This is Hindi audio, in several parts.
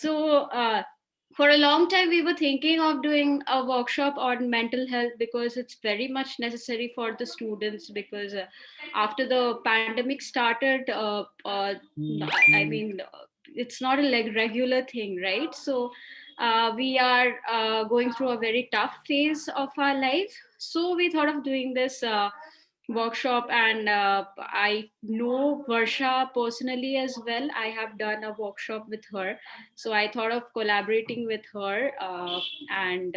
For a long time, we were thinking of doing a workshop on mental health because it's very much necessary for the students. Because after the pandemic started, I mean, it's not a like regular thing, right? So we are going through a very tough phase of our life. So we thought of doing this workshop, and I know Varsha personally as well. I have done a workshop with her, so I thought of collaborating with her, and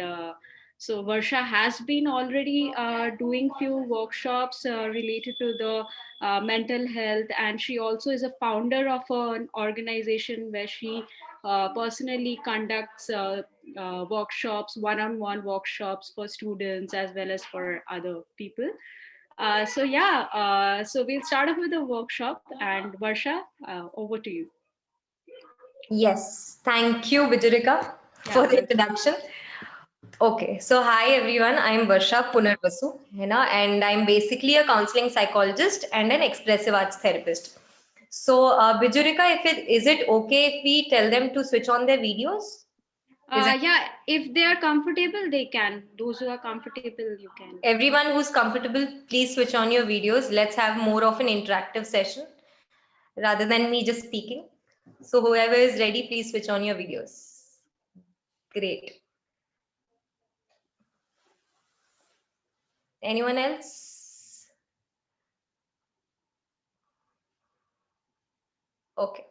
so Varsha has been already doing few workshops related to the mental health, and she also is a founder of an organization where she personally conducts workshops, one-on-one workshops for students as well as for other people. So we'll start off with the workshop, and Varsha, over to you. Yes, thank you, Bijurika, Yeah, for the introduction. Okay, so hi everyone, I'm Varsha Punarvasu, and I'm basically a counseling psychologist and an expressive arts therapist. So, Bijurika, is it okay if we tell them to switch on their videos? Yeah, if they are comfortable, they can. Those who are comfortable, you can. Everyone who's comfortable, please switch on your videos. Let's have more of an interactive session rather than me just speaking. So, whoever is ready, please switch on your videos. Great. Anyone else? Okay.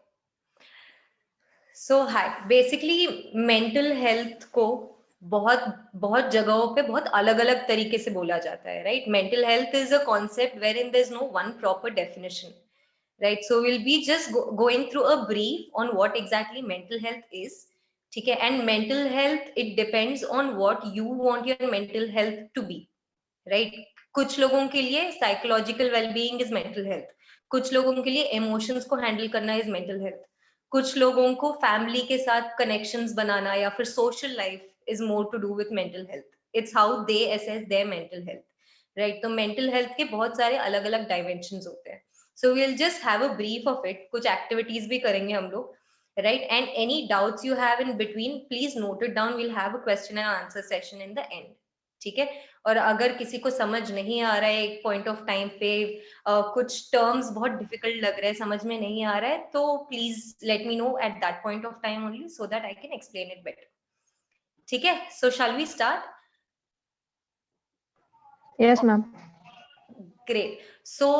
So hi, basically mental health को बहुत बहुत जगहों पे बहुत अलग-अलग तरीके से बोला जाता है, right? Mental health is a concept wherein there's no one proper definition, right? So we'll be just going through a brief on what exactly mental health is, ठीक है? And mental health, it depends on what you want your mental health to be, right? कुछ लोगों के लिए psychological well-being is mental health, कुछ लोगों के लिए emotions को handle करना is mental health, कुछ लोगों को फैमिली के साथ कनेक्शंस बनाना या फिर social life is more to do with mental health. It's how they assess their mental health, right? तो मेंटल हेल्थ के बहुत सारे अलग अलग डायमेंशंस होते हैं. So we will just have a brief of it. कुछ एक्टिविटीज भी करेंगे हम लोग, राइट? And any doubts you have in between, please note it down. Will have a question and answer session in the end, ठीक है? और अगर किसी को समझ नहीं आ रहा है एक पॉइंट ऑफ टाइम पे, कुछ टर्म्स बहुत डिफिकल्ट लग रहे हैं, समझ में नहीं आ रहा है, तो please let me know at that point of time only so that I can explain it better, ठीक है? So shall we start? Yes, ma'am. Great. So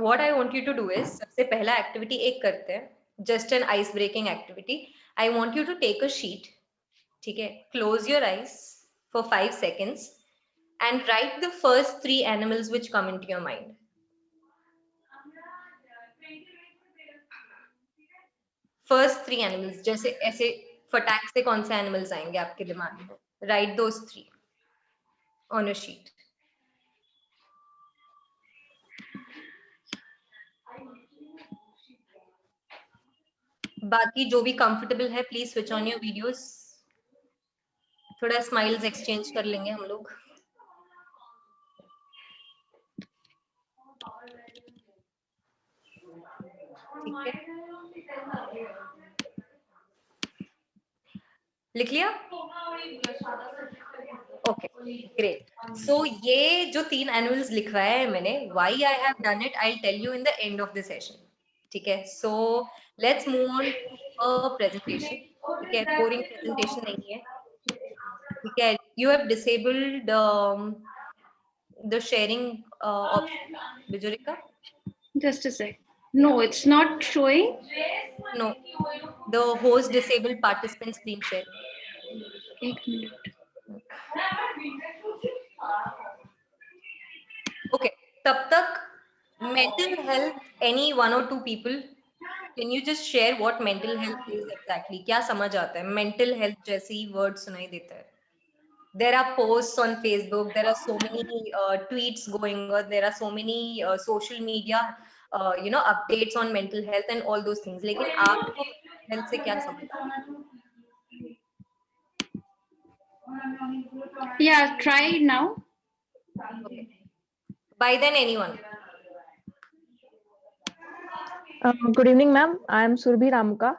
what I want you to do is, सबसे पहला एक्टिविटी एक करते हैं, just an ice breaking activity. I want you to take a sheet, ठीक है? Close your eyes for 5 seconds and write the first 3 animals which come into your mind. First 3 animals, जैसे ऐसे फटाक से कौन से एनिमल्स आएंगे आपके दिमाग में? Write those 3 on a sheet. बाकी जो भी कंफर्टेबल है, please switch on your videos. थोड़ा स्माइल्स एक्सचेंज कर लेंगे हम लोग. ठीक है, लिख लिया? Okay, great. सो ये जो 3 एनिमल्स लिखवाया है मैंने, why I have done it, I will tell you in the end of the session, ठीक है? So let's move on to presentation, ठीक है? बोरिंग प्रेजेंटेशन नहीं है, ठीक है? You have disabled the sharing option, Bijurika? Just a sec. No, it's not showing. No, the host disabled participant screen sharing. एक minute. Okay, तब तक mental health, any 1 or 2 people, can you just share what mental health is exactly? क्या समझ आता है? mental health जैसे ही word सुनाई देता है. There are posts on Facebook, there are so many tweets going on, there are so many social media updates on mental health and all those things, लेकिन आपको health से क्या समझ आता है? Yeah, try now. Okay. By then, anyone? Good evening, ma'am. I am Surbhi Ramuka.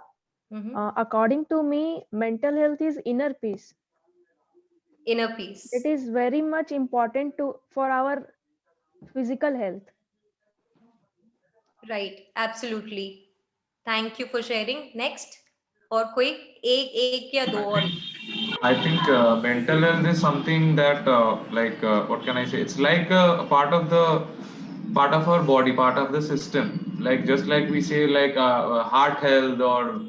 According to me, mental health is inner peace. Inner peace. It is very much important for our physical health. Right, absolutely. Thank you for sharing. Next, और कोई एक या दो और? I think mental health is something that what can I say? It's like a part of our body, part of the system. Like just like we say heart health or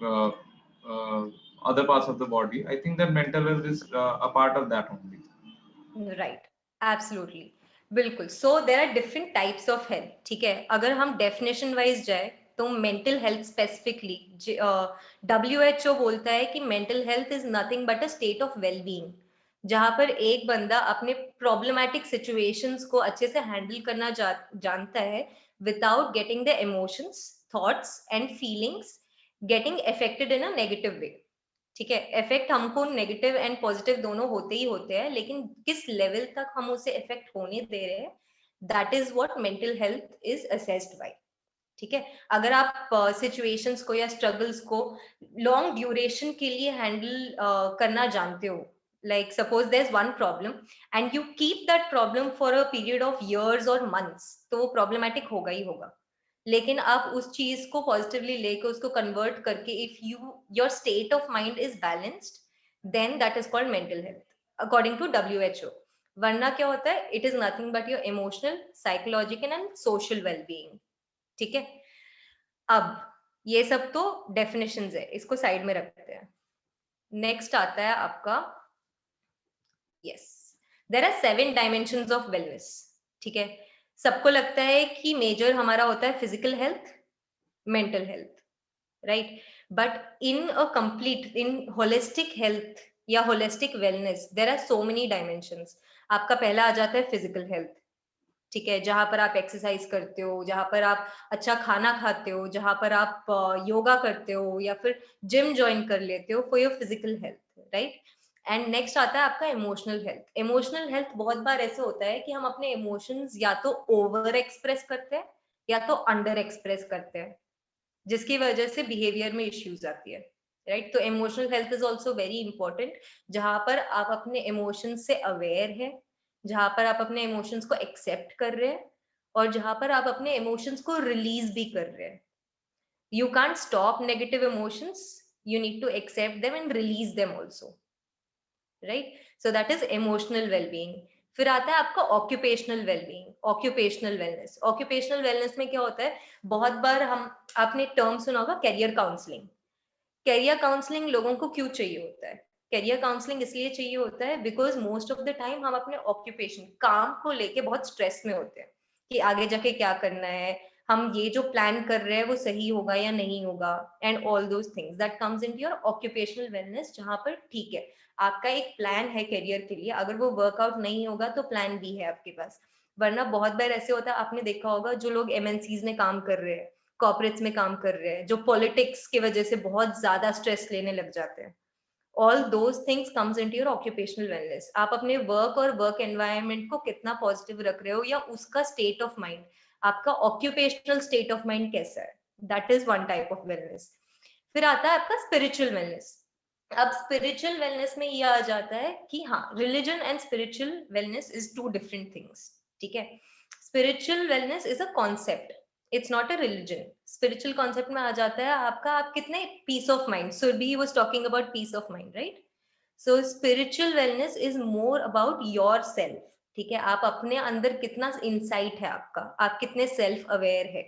uh, uh, other parts of the body. I think that mental health is a part of that only. Right, absolutely, बिल्कुल. So there are different types of health. ठीक है, अगर हम definition wise जाए तो mental health specifically WHO बोलता है कि mental health is nothing but a state of well-being, जहां पर एक बंदा अपने problematic situations को अच्छे से handle करना जानता है without getting the emotions, thoughts and feelings getting affected in a negative way. ठीक है, इफेक्ट हमको नेगेटिव एंड पॉजिटिव दोनों होते ही होते हैं, लेकिन किस लेवल तक हम उसे इफेक्ट होने दे रहे हैं, that is what mental health is assessed by. ठीक है, अगर आप सिचुएशंस को या स्ट्रगल्स को लॉन्ग ड्यूरेशन के लिए हैंडल करना जानते हो, like suppose there's one problem and you keep that problem for a period of years or months, तो वो problematic होगा ही होगा. लेकिन आप उस चीज को पॉजिटिवली लेके उसको कन्वर्ट करके if your state of mind is balanced, then that is called mental health according to WHO. वरना क्या होता है, it is nothing but your emotional, psychological and social wellbeing. ठीक है, अब ये सब तो डेफिनेशंस है, इसको साइड में रखते हैं. नेक्स्ट आता है आपका, yes, there are 7 dimensions of wellness. ठीक है, सबको लगता है कि मेजर हमारा होता है physical health, mental health, right? But in a complete, in holistic health या holistic wellness there are so many dimensions. आपका पहला आ जाता है फिजिकल हेल्थ. ठीक है, जहां पर आप एक्सरसाइज करते हो, जहां पर आप अच्छा खाना खाते हो, जहां पर आप योगा करते हो या फिर जिम ज्वाइन कर लेते हो for your physical health, right? And next आता है आपका इमोशनल हेल्थ. इमोशनल हेल्थ बहुत बार ऐसे होता है कि हम अपने इमोशंस या तो ओवर एक्सप्रेस करते हैं या तो अंडर एक्सप्रेस करते हैं, जिसकी वजह से बिहेवियर में इश्यूज आती है, राइट? तो emotional health is also very important, जहां पर आप अपने इमोशंस से अवेयर है, जहां पर आप अपने इमोशंस को एक्सेप्ट कर रहे हैं और जहां पर आप अपने इमोशंस को रिलीज भी कर रहे हैं. You can't stop negative emotions, you need to accept them and release them also, right? So that is emotional wellbeing. फिर आता है आपका occupational wellbeing, occupational wellness. Occupational wellness में क्या होता है, बहुत बार हम, आपने टर्म सुना होगा कैरियर काउंसलिंग. कैरियर काउंसलिंग लोगों को क्यों चाहिए होता है? कैरियर काउंसलिंग इसलिए चाहिए होता है because most of the time हम अपने ऑक्यूपेशन, काम को लेके बहुत स्ट्रेस में होते हैं कि आगे जाके क्या करना है, हम ये जो प्लान कर रहे हैं वो सही होगा या नहीं होगा, and all those things that comes into your occupational wellness. जहां पर ठीक है, आपका एक प्लान है करियर के लिए, अगर वो वर्कआउट नहीं होगा तो प्लान बी है आपके पास. वरना बहुत बार ऐसे होता है, आपने देखा होगा जो लोग MNCs में काम कर रहे हैं, कॉर्पोरेट्स में काम कर रहे हैं, जो पॉलिटिक्स की वजह से बहुत ज्यादा स्ट्रेस लेने लग जाते हैं, all those things comes into your occupational wellness. आप अपने वर्क और वर्क एनवायरनमेंट को कितना पॉजिटिव रख रहे हो या उसका स्टेट ऑफ माइंड, आपका ऑक्यूपेशनल स्टेट ऑफ माइंड कैसा है, that is one type of wellness. फिर आता है आपका स्पिरिचुअल वेलनेस. अब स्पिरिचुअल वेलनेस में ये आ जाता है कि हाँ, religion and spiritual wellness is 2 different things. ठीक है, spiritual wellness is a concept, it's not a religion. Spiritual concept में आ जाता है आपका, आप कितने peace of mind. Surabhi was talking about piece of mind, right? So spiritual wellness is more about your self. ठीक है, आप अपने अंदर कितना इंसाइट है आपका, आप कितने सेल्फ अवेयर है,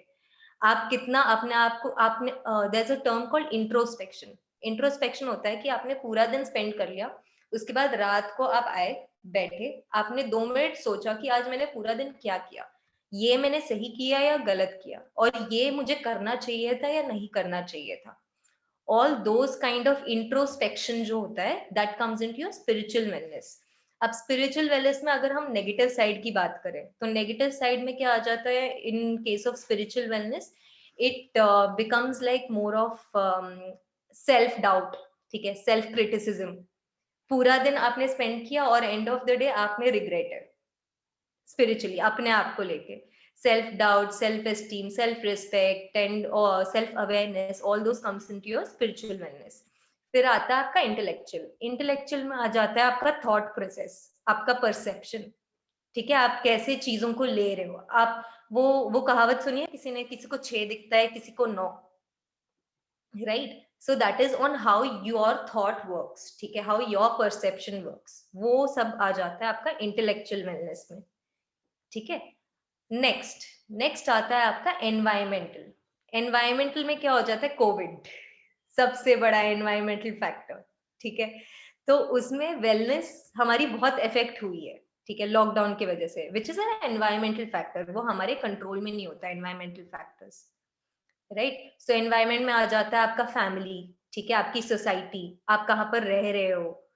आप कितना अपने आप को, आपने there is a term called introspection. Introspection होता है कि आपने पूरा दिन स्पेंड कर लिया, उसके बाद रात को आप आए, बैठे, आपने 2 मिनट सोचा कि आज मैंने पूरा दिन क्या किया, ये मैंने सही किया या गलत किया, और ये मुझे करना चाहिए था या नहीं करना चाहिए था. All those kind of introspection जो होता है, that comes into your spiritual wellness. अब स्पिरिचुअल वेलनेस में अगर हम नेगेटिव साइड की बात करें तो नेगेटिव साइड में क्या आ जाता है in case of spiritual wellness, it becomes like more of self doubt. ठीक है, सेल्फ क्रिटिसिज्म. पूरा दिन आपने स्पेंड किया और एंड ऑफ द डे आपने रिग्रेटेड स्पिरिचुअली अपने आप को लेके. self doubt, self esteem, self respect and self awareness, all those comes into your spiritual wellness. फिर आता है आपका इंटेलेक्चुअल में आ जाता है आपका थॉट प्रोसेस, आपका परसेप्शन, ठीक है, आप कैसे चीजों को ले रहे हो। आप वो कहावत सुनिए, किसी को 6 दिखता है, किसी को 9, right? So that is on how your thought works, ठीक है, हाउ योर परसेप्शन वर्क्स, वो सब आ जाता है आपका इंटेलेक्चुअल वेलनेस में, ठीक है। नेक्स्ट आता है आपका एनवायरमेंटल में क्या हो जाता है, कोविड सबसे बड़ा एनवायरमेंटल फैक्टर, ठीक है। तो उसमें वेलनेस हमारी बहुत इफेक्ट हुई है, ठीक है, लॉकडाउन की वजह से, which is an environmental factor, वो हमारे कंट्रोल में नहीं होता एनवायरमेंटल फैक्टर्स, राइट। सो एनवायरमेंट में आ जाता है आपका फैमिली, ठीक है, आपकी सोसाइटी, आप कहाँ पर रह रहे हो,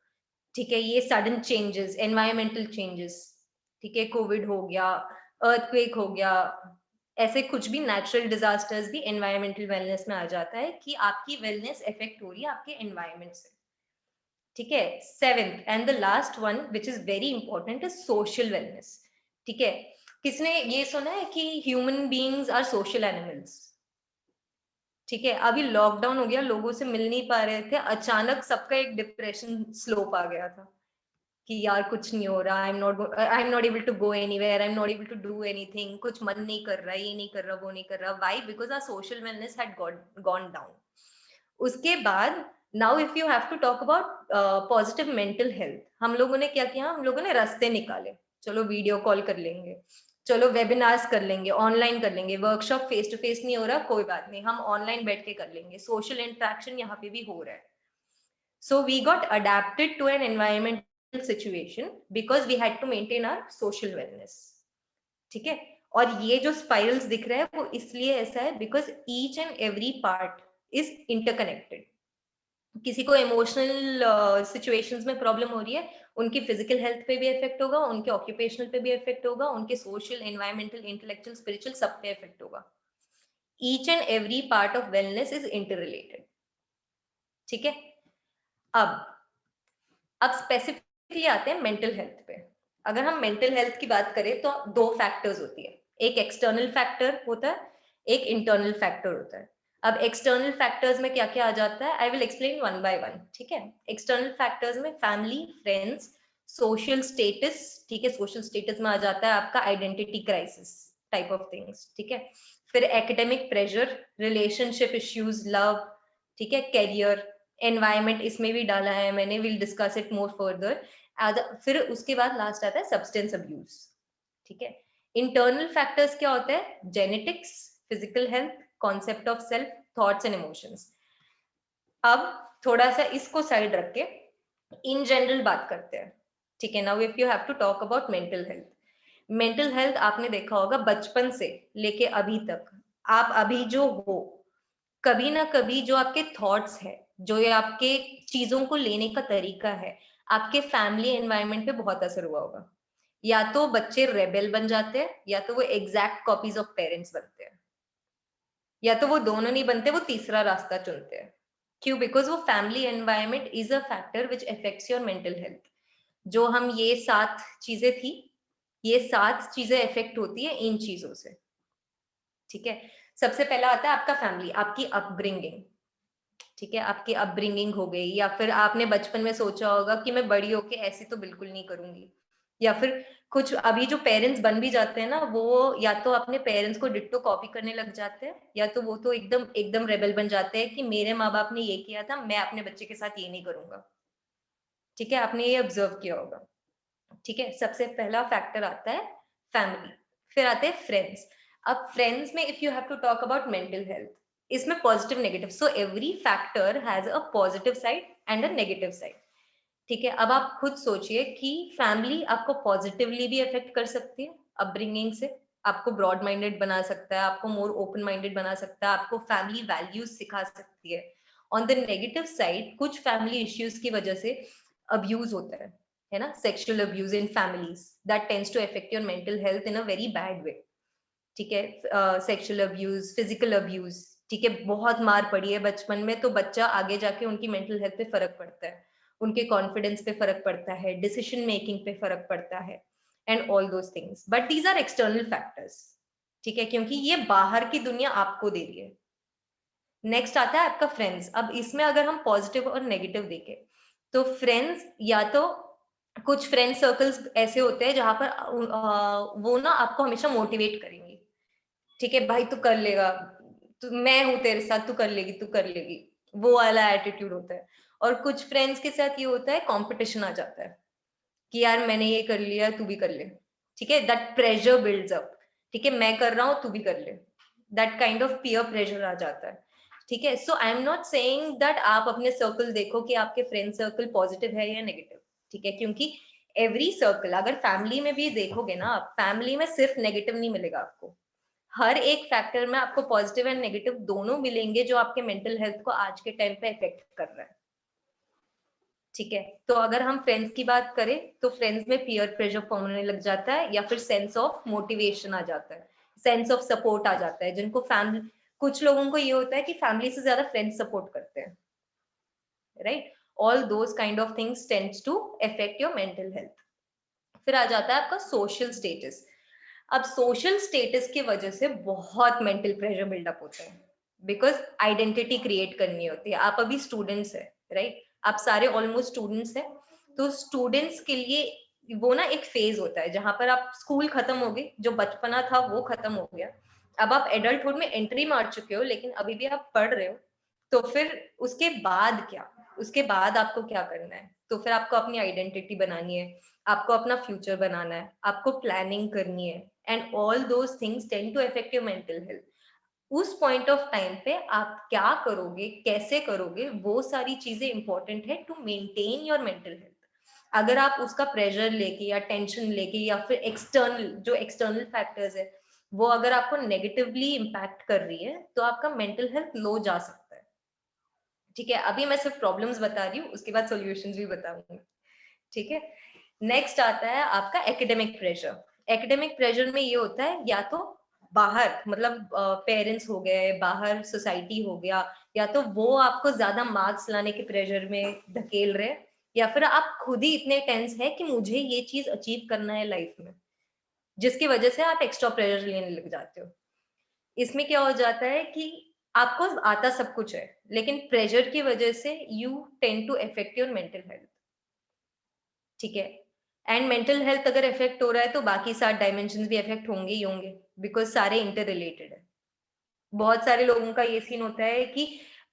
ठीक है, ये सडन चेंजेस, एनवायरमेंटल चेंजेस, ठीक है, कोविड हो गया, अर्थक्वेक हो गया, ऐसे कुछ भी नेचुरल डिजास्टर्स भी एनवायरमेंटल वेलनेस में आ जाता है कि आपकी वेलनेस इफेक्ट हो रही है आपके एनवायरमेंट से, ठीक है। 7th and the last one which is very important is social wellness, ठीक है। किसने ये सुना है कि human beings are social animals, ठीक है। अभी लॉकडाउन हो गया, लोगों से मिल नहीं पा रहे थे, अचानक सबका एक डिप्रेशन स्लोप आ गया था कि यार कुछ नहीं हो रहा, I am not able to go anywhere, I am not able to do anything, कुछ मन नहीं कर रहा, ये नहीं कर रहा, वो नहीं कर रहा। Why? Because our social wellness had gone down. उसके बाद now if you have to talk about positive mental health, हम लोगों ने क्या किया, हम लोगों ने रास्ते निकाले, चलो वीडियो कॉल कर लेंगे, चलो वेबिनार्स कर लेंगे, ऑनलाइन कर लेंगे, वर्कशॉप फेस टू फेस नहीं हो रहा, कोई बात नहीं, हम ऑनलाइन बैठ के कर लेंगे, सोशल इंटरेक्शन यहाँ पे भी हो रहा है। So we got adapted to an environmental situation because we had to maintain our social wellness, ठीक है। और ये जो स्पाइरल्स दिख रहा है वो इसलिए ऐसा है because each and every part is interconnected. किसी को इमोशनल सिचुएशंस में प्रॉब्लम हो रही है, उनकी फिजिकल हेल्थ पे भी इफेक्ट होगा, उनके ऑक्यूपेशनल पे भी इफेक्ट होगा, उनके सोशल, एनवायरमेंटल, इंटेलेक्चुअल, स्पिरिचुअल, सब पे इफेक्ट होगा। Each and every part of wellness is interrelated, ठीक है। अब स्पेसिफिकली आते हैं मेंटल हेल्थ पे। अगर हम मेंटल हेल्थ की बात करें तो 2 फैक्टर्स होती है, एक एक्सटर्नल फैक्टर होता है, एक इंटरनल फैक्टर होता है। अब एक्सटर्नल फैक्टर्स में क्या क्या आ जाता है, I will explain one by one, ठीक है। एक्सटर्नल फैक्टर्स में फैमिली, फ्रेंड्स, सोशल स्टेटस, ठीक है, सोशल स्टेटस में आ जाता है आपका identity crisis type of things, ठीक है। फिर academic pressure, relationship issues, love, ठीक है, कैरियर, एनवायरमेंट इसमें भी डाला है मैंने, will discuss it more further. फिर उसके बाद लास्ट आता है सब्सटेंस अब्यूज, ठीक है। इंटरनल फैक्टर्स क्या होते हैं, genetics, physical health, concept of self, thoughts and emotions. अब थोड़ा सा इसको साइड रख के इन जनरल बात करते हैं, ठीक है। Now if you have to talk about mental health, mental health आपने देखा होगा बचपन से लेके अभी तक, आप अभी जो हो, कभी ना कभी जो आपके थॉट्स है, जो ये आपके चीजों को लेने का तरीका है, आपके फैमिली एनवायरनमेंट पे बहुत असर हुआ होगा। या तो बच्चे रेबेल बन जाते हैं, या तो वो एग्जैक्ट कॉपीज ऑफ पेरेंट्स बनते हैं, या तो वो दोनों नहीं बनते, वो तीसरा रास्ता चुनते हैं। क्यों? बिकॉज वो family environment is a factor which affects your mental health. जो हम ये 7 चीजें थी, ये 7 चीजें इफेक्ट होती है इन चीजों से, ठीक है। सबसे पहला आता है आपका फैमिली, आपकी अपब्रिंगिंग, ठीक है। आपकी अपब्रिंगिंग हो गई, या फिर आपने बचपन में सोचा होगा कि मैं बड़ी होके ऐसे तो बिल्कुल नहीं करूंगी, या फिर कुछ अभी जो पेरेंट्स बन भी जाते हैं ना, वो या तो अपने पेरेंट्स को डिट्टो कॉपी करने लग जाते हैं, या तो वो तो एकदम एकदम रेबल बन जाते हैं कि मेरे माँ बाप ने ये किया था, मैं अपने बच्चे के साथ ये नहीं करूंगा, ठीक है। आपने ये ऑब्जर्व किया होगा, ठीक है। सबसे पहला फैक्टर आता है फैमिली, फिर आते हैं फ्रेंड्स। अब फ्रेंड्स में if you have to talk about mental health, इसमें positive negative, so every factor has a positive side and a negative side, ठीक है। अब आप खुद सोचिए कि फैमिली आपको पॉजिटिवली भी अफेक्ट कर सकती है, अपब्रिंगिंग से आपको ब्रॉड माइंडेड बना सकता है, आपको मोर ओपन माइंडेड बना सकता है, आपको फैमिली वैल्यूज सिखा सकती है। ऑन द नेगेटिव साइड कुछ फैमिली इश्यूज की वजह से अब्यूज होता है ना, sexual abuse in families, that tends to affect your mental health in a very bad way, ठीक है। सेक्सुअल अब्यूज, फिजिकल अब्यूज, ठीक है। बहुत मार पड़ी है बचपन में, तो बच्चा आगे जाके उनकी मेंटल हेल्थ पे फर्क पड़ता है, उनके कॉन्फिडेंस पे फर्क पड़ता है, डिसीजन मेकिंग पे फर्क पड़ता है, and all those things, but these are external factors, ठीक है, क्योंकि ये बाहर की दुनिया आपको दे रही है। नेक्स्ट आता है आपका फ्रेंड्स। अब इसमें अगर हम पॉजिटिव और नेगेटिव देखें तो फ्रेंड्स, या तो कुछ फ्रेंड सर्कल्स ऐसे होते हैं जहां पर वो ना आपको हमेशा मोटिवेट करेंगे, ठीक है भाई तू कर लेगा, तू, मैं हूं तेरे साथ, तू कर लेगी, तू कर लेगी, वो वाला एटीट्यूड होता है। और कुछ फ्रेंड्स के साथ ये होता है, कंपटीशन आ जाता है कि यार मैंने ये कर लिया तू भी कर ले, ठीक है, दैट प्रेशर बिल्ड्स अप, ठीक है, मैं कर रहा हूँ तू भी कर ले, that kind of peer pressure आ जाता है, ठीक है। So I am not saying that आप अपने सर्कल देखो कि आपके फ्रेंड सर्कल पॉजिटिव है या नेगेटिव, ठीक है, क्योंकि एवरी सर्कल, अगर फैमिली में भी देखोगे ना आप, फैमिली में सिर्फ नेगेटिव नहीं मिलेगा आपको, हर एक फैक्टर में आपको पॉजिटिव एंड नेगेटिव दोनों मिलेंगे जो आपके मेंटल हेल्थ को आज के टाइम पे इफेक्ट कर रहा है, ठीक है। तो अगर हम फ्रेंड्स की बात करें तो फ्रेंड्स में पीयर प्रेशर फॉर्म होने लग जाता है, या फिर सेंस ऑफ मोटिवेशन आ जाता है, सेंस ऑफ सपोर्ट आ जाता है, जिनको फैमिली, कुछ लोगों को ये होता है कि फैमिली से ज्यादा फ्रेंड्स सपोर्ट करते हैं, right. All those kind of things tends to affect your mental health. फिर आ जाता है आपका सोशल स्टेटस। अब सोशल स्टेटस की वजह से बहुत मेंटल प्रेशर बिल्डअप होता है, बिकॉज आइडेंटिटी क्रिएट करनी होती है। आप अभी स्टूडेंट्स है, राइट, आप सारे ऑलमोस्ट स्टूडेंट्स हैं, तो स्टूडेंट्स के लिए वो ना एक फेज होता है जहां पर आप स्कूल खत्म हो गई, जो बचपना था वो खत्म हो गया, अब आप एडल्टहुड में एंट्री मार चुके हो, लेकिन अभी भी आप पढ़ रहे हो, तो फिर उसके बाद क्या, उसके बाद आपको क्या करना है, तो फिर आपको अपनी आइडेंटिटी बनानी है, आपको अपना फ्यूचर बनाना है, आपको प्लानिंग करनी है, and all those things tend to affect your mental health. उस पॉइंट ऑफ टाइम पे आप क्या करोगे, कैसे करोगे, वो सारी चीजें इंपॉर्टेंट है to maintain your mental health. अगर आप उसका प्रेशर लेके या टेंशन लेके या फिर एक्सटर्नल, जो एक्सटर्नल फैक्टर्स है वो अगर आपको नेगेटिवली इम्पैक्ट कर रही है, तो आपका मेंटल हेल्थ लो जा सकता है, ठीक है। अभी मैं सिर्फ प्रॉब्लम्स बता रही हूँ, उसके बाद सॉल्यूशंस भी बताऊंगी, ठीक है। नेक्स्ट आता है आपका एकेडमिक प्रेशर। एकेडमिक प्रेशर में ये होता है, या तो बाहर, मतलब पेरेंट्स हो गए, बाहर सोसाइटी हो गया, या तो वो आपको ज्यादा मार्क्स लाने के प्रेशर में धकेल रहे हैं, या फिर आप खुद ही इतने टेंस है कि मुझे ये चीज अचीव करना है लाइफ में, जिसकी वजह से आप एक्स्ट्रा प्रेशर लेने लग जाते हो। इसमें क्या हो जाता है कि आपको आता सब कुछ है, लेकिन प्रेशर की वजह से you tend to affect your mental health, ठीक है। एंड मेंटल हेल्थ अगर इफेक्ट हो रहा है तो बाकी 7 डायमेंशन भी इफेक्ट होंगे ही होंगे, बिकॉज सारे इंटर रिलेटेड है। बहुत सारे लोगों का ये सीन होता है कि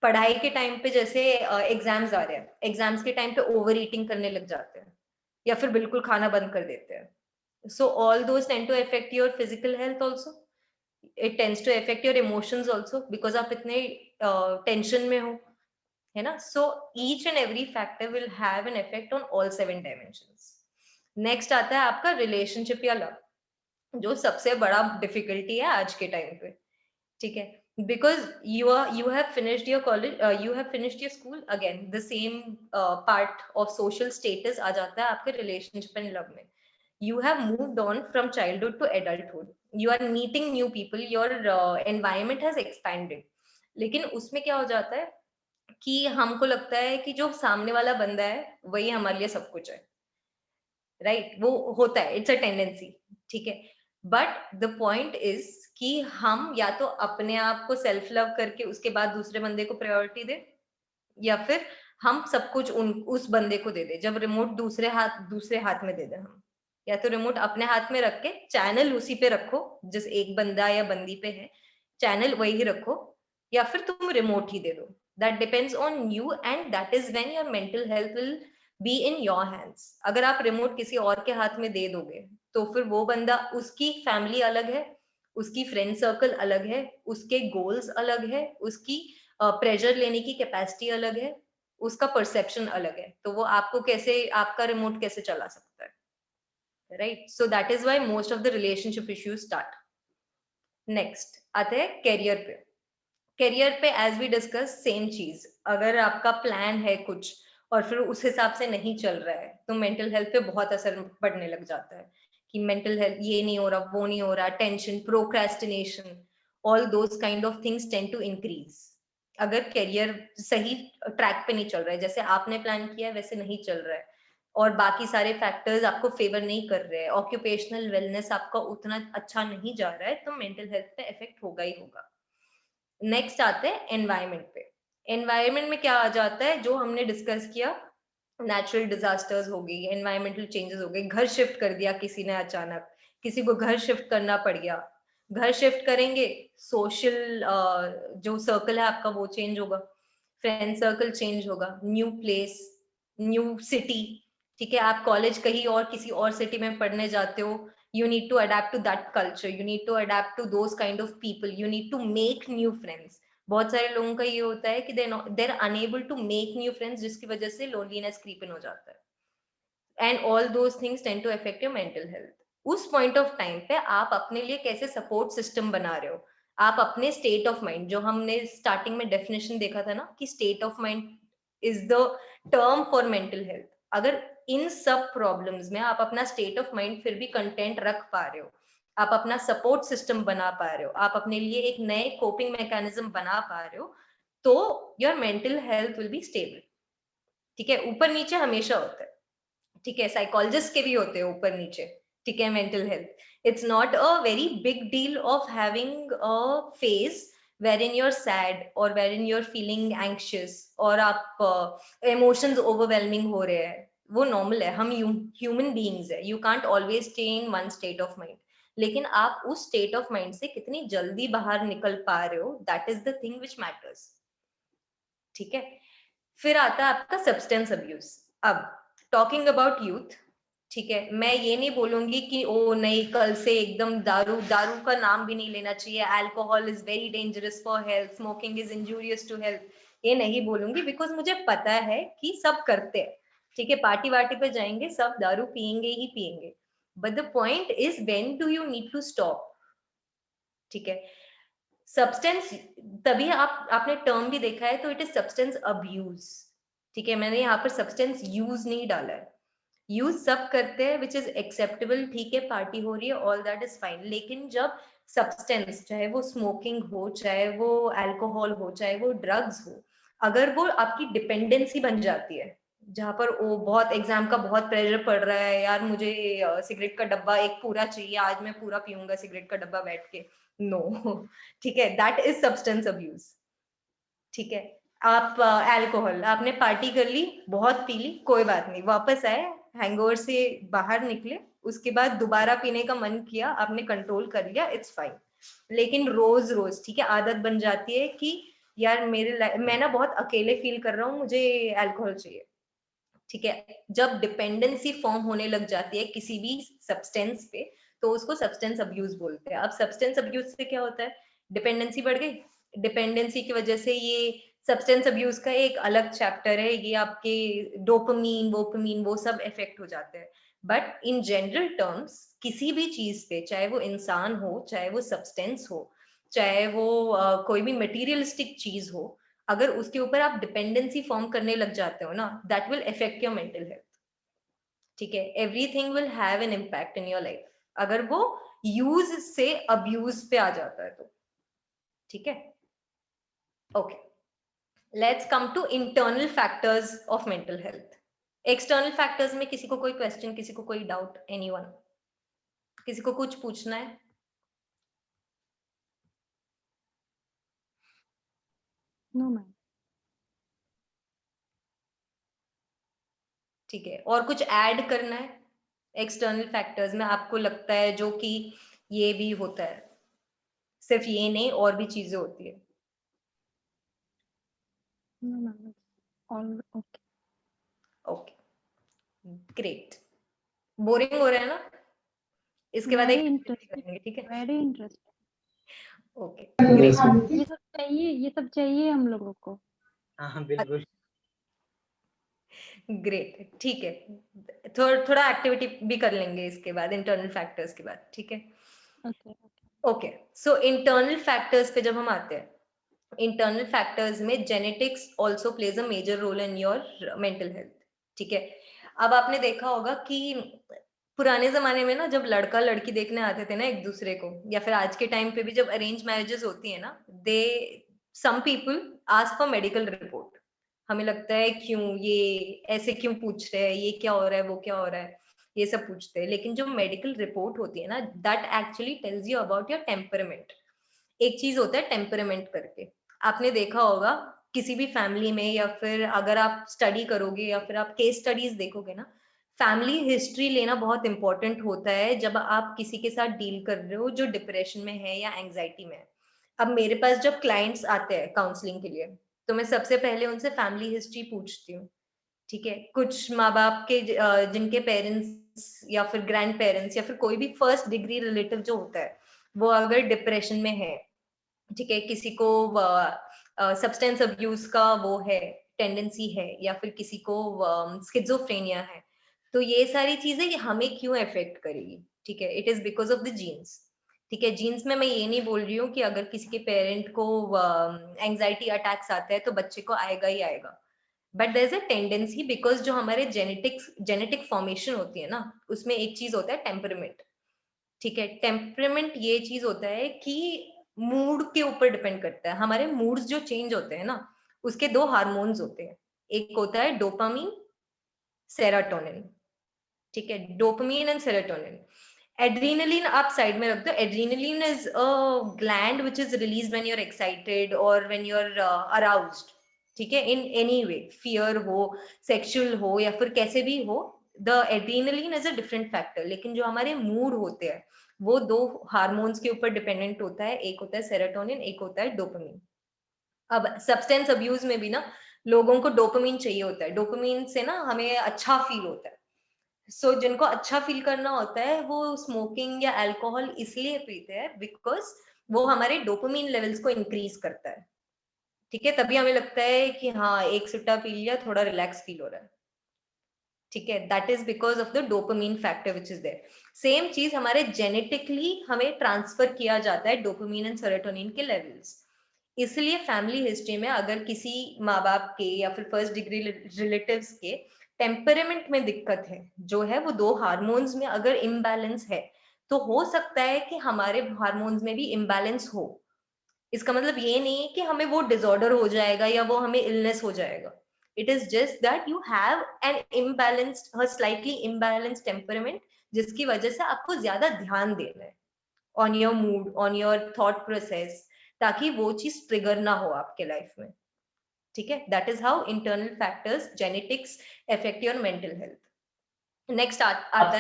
पढ़ाई के टाइम पे, जैसे एग्जाम्स आ रहे हैं, एग्जाम्स के टाइम पे ओवर ईटिंग करने लग जाते हैं, या फिर बिल्कुल खाना बंद कर देते हैं। So all those tend to affect your physical health also, it tends to affect your emotions also, because आप इतने टेंशन में हो, है ना। So each and every factor will have an effect on all 7 dimensions. Next आता है आपका रिलेशनशिप या लव, जो सबसे बड़ा डिफिकल्टी है आज के टाइम पे, ठीक है। Because you have finished your college, you have finished your school, again the same part of social status आ जाता है आपके relationship and love में। You have moved on from childhood to adulthood, you are meeting new people, your environment has expanded, लेकिन उसमें क्या हो जाता है कि हमको लगता है कि जो सामने वाला बंदा है वही हमारे लिए सब कुछ है, राइट, वो होता है, इट्स अ टेंडेंसी, ठीक है। बट द पॉइंट इज कि हम या तो अपने आप को सेल्फ लव करके उसके बाद दूसरे बंदे को प्रायोरिटी दे, या फिर हम सब कुछ उस बंदे को दे दे। जब रिमोट दूसरे हाथ में दे दे हम, या तो रिमोट अपने हाथ में रख के चैनल उसी पे रखो, जिस एक बंदा या बंदी पे है चैनल वही रखो, या फिर तुम रिमोट ही दे दो। That depends on you, and that is when your mental health will be in your hands. अगर आप रिमोट किसी और के हाथ में दे दोगे तो फिर वो बंदा, उसकी फैमिली अलग है, उसकी फ्रेंड सर्कल अलग है, उसके गोल्स अलग है, उसकी प्रेशर लेने की कैपेसिटी अलग है, उसका परसेप्शन अलग है, तो वो आपको कैसे, आपका रिमोट कैसे चला सकता है, right. So that is why most of the relationship issues start. Next आते हैं करियर पे। करियर पे एज वी डिस्कस सेम चीज, अगर आपका प्लान है कुछ और फिर उस हिसाब से नहीं चल रहा है तो मेंटल हेल्थ पे बहुत असर पड़ने लग जाता है, कि मेंटल हेल्थ ये नहीं हो रहा, वो नहीं हो रहा, tension, procrastination, all those kind of things tend to increase. अगर करियर सही ट्रैक पे नहीं चल रहा है, जैसे आपने प्लान किया है वैसे नहीं चल रहा है, और बाकी सारे फैक्टर्स आपको फेवर नहीं कर रहे हैं, ऑक्यूपेशनल वेलनेस आपका उतना अच्छा नहीं जा रहा है, तो मेंटल हेल्थ पे इफेक्ट होगा ही होगा। नेक्स्ट आते हैं एनवायरनमेंट पे। एनवायरनमेंट में क्या आ जाता है, जो हमने डिस्कस किया, नेचुरल डिजास्टर्स हो गई, एनवायरमेंटल चेंजेस हो गए, घर शिफ्ट कर दिया किसी ने अचानक, किसी को घर शिफ्ट करना पड़ गया, घर शिफ्ट करेंगे, सोशल जो सर्कल है आपका वो चेंज होगा, फ्रेंड सर्कल चेंज होगा, न्यू प्लेस, न्यू सिटी, ठीक है, आप कॉलेज कहीं और किसी और सिटी में पढ़ने जाते हो, you need to adapt to that culture, you need to adapt to those kind of people, you need to make new friends। बहुत सारे लोगों का ये होता है कि they're unable to make new friends, जिसकी वजह से loneliness creep in हो जाता है, and all those things tend to affect your mental health। उस point of time पे आप अपने लिए कैसे support system बना रहे हो, आप अपने state of mind, जो हमने starting में definition देखा था ना कि state of mind is the term for mental health, अगर इन सब प्रॉब्लम्स में आप अपना स्टेट ऑफ माइंड फिर भी कंटेंट रख पा रहे हो, आप अपना सपोर्ट सिस्टम बना पा रहे हो, आप अपने लिए एक नए कोपिंग मैकेनिज्म बना पा रहे हो, तो your mental health will be stable. ठीक है, ऊपर नीचे हमेशा होता है, ठीक है, साइकोलॉजिस्ट के भी होते हैं ऊपर नीचे, ठीक है, mental health. It's not a very big deal of having a phase wherein you're sad or wherein you're feeling anxious और आप emotions overwhelming हो रहे हैं, वो normal है, हम human beings है, you can't always stay in one state of mind, लेकिन आप उस state of mind से कितनी जल्दी बाहर निकल पा रहे हो, that is the thing which matters। ठीक है, फिर आता है आपका सब्सटेंस अब्यूज। अब टॉकिंग अबाउट यूथ, ठीक है, मैं ये नहीं बोलूंगी कि ओ नहीं कल से एकदम दारू का नाम भी नहीं लेना चाहिए, alcohol is very dangerous for health, smoking is injurious to health, ये नहीं बोलूंगी, बिकॉज मुझे पता है कि सब करते हैं, ठीक है, पार्टी वार्टी पे जाएंगे सब दारू पियेंगे ही पियेंगे, but the point is when do you need to stop. ठीक है, सब्सटेंस तभी आपने टर्म भी देखा है, तो इट इज सब्सटेंस अब्यूज। ठीक है, मैंने यहाँ पर सब्सटेंस यूज नहीं डाला है, यूज सब करते हैं विच इज एक्सेप्टेबल, ठीक है, पार्टी हो रही है, ऑल दैट इज फाइन, लेकिन जब सब्सटेंस, चाहे वो स्मोकिंग हो, चाहे वो अल्कोहल हो, चाहे वो ड्रग्स हो, अगर वो आपकी डिपेंडेंसी बन जाती है, जहां पर वो बहुत एग्जाम का बहुत प्रेशर पड़ रहा है, यार मुझे सिगरेट का डब्बा एक पूरा चाहिए, आज मैं पूरा पीऊंगा सिगरेट का डब्बा बैठ के, नो ठीक है, दैट इज सब्सटेंस अब्यूज। ठीक है, आप अल्कोहल आपने पार्टी कर ली, बहुत पी ली, कोई बात नहीं, वापस आए हैंगओवर से बाहर निकले, उसके बाद दोबारा पीने का मन किया, आपने कंट्रोल कर लिया, इट्स फाइन, लेकिन रोज रोज, ठीक है, आदत बन जाती है कि यार मैं ना बहुत अकेले फील कर रहा हूँ, मुझे अल्कोहल चाहिए। ठीक है, जब डिपेंडेंसी फॉर्म होने लग जाती है किसी भी सब्सटेंस पे, तो उसको सब्सटेंस अब्यूज बोलते हैं। अब सब्सटेंस अब्यूज से क्या होता है, डिपेंडेंसी बढ़ गई, डिपेंडेंसी की वजह से ये सब्सटेंस अब्यूज का एक अलग चैप्टर है, ये आपके डोपामीन वोपामीन वो सब इफेक्ट हो जाते हैं, बट इन जनरल टर्म्स किसी भी चीज पे, चाहे वो इंसान हो, चाहे वो सब्सटेंस हो, चाहे वो कोई भी मटेरियलिस्टिक चीज हो, अगर उसके ऊपर आप डिपेंडेंसी फॉर्म करने लग जाते हो ना, that will affect your mental health. ठीक है, everything will have an impact in your life, अगर वो यूज से अब्यूज पे आ जाता है तो। ठीक है, okay, let's come to internal factors of mental health. External factors में किसी को कोई क्वेश्चन, किसी को कोई डाउट, एनीवन, किसी को कुछ पूछना है? No ma'am. ठीक है, और कुछ ऐड करना है एक्सटर्नल फैक्टर्स में, आपको लगता है जो कि ये भी होता है, सिर्फ ये नहीं और भी चीजें होती है? No ma'am, all okay. Okay, great. Boring हो रहा है ना? इसके बाद एक वेरी activity इंटरेस्टिंग, करेंगे, ठीक है? Very interesting. Okay, Yes, great, ma'am. ये सब चाहिए हम लोगों को। हाँ बिल्कुल। ग्रेट, ठीक है, थोड़ा एक्टिविटी भी कर लेंगे इसके बाद, इंटरनल फैक्टर्स के बाद, ठीक है? Okay okay, so internal factors पे जब हम आते हैं, इंटरनल फैक्टर्स में genetics also plays a major role in your mental health. ठीक है, अब आपने देखा होगा कि पुराने जमाने में ना, जब लड़का लड़की देखने आते थे ना एक दूसरे को, या फिर आज के टाइम पे भी जब अरेंज मैरिजेस होती है ना, they some people ask for medical report, हमें लगता है क्यों ये ऐसे क्यों पूछ रहे हैं, ये क्या हो रहा है, वो क्या हो रहा है, ये सब पूछते हैं। लेकिन जो मेडिकल रिपोर्ट होती है ना, that actually tells you about your temperament. एक चीज होता है टेम्परामेंट करके, आपने देखा होगा किसी भी फैमिली में, या फिर अगर आप स्टडी करोगे या फिर आप केस स्टडीज देखोगे ना, फैमिली हिस्ट्री लेना बहुत इंपॉर्टेंट होता है जब आप किसी के साथ डील कर रहे हो जो डिप्रेशन में है या एंग्जाइटी में है। अब मेरे पास जब क्लाइंट्स आते हैं काउंसलिंग के लिए, तो मैं सबसे पहले उनसे फैमिली हिस्ट्री पूछती हूँ। ठीक है, कुछ माँ बाप के जिनके पेरेंट्स या फिर ग्रैंड पेरेंट्स या फिर कोई भी फर्स्ट डिग्री रिलेटिव जो होता है, वो अगर डिप्रेशन में है, ठीक है, किसी को सब्सटेंस अब्यूज का वो है, टेंडेंसी है, या फिर किसी को स्किज़ोफ्रेनिया है, तो ये सारी चीजें हमें क्यों अफेक्ट करेगी? ठीक है, it is because of the genes. ठीक है, जीन्स में मैं ये नहीं बोल रही हूँ कि अगर किसी के पेरेंट को एंजाइटी अटैक्स आता है तो बच्चे को आएगा ही आएगा, but there is a tendency, because जो हमारे जेनेटिक फॉर्मेशन होती है ना, उसमें एक चीज होता है टेम्परामेंट। ठीक है, टेम्परामेंट ये चीज होता है कि मूड के ऊपर डिपेंड करता है। हमारे मूड्स जो चेंज होते हैं ना, उसके दो हार्मोन्स होते हैं, एक होता है डोपामीन, सेरोटोनिन। ठीक है, डोपामीन एंड सेरोटोनिन। एड्रीनलिन आप साइड में रख दो। Adrenaline is a gland which is released when you are excited और व्हेन यू आर अराउज्ड। ठीक है, इन एनी वे, फियर हो, सेक्सुअल हो, या फिर कैसे भी हो, the adrenaline is a different factor. लेकिन जो हमारे मूड होते हैं वो दो हार्मोन्स के ऊपर डिपेंडेंट होता है, एक होता है सेरोटोनिन, एक होता है डोपामीन। अब सब्सटेंस अब्यूज में भी ना लोगों को डोपामीन चाहिए होता है, डोपामीन से ना हमें अच्छा फील होता है। सो जिनको अच्छा फील करना होता है वो स्मोकिंग या अल्कोहल इसलिए पीते हैं बिकॉज वो हमारे डोपामीन लेवल्स को इंक्रीज करता है। ठीक है, तभी हमें लगता है कि हाँ एक सुट्टा पी लिया, थोड़ा रिलैक्स फील हो रहा है। ठीक है, that is because of the dopamine factor which is there. Same चीज हमारे जेनेटिकली हमें ट्रांसफर किया जाता है डोपामीन एंड सेरोटोनिन के लेवल्स। इसलिए फैमिली हिस्ट्री में अगर किसी माँ बाप के या फिर फर्स्ट डिग्री रिलेटिव्स के टेम्परामेंट में दिक्कत है, जो है वो दो हार्मोन्स में अगर इम्बैलेंस है, तो हो सकता है कि हमारे हार्मोन्स में भी इम्बैलेंस हो। इसका मतलब ये नहीं है कि हमें वो डिसऑर्डर हो जाएगा या वो हमें इलनेस हो जाएगा। It is just that you have an imbalanced, slightly imbalanced temperament, जिसकी वजह से आपको ज्यादा ध्यान देना है on your mood, on your thought process, ताकि वो चीज ट्रिगर ना हो आपके लाइफ में। ठीक है, that is how internal factors, genetics affect your mental health. Next आता है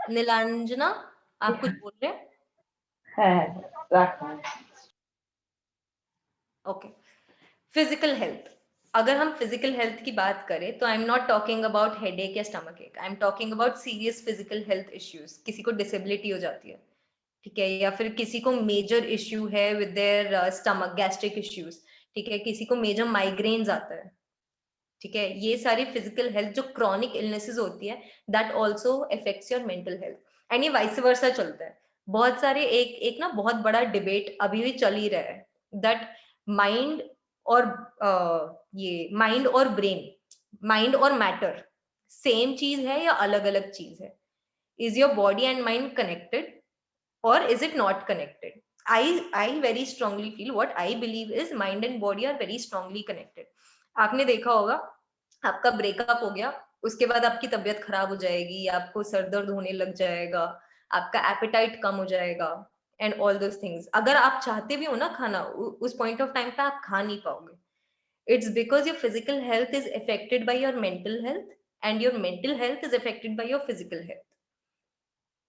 नीलांजना, आप कुछ बोल रहे हैं? Okay, physical health. अगर हम फिजिकल हेल्थ की बात करें तो आई am not talking about headache या स्टमक एक, I am talking about serious physical health issues. किसी को डिसेबिलिटी हो जाती है, ठीक है, या फिर किसी को मेजर इश्यू है with their stomach, gastric issues, ठीक है, किसी को मेजर माइग्रेन्स आता है। ठीक है, ये सारी फिजिकल हेल्थ जो क्रॉनिक इलनेसेस होती है, that also affects your mental health. And ये वाइस वर्सा चलता है। बहुत सारे एक ना बहुत बड़ा डिबेट अभी भी चल ही रहा है, दैट माइंड और ये माइंड और ब्रेन, माइंड और मैटर सेम चीज है या अलग अलग चीज है? Is your body and mind connected or is it not connected? I very strongly feel, what I believe is mind and body are very strongly connected. आपने देखा होगा, आपका ब्रेकअप हो गया, उसके बाद आपकी तबीयत खराब हो जाएगी, आपको सर दर्द होने लग जाएगा, आपका एपेटाइट कम हो जाएगा एंड ऑल दोस थिंग्स। अगर आप चाहते भी हो ना खाना, उस पॉइंट ऑफ टाइम पे आप खा नहीं पाओगे। It's because your physical health is affected by your mental health and your mental health is affected by your physical health.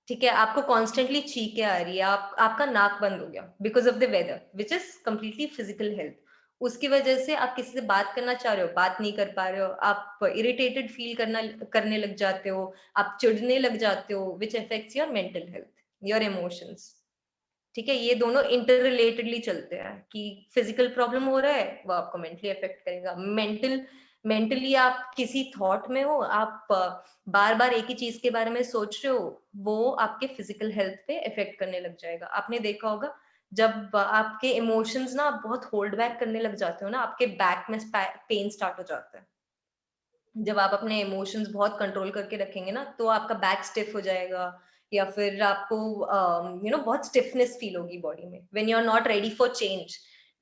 ठीक है, आपको कॉन्स्टेंटली छींके आ रही है, आपका नाक बंद हो गया because of the weather which is completely physical health. उसकी वजह से आप किसी से बात करना चाह रहे हो, बात नहीं कर पा रहे हो, आप इरिटेटेड फील करने लग जाते हो, आप चिढ़ने लग जाते हो, which affects your mental health, your emotions. ठीक है, ये दोनों इंटर रिलेटेडली चलते हैं कि फिजिकल प्रॉब्लम हो रहा है वो आपको मेंटली अफेक्ट करेगा। मेंटली आप किसी थॉट में हो, आप बार बार एक ही चीज के बारे में सोच रहे हो, वो आपके फिजिकल हेल्थ पे इफेक्ट करने लग जाएगा। आपने देखा होगा जब आपके इमोशंस ना आप बहुत होल्ड बैक करने लग जाते हो ना, आपके बैक में पेन स्टार्ट हो जाता है। जब आप अपने इमोशंस बहुत कंट्रोल करके रखेंगे ना, तो आपका बैक स्टिफ हो जाएगा, या फिर आपको बहुत स्टिफनेस फील होगी बॉडी में when you are not ready for change.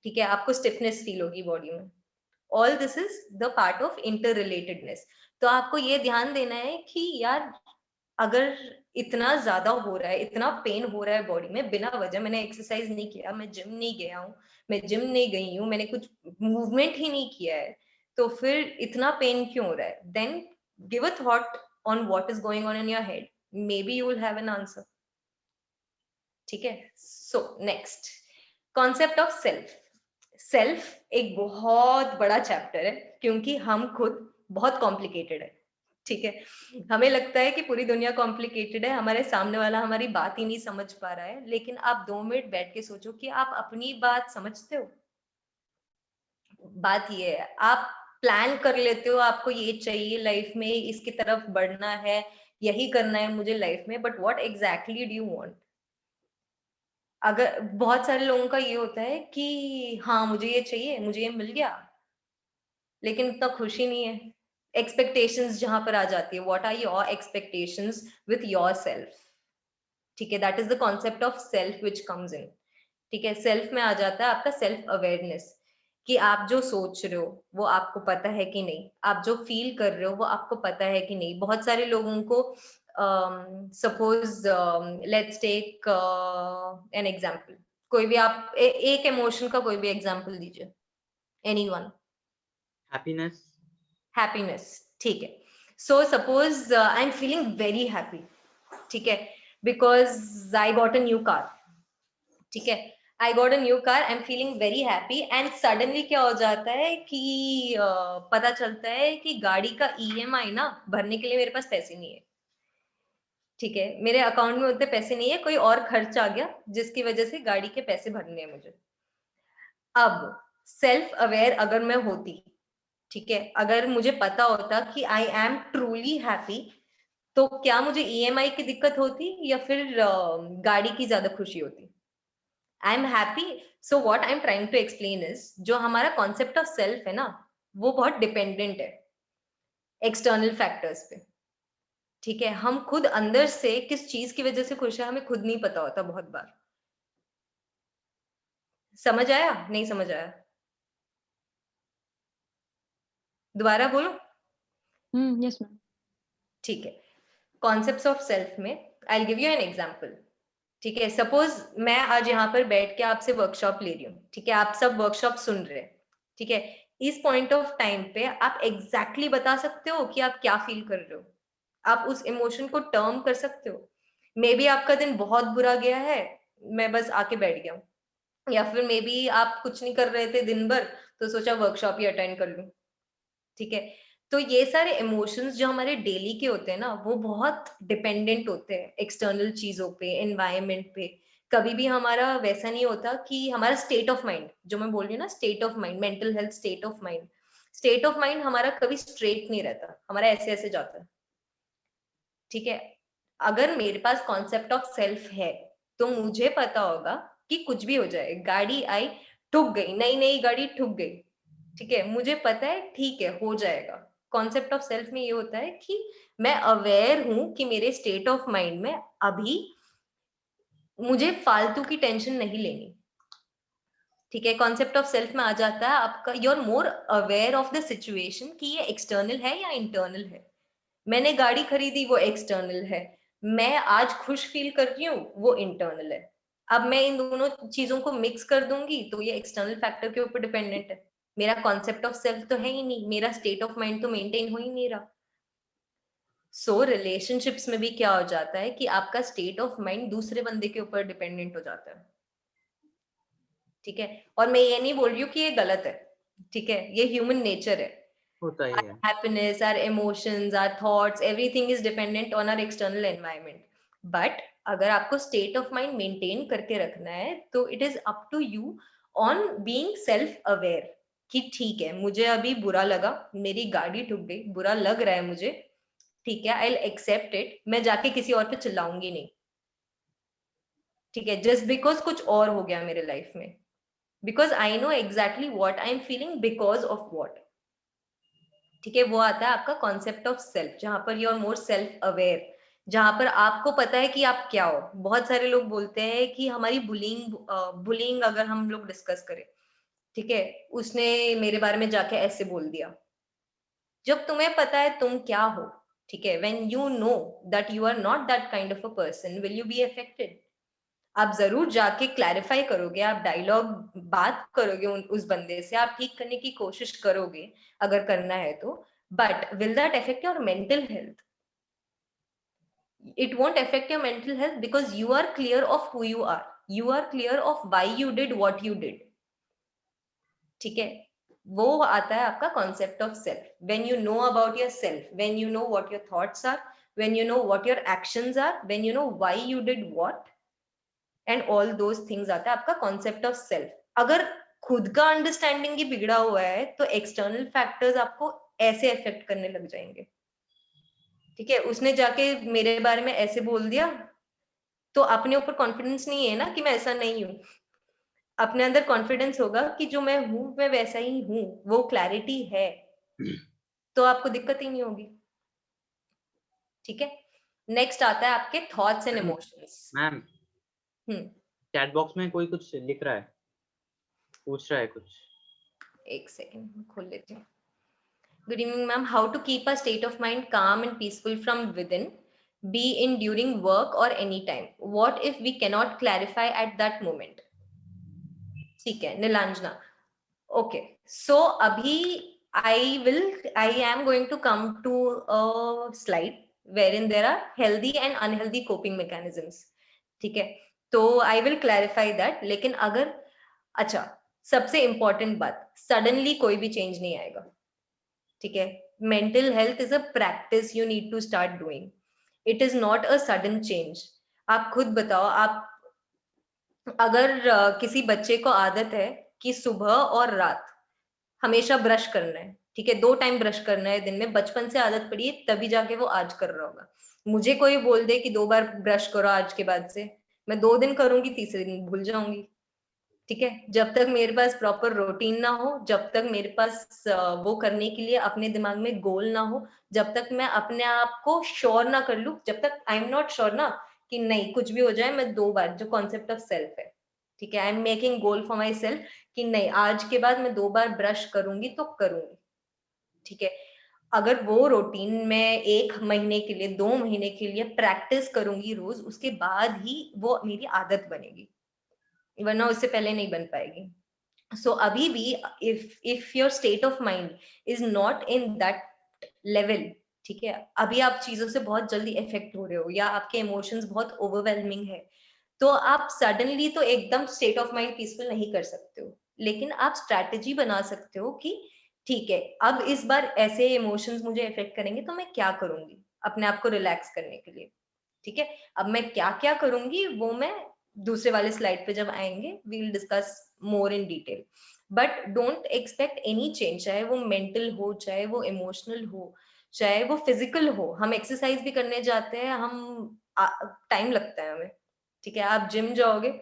ठीक है, आपको स्टिफनेस फील होगी बॉडी में। All this is the part of inter relatedness. तो आपको ये ध्यान देना है कि यार अगर इतना ज्यादा हो रहा है, इतना पेन हो रहा है बॉडी में बिना वजह, मैंने एक्सरसाइज नहीं किया, मैं जिम नहीं गया हूँ, मैं जिम नहीं गई हूँ, मैंने कुछ मूवमेंट ही नहीं किया है, तो फिर इतना पेन क्यों हो रहा है? Then give a thought on what is going on in your head, maybe you will have an answer. ठीक है, so next concept of self. Self एक बहुत बड़ा चैप्टर है, क्योंकि हम खुद बहुत कॉम्प्लिकेटेड है। ठीक है, हमें लगता है कि पूरी दुनिया कॉम्प्लिकेटेड है, हमारे सामने वाला हमारी बात ही नहीं समझ पा रहा है, लेकिन आप 2 मिनट बैठ के सोचो कि आप अपनी बात समझते हो। बात ये है, आप प्लान कर लेते हो, आपको ये चाहिए लाइफ में, इसकी तरफ बढ़ना है, यही करना है मुझे लाइफ में, but what exactly do you want? अगर बहुत सारे लोगों का ये होता है कि हाँ मुझे ये चाहिए, मुझे ये मिल गया, लेकिन इतना खुशी नहीं है। एक्सपेक्टेशंस जहां पर आ जाती है, what are your expectations with your self? ठीक है, that is the concept of self which comes in. ठीक है, सेल्फ में आ जाता है आपका सेल्फ अवेयरनेस, कि आप जो सोच रहे हो वो आपको पता है कि नहीं, आप जो फील कर रहे हो वो आपको पता है कि नहीं। बहुत सारे लोगों को suppose let's take an example, कोई भी आप एक इमोशन का कोई भी एग्जांपल दीजिए, एनीवन। हैप्पीनेस। हैप्पीनेस, ठीक है। So suppose I am feeling very happy, ठीक है, because I got a new car. ठीक है, I got a new car, I am feeling very happy, and suddenly क्या हो जाता है कि पता चलता है कि गाड़ी का ईएमआई ना भरने के लिए मेरे पास पैसे नहीं है। ठीक है, मेरे अकाउंट में उतने पैसे नहीं है, कोई और खर्च आ गया जिसकी वजह से गाड़ी के पैसे भरने हैं मुझे। अब सेल्फ अवेयर अगर मैं होती, ठीक है, अगर मुझे पता होता कि आई एम ट्रूली हैप्पी, तो क्या मुझे ईएमआई की दिक्कत होती या फिर गाड़ी की ज्यादा खुशी होती? I am happy. So what I am trying to explain is, जो हमारा कॉन्सेप्ट ऑफ सेल्फ है ना, वो बहुत डिपेंडेंट है एक्सटर्नल फैक्टर्स पे। ठीक है, हम खुद अंदर से किस चीज की वजह से खुश है हमें खुद नहीं पता होता बहुत बार। समझ आया? नहीं समझ आया? दोबारा बोलो। Yes, ma'am. ठीक है, कॉन्सेप्ट्स ऑफ सेल्फ में I will give you an example. ठीक है, सपोज मैं आज यहाँ पर बैठ के आपसे वर्कशॉप ले रही हूँ, ठीक है, आप सब वर्कशॉप सुन रहे हैं। ठीक है, इस पॉइंट ऑफ टाइम पे आप एग्जैक्टली बता सकते हो कि आप क्या फील कर रहे हो, आप उस इमोशन को टर्म कर सकते हो। मे बी आपका दिन बहुत बुरा गया है, मैं बस आके बैठ गया हूँ, या फिर मे बी आप कुछ नहीं कर रहे थे दिन भर, तो सोचा वर्कशॉप ही अटेंड कर लूं। ठीक है, तो ये सारे इमोशंस जो हमारे डेली के होते हैं ना, वो बहुत डिपेंडेंट होते हैं एक्सटर्नल चीजों पे, एनवायरनमेंट पे। कभी भी हमारा वैसा नहीं होता कि हमारा स्टेट ऑफ माइंड, जो मैं बोल रही हूँ ना, state of mind, mental health state of mind हमारा कभी स्ट्रेट नहीं रहता, हमारा ऐसे ऐसे जाता है। ठीक है, अगर मेरे पास कॉन्सेप्ट ऑफ सेल्फ है तो मुझे पता होगा कि कुछ भी हो जाए, गाड़ी आई ठुक गई, नई नई गाड़ी ठुक गई, ठीक है, मुझे पता है, ठीक है, हो जाएगा। कॉन्सेप्ट ऑफ सेल्फ में ये होता है कि मैं अवेयर हूं कि मेरे स्टेट ऑफ माइंड में अभी मुझे फालतू की टेंशन नहीं लेनी। ठीक है, कॉन्सेप्ट ऑफ सेल्फ में आ जाता है आपका, you are more aware of the situation कि ये एक्सटर्नल है या इंटरनल है। मैंने गाड़ी खरीदी, वो एक्सटर्नल है, मैं आज खुश फील कर रही हूँ, वो इंटरनल है। अब मैं इन दोनों चीजों को मिक्स कर दूंगी तो ये एक्सटर्नल फैक्टर के ऊपर डिपेंडेंट है। मेरा कॉन्सेप्ट ऑफ सेल्फ तो है ही नहीं, मेरा स्टेट ऑफ माइंड तो मेंटेन हो ही नहीं रहा। सो रिलेशनशिप्स में भी क्या हो जाता है कि आपका स्टेट ऑफ माइंड दूसरे बंदे के ऊपर डिपेंडेंट हो जाता है। ठीक है, और मैं ये नहीं बोल रही हूँ कि ये गलत है, ठीक है, ये ह्यूमन नेचर है। होता ही Our है। happiness, our emotions, our thoughts, everything is dependent on our external environment. But अगर आपको state of mind maintain करके रखना है तो it is up to you on being self aware कि ठीक है, मुझे अभी बुरा लगा, मेरी गाड़ी ठुक गई, बुरा लग रहा है मुझे, ठीक है, I'll accept it, मैं जाके किसी और पे चिल्लाऊंगी नहीं। ठीक है, just because कुछ और हो गया मेरे लाइफ में, because I know exactly what I am feeling because of what। ठीक है, वो आता है आपका कॉन्सेप्ट ऑफ सेल्फ, जहां पर you are more self aware, जहां पर आपको पता है कि आप क्या हो। बहुत सारे लोग बोलते हैं कि हमारी बुलिंग अगर हम लोग डिस्कस करें ठीक है, उसने मेरे बारे में जाके ऐसे बोल दिया। जब तुम्हें पता है तुम क्या हो, ठीक है, when you know that you are not that kind of a person, will you be affected? आप जरूर जाके क्लैरिफाई करोगे, आप डायलॉग बात करोगे उस बंदे से, आप ठीक करने की कोशिश करोगे अगर करना है तो, but will that affect your mental health? It won't affect your mental health because you are clear of who you are. You are clear of why you did what you did. ठीक है, वो आता है आपका concept of self. When you know about your self, when you know what your thoughts are, when you know what your actions are, when you know why you did what and all those things, आता है आपका कॉन्सेप्ट ऑफ सेल्फ। अगर खुद का अंडरस्टैंडिंग ही बिगड़ा हुआ है तो एक्सटर्नल फैक्टर्स आपको ऐसे अफेक्ट करने लग जाएंगे। ठीक है, उसने जाके मेरे बारे में ऐसे बोल दिया तो अपने ऊपर कॉन्फिडेंस नहीं है ना कि मैं ऐसा नहीं हूं। अपने अंदर कॉन्फिडेंस होगा कि जो मैं हूं मैं वैसा ही हूं, वो क्लैरिटी है, तो आपको दिक्कत ही नहीं होगी। ठीक है, नेक्स्ट आता है आपके thoughts and emotions. Ma'am, chat box में कोई कुछ लिख रहा है, पूछ रहा है कुछ। एक सेकंड खोल लेती हूँ। Good evening ma'am, how to keep a state of mind calm and peaceful from within, be in during work or any time, what if we cannot clarify at that moment? ठीक है Neelanjana, okay, so abhi I am going to come to a slide wherein there are healthy and unhealthy coping mechanisms. ठीक है, तो I will clarify that, लेकिन अगर, अच्छा, सबसे इंपॉर्टेंट बात, सडनली कोई भी चेंज नहीं आएगा। ठीक है, mental health is a practice you need to start doing, it is not a sudden change. आप खुद बताओ, आप अगर किसी बच्चे को आदत है कि सुबह और रात हमेशा ब्रश करना है, ठीक है, 2 टाइम ब्रश करना है दिन में, बचपन से आदत पड़ी है तभी जाके वो आज कर रहा होगा। मुझे कोई बोल दे कि 2 बार ब्रश करो आज के बाद से, मैं 2 दिन करूंगी, तीसरे दिन भूल जाऊंगी। ठीक है, जब तक मेरे पास प्रॉपर रूटीन ना हो, जब तक मेरे पास वो करने के लिए अपने दिमाग में गोल ना हो, जब तक मैं अपने आप को श्योर ना कर लूं, जब तक आई एम नॉट श्योर ना कि नहीं कुछ भी हो जाए मैं 2 बार, जो कॉन्सेप्ट ऑफ सेल्फ है, ठीक है, I am making goal for my self कि नहीं आज के बाद मैं 2 बार ब्रश करूंगी तो करूंगी। ठीक है, अगर वो रूटीन में 1 महीने के लिए, 2 महीने के लिए प्रैक्टिस करूंगी रोज, उसके बाद ही वो मेरी आदत बनेगी, वरना उससे पहले नहीं बन पाएगी। सो अभी भी if your state of mind is not in that level, ठीक है, अभी आप चीजों से बहुत जल्दी इफेक्ट हो रहे हो या आपके इमोशंस बहुत ओवरवेलमिंग है, तो आप सडनली तो एकदम स्टेट ऑफ माइंड पीसफुल नहीं कर सकते हो, लेकिन आप स्ट्रैटेजी बना सकते हो कि ठीक है अब इस बार ऐसे इमोशंस मुझे इफेक्ट करेंगे तो मैं क्या करूंगी अपने आप को रिलैक्स करने के लिए। ठीक है, अब मैं क्या क्या करूंगी वो मैं दूसरे वाले स्लाइड पे जब आएंगे we will discuss more in detail, but don't expect any change, चाहे वो मेंटल हो, चाहे वो इमोशनल हो, चाहे वो फिजिकल हो। हम एक्सरसाइज भी करने जाते हैं, हम टाइम लगता है हमें। ठीक है, आप जिम जाओगे,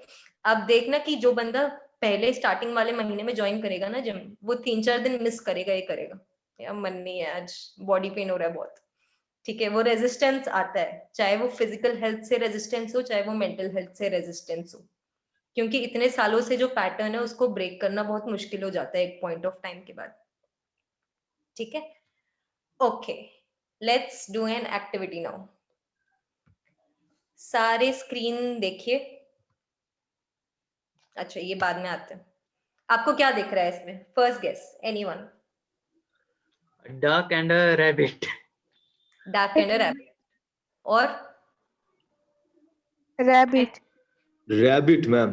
आप देखना कि जो बंदा पहले स्टार्टिंग वाले महीने में ज्वाइन करेगा ना जिम, वो 3-4 दिन मिस करेगा ही करेगा, यार मन नहीं है आज, बॉडी पेन हो रहा है बहुत। ठीक है, वो रेजिस्टेंस आता है, चाहे वो फिजिकल हेल्थ से रेजिस्टेंस हो, चाहे वो मेंटल हेल्थ से रेजिस्टेंस हो, क्योंकि इतने सालों से जो पैटर्न है उसको ब्रेक करना बहुत मुश्किल हो जाता है एक पॉइंट ऑफ टाइम के बाद। ठीक है, okay, let's do an activity now. सारे स्क्रीन देखिए। अच्छा, ये बाद में आते हैं। आपको क्या दिख रहा है इसमें? First guess, anyone? Duck and a rabbit. Duck and a rabbit, और Rabbit. Rabbit, ma'am.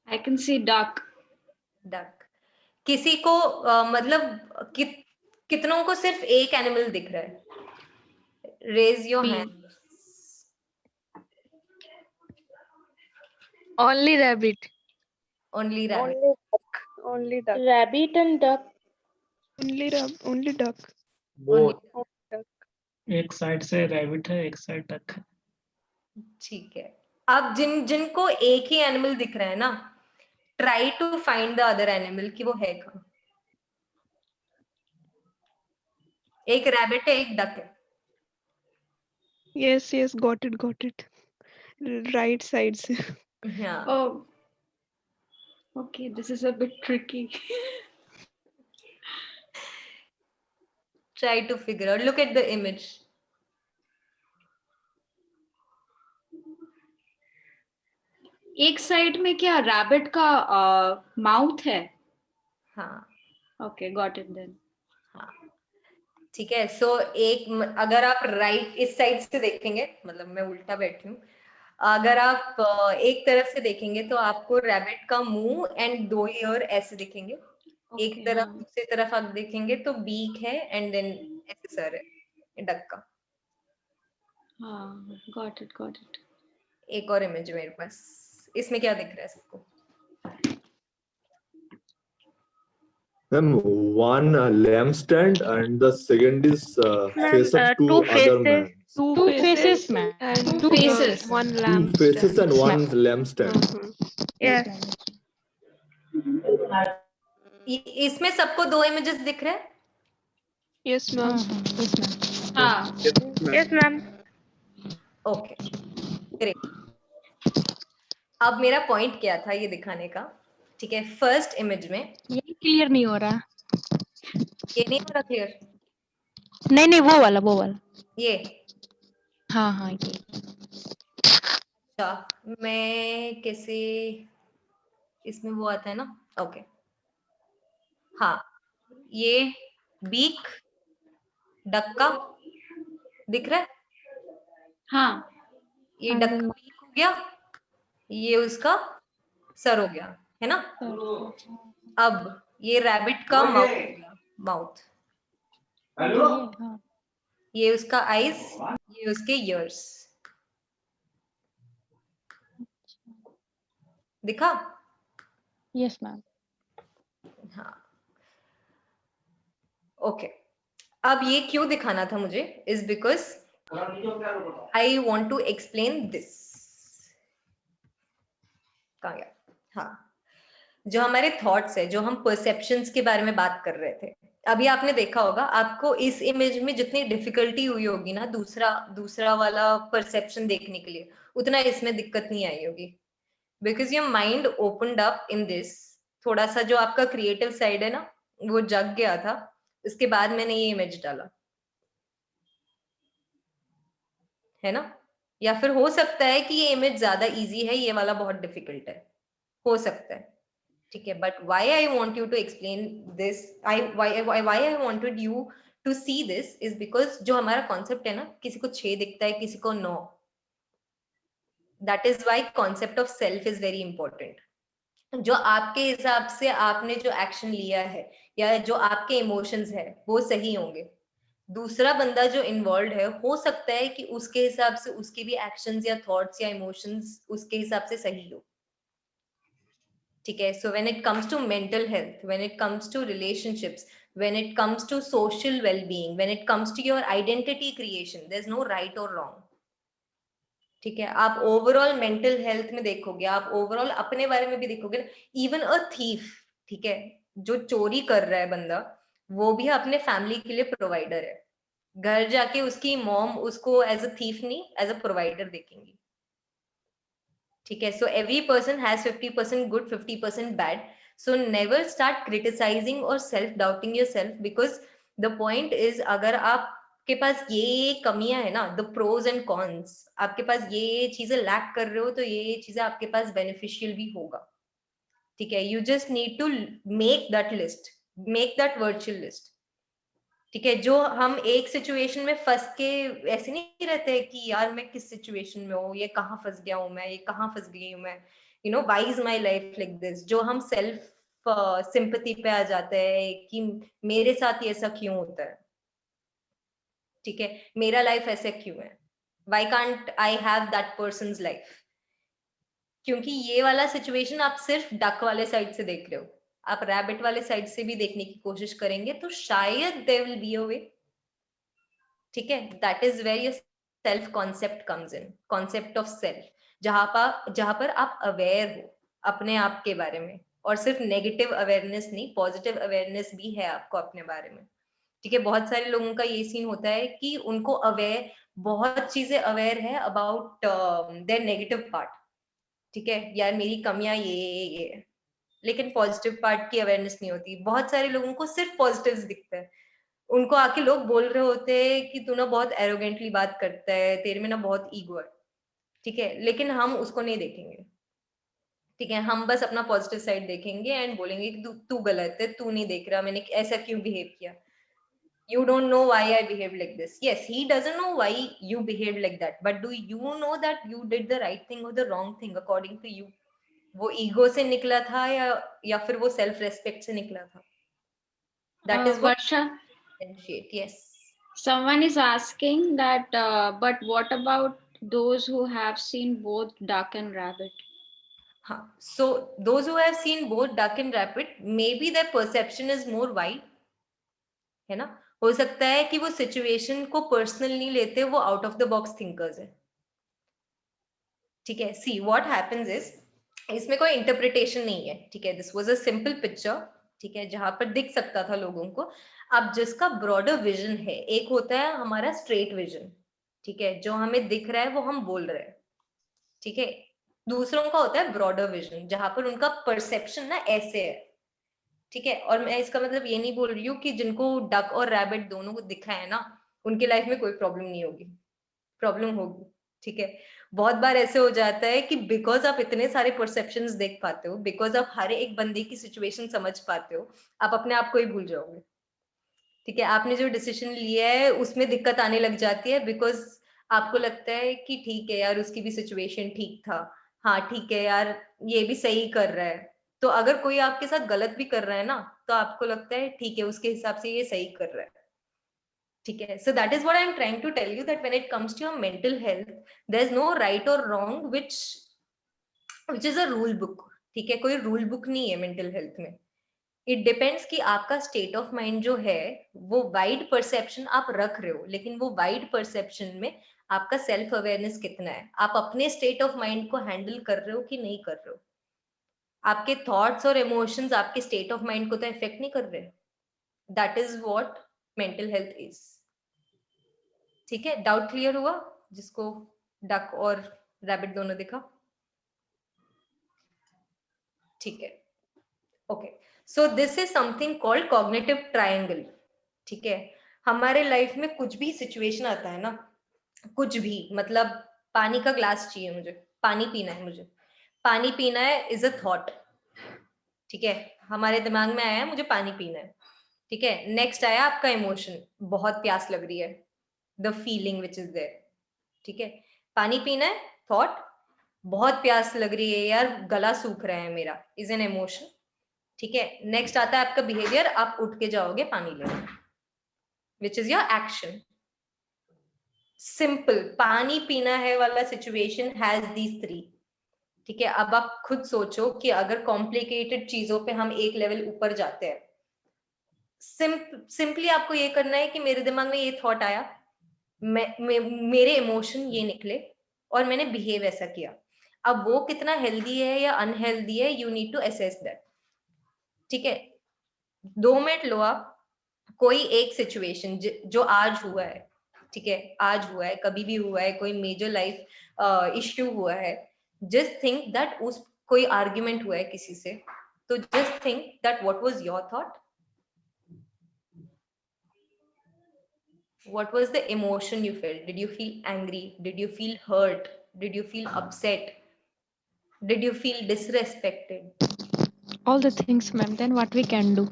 I can see duck. Duck. किसी को मतलब कितनों को सिर्फ एक एनिमल दिख रहा है? Raise your Me. Hand. Only rabbit. Only rabbit. Only duck. Only duck. Rabbit and duck. Only duck. Both. Only duck. एक साइड से रैबिट है, एक साइड डक है। ठीक है, अब जिनको एक ही एनिमल दिख रहा है ना, try to find the other animal कि वो है कहाँ। एक रैबिट है, एक डक है। Yes, got it. Right side से. हाँ, Oh, Okay, this is a bit tricky. Try to figure out. Look at the image. एक साइड में क्या रैबिट का माउथ है? हाँ ओके, गॉट इट देन. हाँ ठीक है. सो अगर आप राइट इस साइड से देखेंगे, मतलब मैं उल्टा बैठी हूँ, अगर आप एक तरफ से देखेंगे तो आपको रैबिट का मुंह एंड 2 ईयर ऐसे दिखेंगे. एक Okay, तरफ हाँ. दूसरी तरफ आप देखेंगे तो बीक है एंड देन ऐसे सर है डक का. हाँ, got it. एक और इमेज मेरे पास. इसमें क्या दिख रहा है सबको? Ma'am, one lampstand and the second is face of two other men. Two faces and Two faces. one Two lamp faces stand. and one lampstand. Yes. इसमें सबको 2 इमेजेस दिख रहे हैं? Yes, ma'am. हाँ. Yes, ma'am. Okay great. अब मेरा पॉइंट क्या था ये दिखाने का? ठीक है, फर्स्ट इमेज में ये क्लियर नहीं हो रहा. ये नहीं हो रहा क्लियर? नहीं वो वाला ये हाँ ये. अच्छा, मैं कैसे, इसमें वो आता है ना. ओके हाँ, ये बीक डक का दिख रहा है. हाँ. ये डक का बीक हो गया, ये उसका सर हो गया, है ना. अब ये रैबिट का माउथ हो गया, माउथ. ये उसका आईज, ये उसके ईयर्स. दिखा? Yes ma'am. हाँ ओके. अब ये क्यों दिखाना था मुझे? Is because I want to explain this. कहाँ गया? हाँ, जो हमारे थॉट्स है, जो हम परसेप्शंस के बारे में बात कर रहे थे, अभी आपने देखा होगा, आपको इस इमेज में जितनी डिफिकल्टी हुई होगी ना दूसरा वाला परसेप्शन देखने के लिए, उतना इसमें दिक्कत नहीं आई होगी. Because your mind opened up in this. थोड़ा सा जो आपका क्रिएटिव साइड है ना, वो जग गया था. इसके बाद मैंने ये इमेज डाला, है ना. या फिर हो सकता है कि ये इमेज ज्यादा इजी है, ये वाला बहुत डिफिकल्ट है, हो सकता है. ठीक है, but why I want you to explain this, why I wanted you to see this is because जो हमारा कॉन्सेप्ट है ना, किसी को 6 दिखता है, किसी को 9. That is why concept of self is very important. जो आपके हिसाब से आपने जो एक्शन लिया है या जो आपके इमोशंस है वो सही होंगे. दूसरा बंदा जो इन्वॉल्व है, हो सकता है कि उसके हिसाब से उसके भी एक्शंस या थॉट्स या इमोशंस उसके हिसाब से सही हो. ठीक है. So when it comes to mental health, when it comes to relationships, when it comes to social wellbeing, when it comes to your identity creation, there is no right or wrong. ठीक है. आप ओवरऑल मेंटल हेल्थ में देखोगे, आप ओवरऑल अपने बारे में भी देखोगे. इवन अ थीफ, ठीक है, जो चोरी कर रहा है बंदा, वो भी अपने फैमिली के लिए प्रोवाइडर है. घर जाके उसकी मॉम उसको एज अ थीफ नहीं, एज अ प्रोवाइडर देखेंगी. ठीक है. So every person has 50% good, 50% bad. So never start criticising और self doubting yourself, because the point is, अगर आपके पास ये कमियां है ना, द प्रोज एंड कॉन्स, आपके पास ये चीजें लैक कर रहे हो, तो ये चीजें आपके पास बेनिफिशियल भी होगा. ठीक है. You just need to make that list, make that virtual list. ठीक है. जो हम एक सिचुएशन में फंस के ऐसे नहीं रहते कि यार मैं किस सिचुएशन में हूँ, ये कहाँ फंस गया हूँ मैं, ये कहाँ फंस गई हूँ मैं, you know, why is my life like this. जो हम सेल्फ सिंपैथी पे आ जाते हैं कि मेरे साथ ये ऐसा क्यों होता है. ठीक है. मेरा लाइफ ऐसे क्यों है, why can't I have that persons life. क्योंकि ये वाला सिचुएशन आप सिर्फ डक वाले साइड से देख रहे हो. आप रैबिट वाले साइड से भी देखने की कोशिश करेंगे तो शायद there will be a way. ठीक है. That is where your self concept comes in, concept of self, जहां पर आप अवेयर हो अपने आप के बारे में, और सिर्फ नेगेटिव अवेयरनेस नहीं, पॉजिटिव अवेयरनेस भी है आपको अपने बारे में. ठीक है. बहुत सारे लोगों का ये सीन होता है कि उनको अवेयर, बहुत चीजें अवेयर है अबाउट देयर नेगेटिव पार्ट. ठीक है. यार मेरी कमियां ये लेकिन पॉजिटिव पार्ट की अवेयरनेस नहीं होती। बहुत सारे लोगों को सिर्फ पॉजिटिव्स दिखते हैं, उनको आके लोग बोल रहे होते हैं कि तू ना बहुत एरोगेंटली बात करता है, तेरे में ना बहुत ईगो है, ठीक है, लेकिन हम उसको नहीं देखेंगे, ठीक है, हम बस अपना पॉजिटिव साइड देखेंगे एंड बोलेंगे कि तू गलत है, तू नहीं देख रहा मैंने ऐसा क्यों बिहेव किया, you don't know why I behaved like this. Yes, he doesn't know why you behaved like that, but do you know that you did the right thing or the wrong thing according to you? वो ईगो से निकला था या फिर वो सेल्फ रेस्पेक्ट से निकला था? That is what Varsha, differentiate. Yes. someone is asking that, but what about those who have seen both Duck and Rabbit? हाँ, so those who have seen both Duck and Rabbit, maybe their perception is more wide, है ना? हो सकता है कि वो सिचुएशन को पर्सनल नहीं लेते, वो out of the box thinkers है, ठीक है। सी व्हाट हैपेंस इज, इसमें कोई इंटरप्रिटेशन नहीं है, ठीक है, this was a simple picture, ठीक है, जहां पर दिख सकता था लोगों को। अब जिसका ब्रॉडर विजन है, एक होता है हमारा स्ट्रेट विजन, ठीक है, जो हमें दिख रहा है वो हम बोल रहे हैं, ठीक है, दूसरों का होता है ब्रॉडर विजन, जहां पर उनका परसेप्शन ना ऐसे है, ठीक है। और मैं इसका मतलब ये नहीं बोल रही हूँ कि जिनको डक और रैबिट दोनों को दिखा है ना, उनके लाइफ में कोई प्रॉब्लम नहीं होगी, प्रॉब्लम होगी, ठीक है। बहुत बार ऐसे हो जाता है कि बिकॉज आप इतने सारे परसेप्शंस देख पाते हो, बिकॉज आप हर एक बंदे की सिचुएशन समझ पाते हो, आप अपने आप को ही भूल जाओगे, ठीक है। आपने जो डिसीजन लिया है उसमें दिक्कत आने लग जाती है, बिकॉज आपको लगता है कि ठीक है यार, उसकी भी सिचुएशन ठीक था, हाँ ठीक है यार, ये भी सही कर रहा है। तो अगर कोई आपके साथ गलत भी कर रहा है ना, तो आपको लगता है ठीक है, उसके हिसाब से ये सही कर रहा है, ठीक है। So that is what I am trying to tell you, that when it comes to your mental health, there is no right or wrong which is a rule book, ठीक है, कोई रूल बुक नहीं है मेंटल हेल्थ में। इट डिपेंड्स कि आपका स्टेट ऑफ माइंड जो है, वो वाइड परसेप्शन आप रख रहे हो, लेकिन वो वाइड परसेप्शन में आपका सेल्फ अवेयरनेस कितना है, आप अपने स्टेट ऑफ माइंड को हैंडल कर रहे हो कि नहीं कर रहे हो। आपके थॉट्स और इमोशंस आपके स्टेट ऑफ माइंड को तो इफेक्ट नहीं कर रहे। That is what mental health is, ठीक है। डाउट क्लियर हुआ जिसको डक और रैबिट दोनों दिखा? ठीक है, okay. So this is something called cognitive triangle, ठीक है। हमारे लाइफ में कुछ भी सिचुएशन आता है ना, कुछ भी, मतलब पानी का ग्लास चाहिए मुझे, पानी पीना है मुझे, पानी पीना है इज अ थॉट, ठीक है, हमारे दिमाग में आया मुझे पानी पीना है, ठीक है। नेक्स्ट आया आपका इमोशन, बहुत प्यास लग रही है, the feeling which is there, ठीक है। पानी पीना है थॉट, बहुत प्यास लग रही है यार, गला सूख रहा है मेरा, इज एन इमोशन, ठीक है। नेक्स्ट आता है आपका बिहेवियर, आप उठ के जाओगे पानी लेने, which is your action. Simple, पानी पीना है वाला सिचुएशन हैज दीज थ्री, ठीक है। अब आप खुद सोचो कि अगर कॉम्प्लिकेटेड चीजों पे हम एक लेवल ऊपर जाते हैं, सिंपली आपको ये करना है कि मेरे दिमाग में ये थॉट आया, मेरे इमोशन ये निकले और मैंने बिहेव ऐसा किया। अब वो कितना हेल्दी है या अनहेल्दी है, you need to assess that, ठीक है। 2 मिनट लो आप, कोई एक सिचुएशन जो आज हुआ है, ठीक है, आज हुआ है, कभी भी हुआ है, कोई मेजर लाइफ इश्यू हुआ है, जस्ट थिंक दैट उस कोई आर्ग्यूमेंट हुआ है किसी से, तो just think that what was your thought, what was the emotion you felt? Did you feel angry? Did you feel hurt? Did you feel upset? Did you feel disrespected? All the things, ma'am. Then what we can do?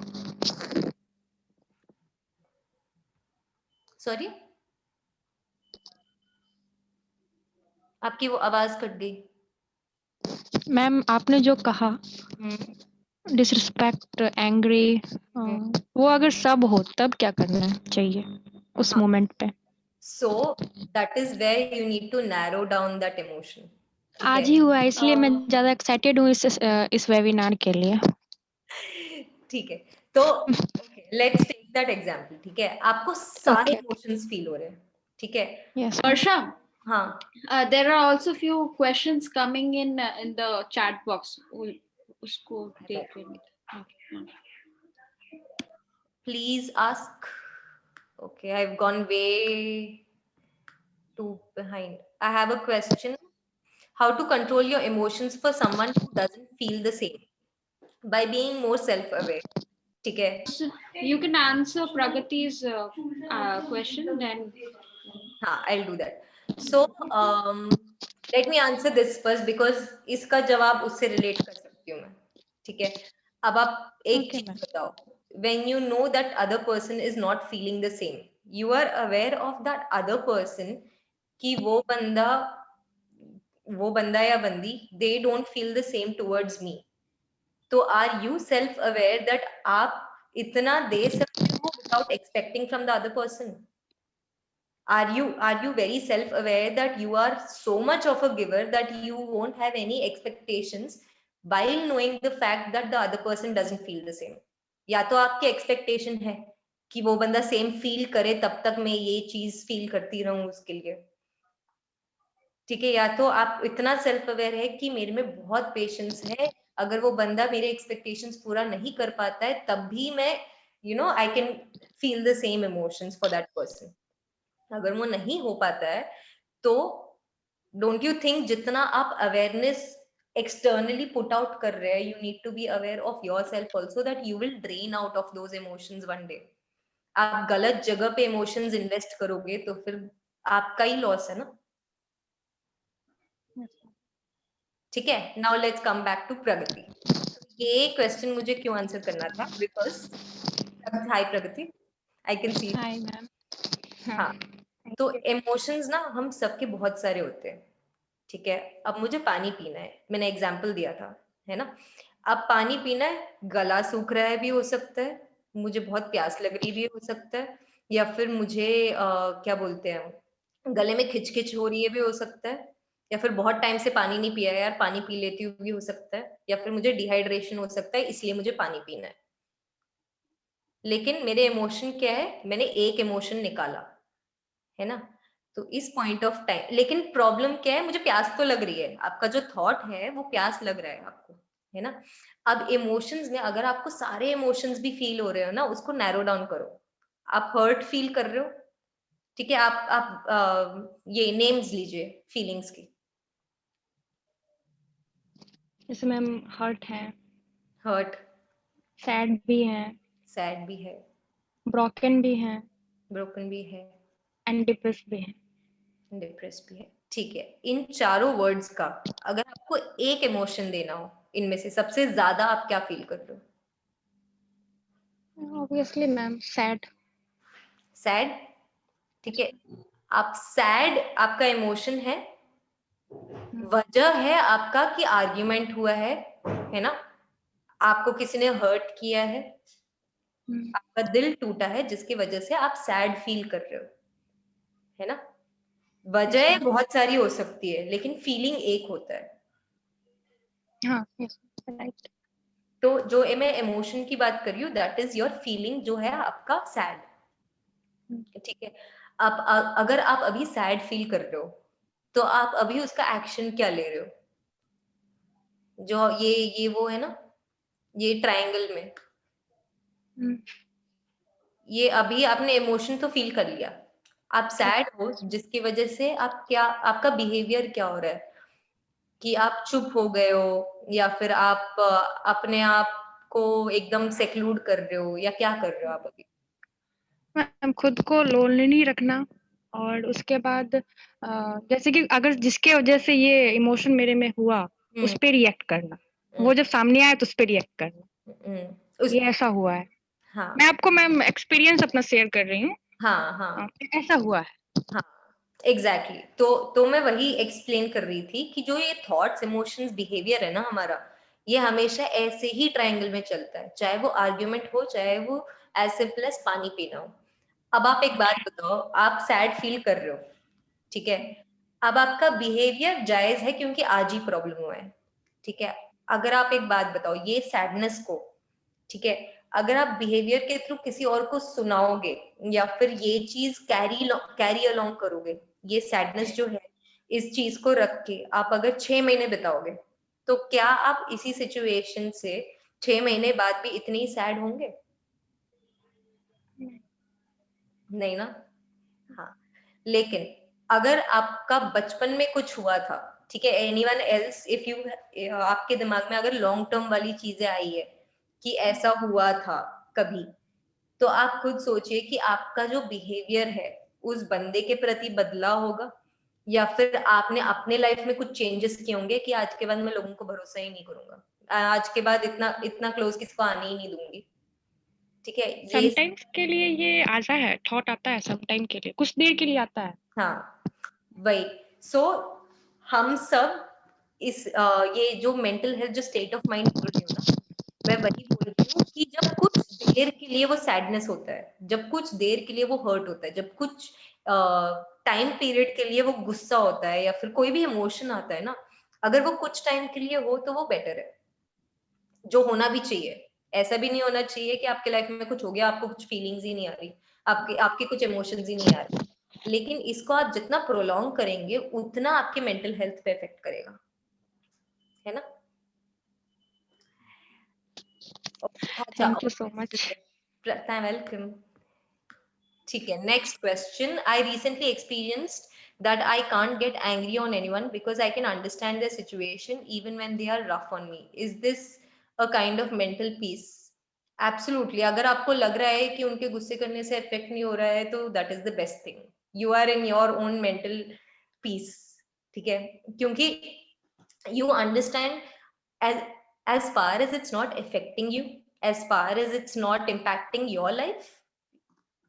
Sorry, आपकी वो आवाज कट गई। मैम आपने जो कहा डिसरिस्पेक्ट, एंग्री, वो अगर सब हो तब क्या करना चाहिए उस मोमेंट पे? So that is where you need to narrow down that emotion. आज ही हुआ है, इसलिए मैं ज्यादा एक्साइटेड हूँ इस वेबिनार के लिए। ठीक है, तो लेट्स टेक दैट एग्जांपल, ठीक है। आपको सारे इमोशंस फील हो रहे हैं, ठीक है। यस Varsha, हाँ, there are also few questions coming in the chat box. उसको देख लेंगे। Okay. please ask. Okay, I've gone way too behind. I have a question. How to control your emotions for someone who doesn't feel the same? by being more self aware. ठीक है? So you can answer Pragati's question then. हाँ, I'll do that. So let me answer this first because इसका जवाब उससे relate कर सकती हूँ मैं. ठीक है? अब आप एक Okay, चीज ma'am. बताओ. When you know that other person is not feeling the same, you are aware of that other person कि वो बंदा या बंदी they don't feel the same towards me. तो are you self aware that आप इतना दे सकते हो without expecting from the other person? Are you very self aware that you are so much of a giver that you won't have any expectations while knowing the fact that the other person doesn't feel the same? या तो आपकी एक्सपेक्टेशन है कि वो बंदा सेम फील करे तब तक मैं ये चीज फील करती रहूं उसके लिए. ठीक है? या तो आप इतना सेल्फ अवेयर है कि मेरे में बहुत पेशेंस है, अगर वो बंदा मेरे एक्सपेक्टेशंस पूरा नहीं कर पाता है तब भी मैं I can feel the same emotions for that person. अगर वो नहीं हो पाता है तो डोंट यू थिंक जितना आप अवेयरनेस एक्सटर्नली पुट आउट कर रहे हैं, you need to be aware of yourself also that you will drain out of those emotions one day. आप गलत जगह पे इमोशंस इन्वेस्ट करोगे तो फिर आपका ही लॉस है ना. ठीक है? Now let's come back to Pragati. ये क्वेश्चन मुझे क्यों आंसर करना था? Because hi Pragati, I can see. Hi, ma'am. हाँ, तो इमोशंस ना हम सबके बहुत सारे होते हैं. ठीक है? अब मुझे पानी पीना है, मैंने एग्जांपल दिया था, है ना? अब पानी पीना है, गला सूख रहा है भी हो सकता है, मुझे बहुत प्यास लग रही भी हो सकता है, या फिर मुझे क्या बोलते हैं, गले में खिचखिच हो रही है भी हो सकता है, या फिर बहुत टाइम से पानी नहीं पिया है यार, पानी पी लेती हूँ भी हो सकता है, या फिर मुझे डिहाइड्रेशन हो सकता है इसलिए मुझे पानी पीना है. लेकिन मेरे इमोशन क्या है? मैंने एक इमोशन निकाला, है ना? तो इस पॉइंट ऑफ टाइम, लेकिन प्रॉब्लम क्या है? मुझे प्यास तो लग रही है, आपका जो थॉट है वो प्यास लग रहा है आपको, है ना? अब इमोशंस में अगर आपको सारे इमोशंस भी फील हो रहे हो ना, उसको नैरो डाउन करो. आप हर्ट फील कर रहे हो, ठीक है? आप ये नेम्स लीजिए फीलिंग्स की. जैसे मैम हर्ट है, हर्ट, सैड भी है, सैड भी है, ब्रोकन भी है, ब्रोकन भी है, एंड डिप्रेस भी है. डिप्रेस भी है. ठीक है? इन चारों वर्ड्स का अगर आपको एक इमोशन देना हो, इनमें से सबसे ज्यादा आप क्या फील कर रहे हो? Obviously, ma'am sad. सैड. ठीक है? आप सैड, आपका इमोशन है, वजह है आपका कि आर्ग्यूमेंट हुआ है ना? आपको किसी ने हर्ट किया है, आपका दिल टूटा है जिसकी वजह से आप सैड फील कर रहे हो, है ना? वजह बहुत सारी हो सकती है लेकिन फीलिंग एक होता है. हाँ, yes, right. तो जो मैं इमोशन की बात कर रही हूँ दैट इज योर फीलिंग, जो है आपका सैड. ठीक है? अगर आप अभी सैड फील कर रहे हो तो आप अभी उसका एक्शन क्या ले रहे हो? जो ये वो है ना, ये ट्रायंगल में, ये अभी आपने इमोशन तो फील कर लिया, आप सैड हो जिसकी वजह से आपका बिहेवियर क्या हो रहा है कि आप चुप हो गए हो, या फिर आप अपने आप को एकदम सेक्लूड कर रहे हो, या क्या कर रहे हो आप अभी? मैम खुद को लोनली नहीं रखना, और उसके बाद जैसे कि अगर जिसके वजह से ये इमोशन मेरे में हुआ उस पे रिएक्ट करना, वो जब सामने आए तो उस पे रिएक्ट करना. ये ऐसा हुआ है. हाँ, मैं आपको मैम एक्सपीरियंस अपना शेयर कर रही हूँ. हाँ, हाँ, ऐसा हुआ है. हाँ, एग्जैक्टली. तो मैं वही एक्सप्लेन कर रही थी कि जो ये थॉट्स, इमोशंस, बिहेवियर है ना हमारा, ये हमेशा ऐसे ही ट्रायंगल में चलता है, चाहे वो आर्ग्यूमेंट हो, चाहे वो एज सिंपल एज पानी पीना हो. अब आप एक बात बताओ, आप सैड फील कर रहे हो, ठीक है? अब आपका बिहेवियर जायज है क्योंकि आज ही प्रॉब्लम हुआ है, ठीक है? अगर आप एक बात बताओ, ये सैडनेस को, ठीक है, अगर आप बिहेवियर के थ्रू किसी और को सुनाओगे या फिर ये चीज कैरी अलोंग करोगे, ये सैडनेस जो है, इस चीज को रख के आप अगर 6 महीने बिताओगे तो क्या आप इसी सिचुएशन से 6 महीने बाद भी इतने ही सैड होंगे? नहीं ना? हाँ. लेकिन अगर आपका बचपन में कुछ हुआ था ठीक है, एनीवन एल्स, इफ यू, आपके दिमाग में अगर लॉन्ग टर्म वाली चीजें आई है कि ऐसा हुआ था कभी, तो आप खुद सोचिए कि आपका जो बिहेवियर है उस बंदे के प्रति बदला होगा, या फिर आपने अपने लाइफ में कुछ चेंजेस किए होंगे कि आज के बाद मैं लोगों को भरोसा ही नहीं करूंगा, आज के बाद इतना इतना क्लोज किसी को आने ही नहीं दूंगी। ठीक है, ये समटाइम्स के लिए ये आता है, थॉट आता है समटाइम के लिए, कुछ देर के लिए आता है। हाँ वही। सो हम सब इस ये जो मेंटल हेल्थ, जो स्टेट ऑफ माइंड बोल रही हूँ ना, मैं वही बोलती हूँ कि जब कुछ देर के लिए वो सैडनेस होता है, जब कुछ देर के लिए वो हर्ट होता है, जब कुछ टाइम पीरियड के लिए वो गुस्सा होता है या फिर कोई भी इमोशन आता है ना, अगर वो कुछ टाइम के लिए हो तो वो बेटर है, जो होना भी चाहिए। ऐसा भी नहीं होना चाहिए कि आपके लाइफ में कुछ हो गया, आपको कुछ फीलिंग्स ही नहीं आ रही, आपके कुछ इमोशंस ही नहीं आ रहे, लेकिन इसको आप जितना प्रोलॉन्ग करेंगे उतना आपके मेंटल हेल्थ पे इफेक्ट करेगा, है ना। Thank you so much. Welcome. ठीक है, next question. I recently experienced that I can't get angry on anyone because I can understand their situation even when they are rough on me. Is this a kind of mental peace? Absolutely. अगर आपको लग रहा है कि उनके गुस्से करने से इफेक्ट नहीं हो रहा है तो that is the best thing. You are in your own mental peace. ठीक है, क्योंकि you understand as far as it's not affecting you, as far as it's not impacting your life,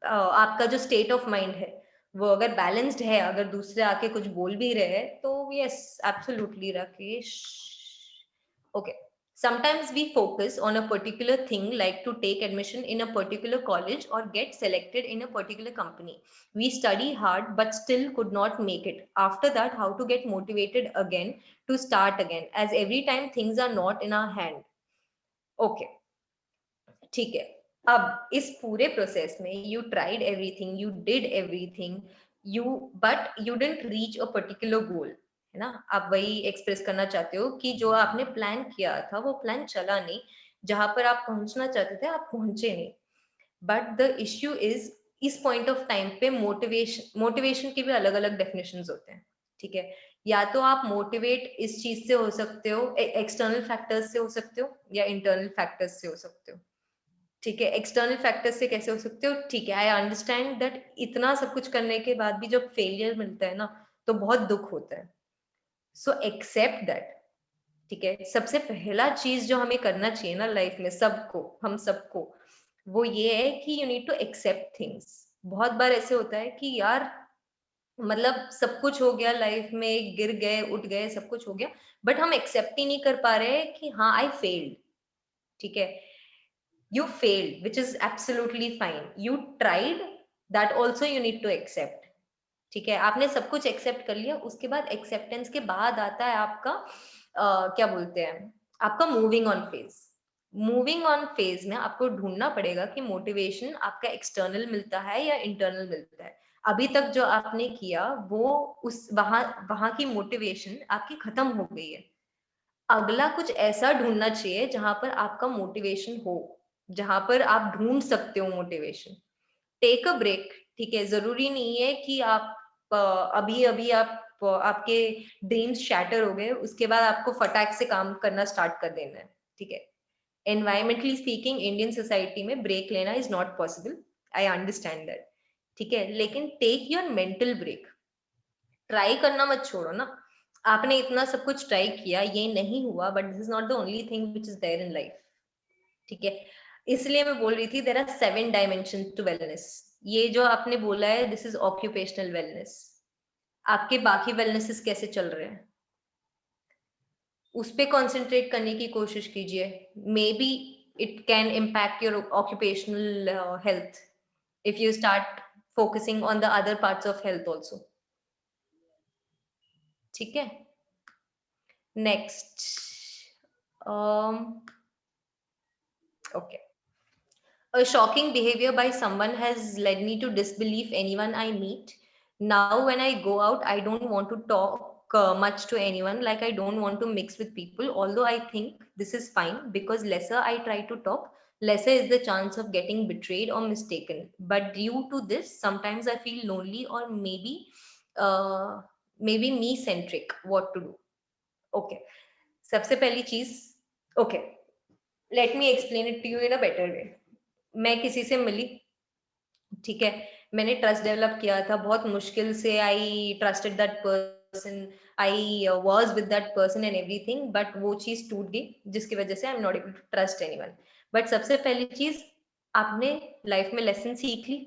आपका जो स्टेट ऑफ माइंड है वो अगर बैलेंस्ड है, अगर दूसरे आके कुछ बोल भी रहे हैं तो yes absolutely Rakesh. Okay, sometimes we focus on a particular thing, like to take admission in a particular college or get selected in a particular company. We study hard but still could not make it. After that, how to get motivated again to start again, as every time things are not in our hand. Okay, ठीक है, अब इस पूरे प्रोसेस में you tried everything, you did everything, but you didn't reach a particular goal, है ना। आप वही एक्सप्रेस करना चाहते हो कि जो आपने प्लान किया था वो प्लान चला नहीं, जहां पर आप पहुंचना चाहते थे आप पहुंचे नहीं। बट द इश्यू इज, इस पॉइंट ऑफ टाइम पे मोटिवेशन के भी अलग अलग डेफिनेशंस होते हैं। ठीक है, या तो आप मोटिवेट इस चीज से हो सकते हो, एक्सटर्नल फैक्टर्स से हो सकते हो या इंटरनल फैक्टर्स से हो सकते हो। ठीक है, एक्सटर्नल फैक्टर्स से कैसे हो सकते हो, ठीक है, आई अंडरस्टैंड दैट इतना सब कुछ करने के बाद भी जब फेलियर मिलता है ना तो बहुत दुख होता है। So except that. ठीक है, सबसे पहला चीज जो हमें करना चाहिए ना लाइफ में, सबको, हम सबको, वो ये है कि you need to accept things. बहुत बार ऐसे होता है कि यार मतलब सब कुछ हो गया लाइफ में, गिर गए उठ गए सब कुछ हो गया, बट हम एक्सेप्ट ही नहीं कर पा रहे कि हाँ आई फेल्ड। ठीक है, you failed, which is absolutely fine. You tried, that also you need to accept. ठीक है, आपने सब कुछ एक्सेप्ट कर लिया, उसके बाद एक्सेप्टेंस के बाद आता है आपका क्या बोलते हैं, आपका moving on phase. Moving on phase में आपको ढूंढना पड़ेगा कि मोटिवेशन आपका एक्सटर्नल मिलता है या इंटरनल मिलता है। अभी तक जो आपने किया वो उस वहां की मोटिवेशन आपकी खत्म हो गई है। अगला कुछ ऐसा ढूंढना चाहिए जहां पर आपका मोटिवेशन हो, जहां पर आप ढूंढ सकते हो मोटिवेशन। Take a break. ठीक है, जरूरी नहीं है कि आप अभी अभी आपके ड्रीम्स शैटर हो गए उसके बाद आपको फटाक से काम करना स्टार्ट कर देना है। ठीक है, एनवायरमेंटली स्पीकिंग इंडियन सोसाइटी में ब्रेक लेना is not possible, I understand that. ठीक है, लेकिन take your mental break. Try करना मत छोड़ो ना, आपने इतना सब कुछ ट्राई किया, ये नहीं हुआ, but this is not the only thing which is there in life. ठीक है, इसलिए मैं बोल रही थी there are 7 dimension to wellness. ये जो आपने बोला है दिस इज ऑक्यूपेशनल वेलनेस। आपके बाकी वेलनेसेस कैसे चल रहे हैं उस पे कॉन्सेंट्रेट करने की कोशिश कीजिए। May be it can impact your occupational health if you start focusing on the other parts of health also. ठीक है, next. Okay, a shocking behavior by someone has led me to disbelieve anyone I meet. Now when I go out I don't want to talk much to anyone, like I don't want to mix with people, although I think this is fine because lesser I try to talk, lesser is the chance of getting betrayed or mistaken. But due to this sometimes I feel lonely or maybe me centric. What to do? Okay, सबसे पहली चीज, okay, let me explain it to you in a better way. मैं किसी से मिली, ठीक है, मैंने ट्रस्ट डेवलप किया था बहुत मुश्किल से. I trusted that person, I was with that person and everything, but वो चीज टूट गई जिसकी वजह से I am not able to trust anyone. But सबसे पहली चीज, आपने लाइफ में लेसन सीख ली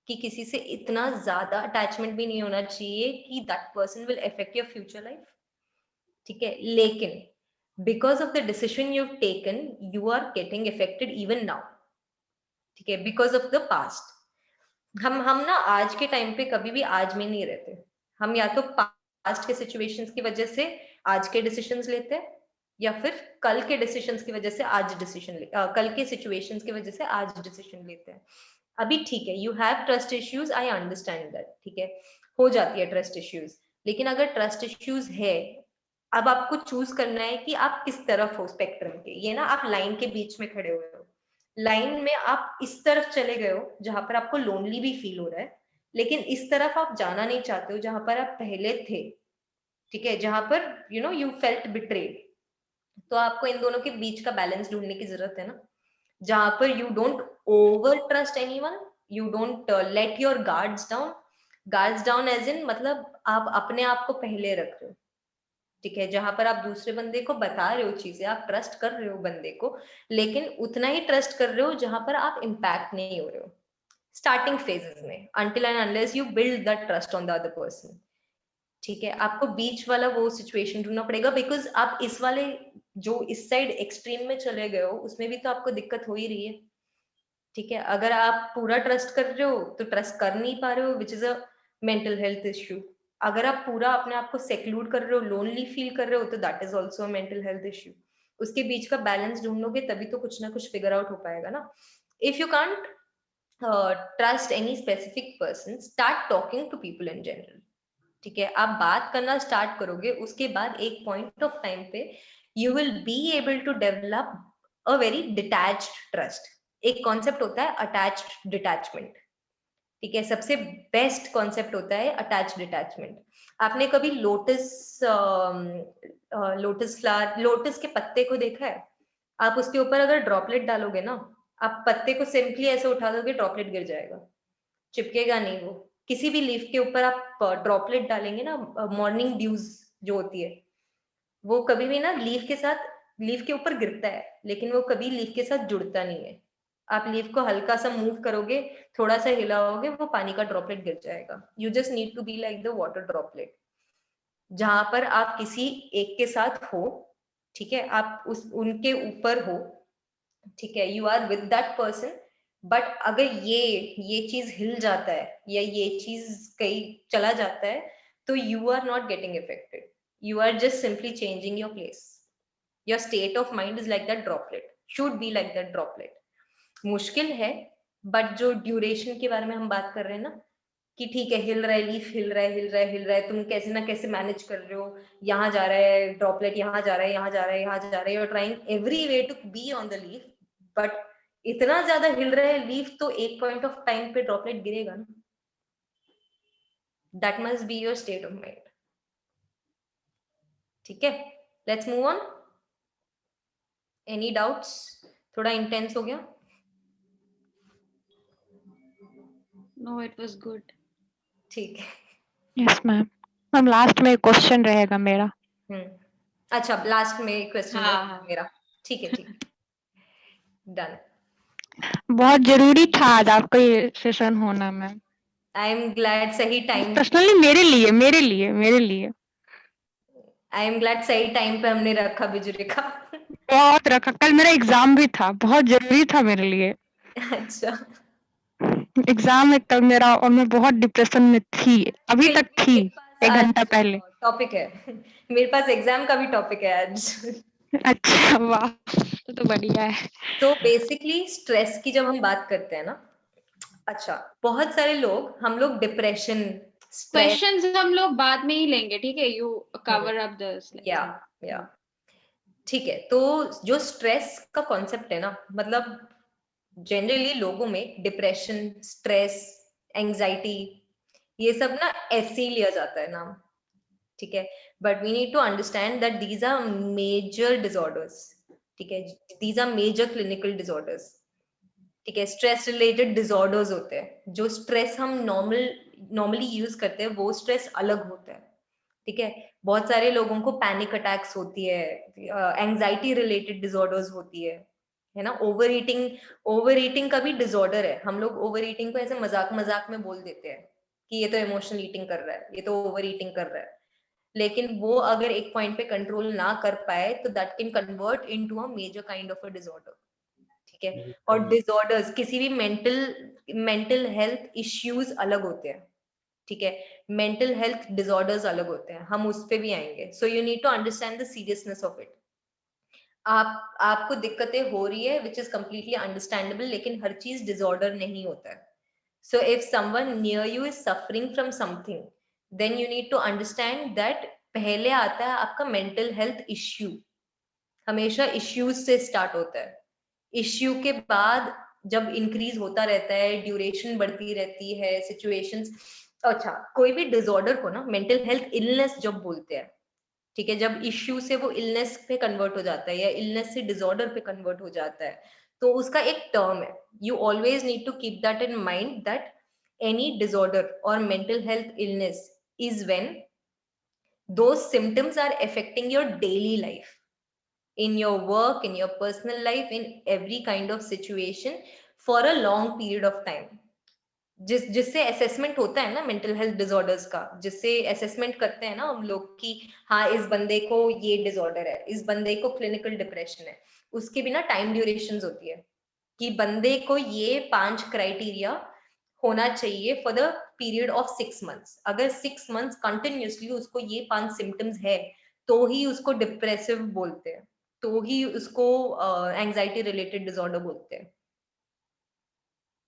कि किसी से इतना ज्यादा अटैचमेंट भी नहीं होना चाहिए कि that person will affect your future life. ठीक है, लेकिन because of the decision you have taken you are getting affected even now. ठीक है, बिकॉज ऑफ द पास्ट. हम ना आज के टाइम पे कभी भी आज में नहीं रहते. हम या तो पास्ट के सिचुएशंस की वजह से आज के डिसीजंस लेते हैं, या फिर कल के डिसीजंस की वजह से आज कल के सिचुएशंस की वजह से आज डिसीजन लेते हैं. अभी ठीक है, you have trust issues, I understand that. ठीक है, हो जाती है ट्रस्ट इश्यूज. लेकिन अगर ट्रस्ट इश्यूज है, अब आपको चूज करना है कि आप किस तरफ हो स्पेक्ट्रम के. ये ना आप लाइन के बीच में खड़े हुए हो. लाइन में आप इस तरफ चले गए हो जहां पर आपको लोनली भी फील हो रहा है, लेकिन इस तरफ आप जाना नहीं चाहते हो जहां पर आप पहले थे. ठीक है, जहां पर यू फेल्ट बिट्रेड. तो आपको इन दोनों के बीच का बैलेंस ढूंढने की जरूरत है ना, जहां पर you don't over trust anyone, you don't let your guards down. Guards down as in मतलब आप अपने आप को पहले रख रहे हो. ठीक है, जहां पर आप दूसरे बंदे को बता रहे हो चीजें, आप ट्रस्ट कर रहे हो बंदे को, लेकिन उतना ही ट्रस्ट कर रहे हो जहां पर आप इम्पैक्ट नहीं हो रहे हो स्टार्टिंग फेजेस में, until and unless you build that trust on the other person. ठीक है, आपको बीच वाला वो सिचुएशन ढूंढना पड़ेगा, बिकॉज आप इस वाले जो इस साइड एक्सट्रीम में चले गए हो उसमें भी तो आपको दिक्कत हो ही रही है. ठीक है, अगर आप पूरा ट्रस्ट कर रहे हो तो ट्रस्ट कर नहीं पा रहे हो, विच is a mental health issue. अगर आप पूरा अपने आप को सेक्लूड कर रहे हो, लोनली फील कर रहे हो, तो that is also a mental health issue. उसके बीच का बैलेंस ढूंढोगे तभी तो कुछ ना कुछ फिगर आउट हो पाएगा ना. If you can't trust any specific person, start talking to people in general. ठीक है, आप बात करना स्टार्ट करोगे, उसके बाद एक पॉइंट ऑफ टाइम पे you will be able to develop a very detached trust. एक कॉन्सेप्ट होता है अटैच्ड डिटैचमेंट. ठीक है, सबसे बेस्ट कॉन्सेप्ट होता है अटैच्ड डिटैचमेंट. आपने कभी लोटस फ्लावर, लोटस के पत्ते को देखा है? आप उसके ऊपर अगर ड्रॉपलेट डालोगे ना, आप पत्ते को सिंपली ऐसे उठा दोगे, ड्रॉपलेट गिर जाएगा, चिपकेगा नहीं. वो किसी भी लीफ के ऊपर आप ड्रॉपलेट डालेंगे ना, मॉर्निंग ड्यूज जो होती है, वो कभी भी ना लीफ के ऊपर गिरता है, लेकिन वो कभी लीफ के साथ जुड़ता नहीं है. आप लीफ को हल्का सा मूव करोगे, थोड़ा सा हिलाओगे, वो पानी का ड्रॉपलेट गिर जाएगा. You just need to be like the water droplet, जहां पर आप किसी एक के साथ हो. ठीक है, आप उनके ऊपर हो. ठीक है, you are with that person. But अगर ये चीज हिल जाता है या ये चीज कहीं चला जाता है, तो you are not getting affected, you are just simply changing your place. Your state of mind is like that droplet, should be like that droplet. मुश्किल है, बट जो ड्यूरेशन के बारे में हम बात कर रहे हैं ना, कि ठीक है, हिल रहा है लीफ, हिल रहा है, तुम कैसे ना कैसे मैनेज कर रहे हो, यहाँ जा रहा है ड्रॉपलेट, यहाँ जा रहा है, यहाँ जा रहा है, यहाँ जा रहा है, you are trying every way to be on the leaf. But इतना ज्यादा हिल रहा है लीफ, तो एक पॉइंट ऑफ टाइम पे ड्रॉपलेट गिरेगा ना. That must be your state of mind. ठीक है, let's move on. Any doubts? थोड़ा इंटेंस हो गया? No, it was good. ठीक है. यस मैम लास्ट में क्वेश्चन रहेगा मेरा. अच्छा, लास्ट में क्वेश्चन हाँ. मेरा. ठीक है, ठीक. डन. बहुत जरूरी था आज आपका ये सेशन होना मैम. I am glad. सही टाइम, पर्सनली मेरे लिए आई एम ग्लैड सही टाइम पे हमने रखा बिजुरेखा. बहुत रखा. कल मेरा एग्जाम भी था, बहुत जरूरी था मेरे लिए. अच्छा, एग्जाम है कल मेरा, और मैं बहुत डिप्रेशन में थी, अभी तक थी, 1 घंटा पहले. टॉपिक है मेरे पास, एग्जाम का भी टॉपिक है आज. अच्छा, वाह, तो बढ़िया है. तो बेसिकली स्ट्रेस की जब हम बात करते हैं ना, अच्छा, बहुत सारे लोग, हम लोग डिप्रेशन, स्ट्रेस, Questions हम लोग बाद में ही लेंगे, ठीक है? You cover up the slide. या ठीक है. तो जो स्ट्रेस का कॉन्सेप्ट है ना, मतलब जनरली लोगों में डिप्रेशन, स्ट्रेस, एंजाइटी, ये सब ना ऐसे ही लिया जाता है नाम. ठीक है, but we need to understand that these are major disorders, ठीक है, these are major clinical disorders, ठीक है, स्ट्रेस रिलेटेड डिसऑर्डर्स होते हैं, जो स्ट्रेस हम नॉर्मली यूज करते हैं वो स्ट्रेस अलग होता है, ठीक है, बहुत सारे लोगों को पैनिक अटैक्स होती है, एंजाइटी रिलेटेड डिसऑर्डर्स होती है ना, ओवर ईटिंग का भी डिसऑर्डर है, हम लोग ओवर ईटिंग को ऐसे मजाक मजाक में बोल देते हैं कि ये तो इमोशनल ईटिंग कर रहा है, ये तो ओवर ईटिंग कर रहा है, लेकिन वो अगर एक पॉइंट पे कंट्रोल ना कर पाए तो that can convert into a major kind of a disorder, ठीक है, और डिसऑर्डर्स किसी भी मेंटल हेल्थ इश्यूज अलग होते हैं, ठीक है, मेंटल हेल्थ डिसऑर्डर्स अलग होते हैं, हम उस पे भी आएंगे, so you need to understand the seriousness of it. आपको दिक्कतें हो रही है विच इज कंप्लीटली अंडरस्टैंडेबल, लेकिन हर चीज डिसऑर्डर नहीं होता है, so if someone near you is suffering from something then you need to understand that पहले आता है आपका मेंटल हेल्थ इश्यू, हमेशा इश्यूज से स्टार्ट होता है, इश्यू के बाद जब इंक्रीज होता रहता है, ड्यूरेशन बढ़ती रहती है, सिचुएशंस, अच्छा कोई भी डिसऑर्डर को ना मेंटल हेल्थ इलनेस जब बोलते हैं, ठीक है, जब इश्यू से वो इलनेस पे कन्वर्ट हो जाता है या इलनेस से डिसऑर्डर पे कन्वर्ट हो जाता है, तो उसका एक टर्म है, you always need to keep that in mind that any disorder or mental health illness is when those symptoms are affecting your daily life, in your work, in your personal life, in every kind of situation for a long period of time. जिससे असेसमेंट होता है ना मेंटल हेल्थ डिसऑर्डर्स का, जिससे असेसमेंट करते हैं ना हम लोग कि हाँ इस बंदे को ये डिसऑर्डर है, इस बंदे को क्लिनिकल डिप्रेशन है, उसकी भी ना टाइम ड्यूरेशंस होती है कि बंदे को ये 5 क्राइटेरिया होना चाहिए for the period of 6 months, अगर 6 मंथ्स कंटिन्यूसली उसको ये 5 सिम्टम्स है तो ही उसको डिप्रेसिव बोलते हैं, तो ही उसको एंजाइटी रिलेटेड डिसऑर्डर बोलते हैं,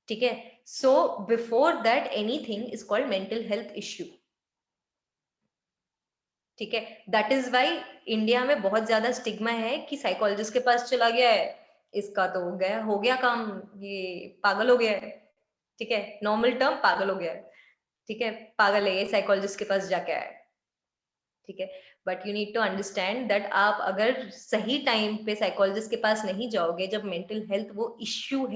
ठीक है, so before that anything is called mental health issue, ठीक है, दैट इज वाई इंडिया में बहुत ज्यादा स्टिग्मा है कि साइकोलॉजिस्ट के पास चला गया है, इसका तो हो गया काम, ये पागल हो गया है, ठीक है, नॉर्मल टर्म पागल हो गया है, ठीक है, पागल है ये साइकोलॉजिस्ट के पास जाके आया, ठीक है, but you need to understand that आप अगर सही टाइम पे साइकोलॉजिस्ट के पास नहीं जाओगे, जब मेंटल हेल्थ वो इश्यू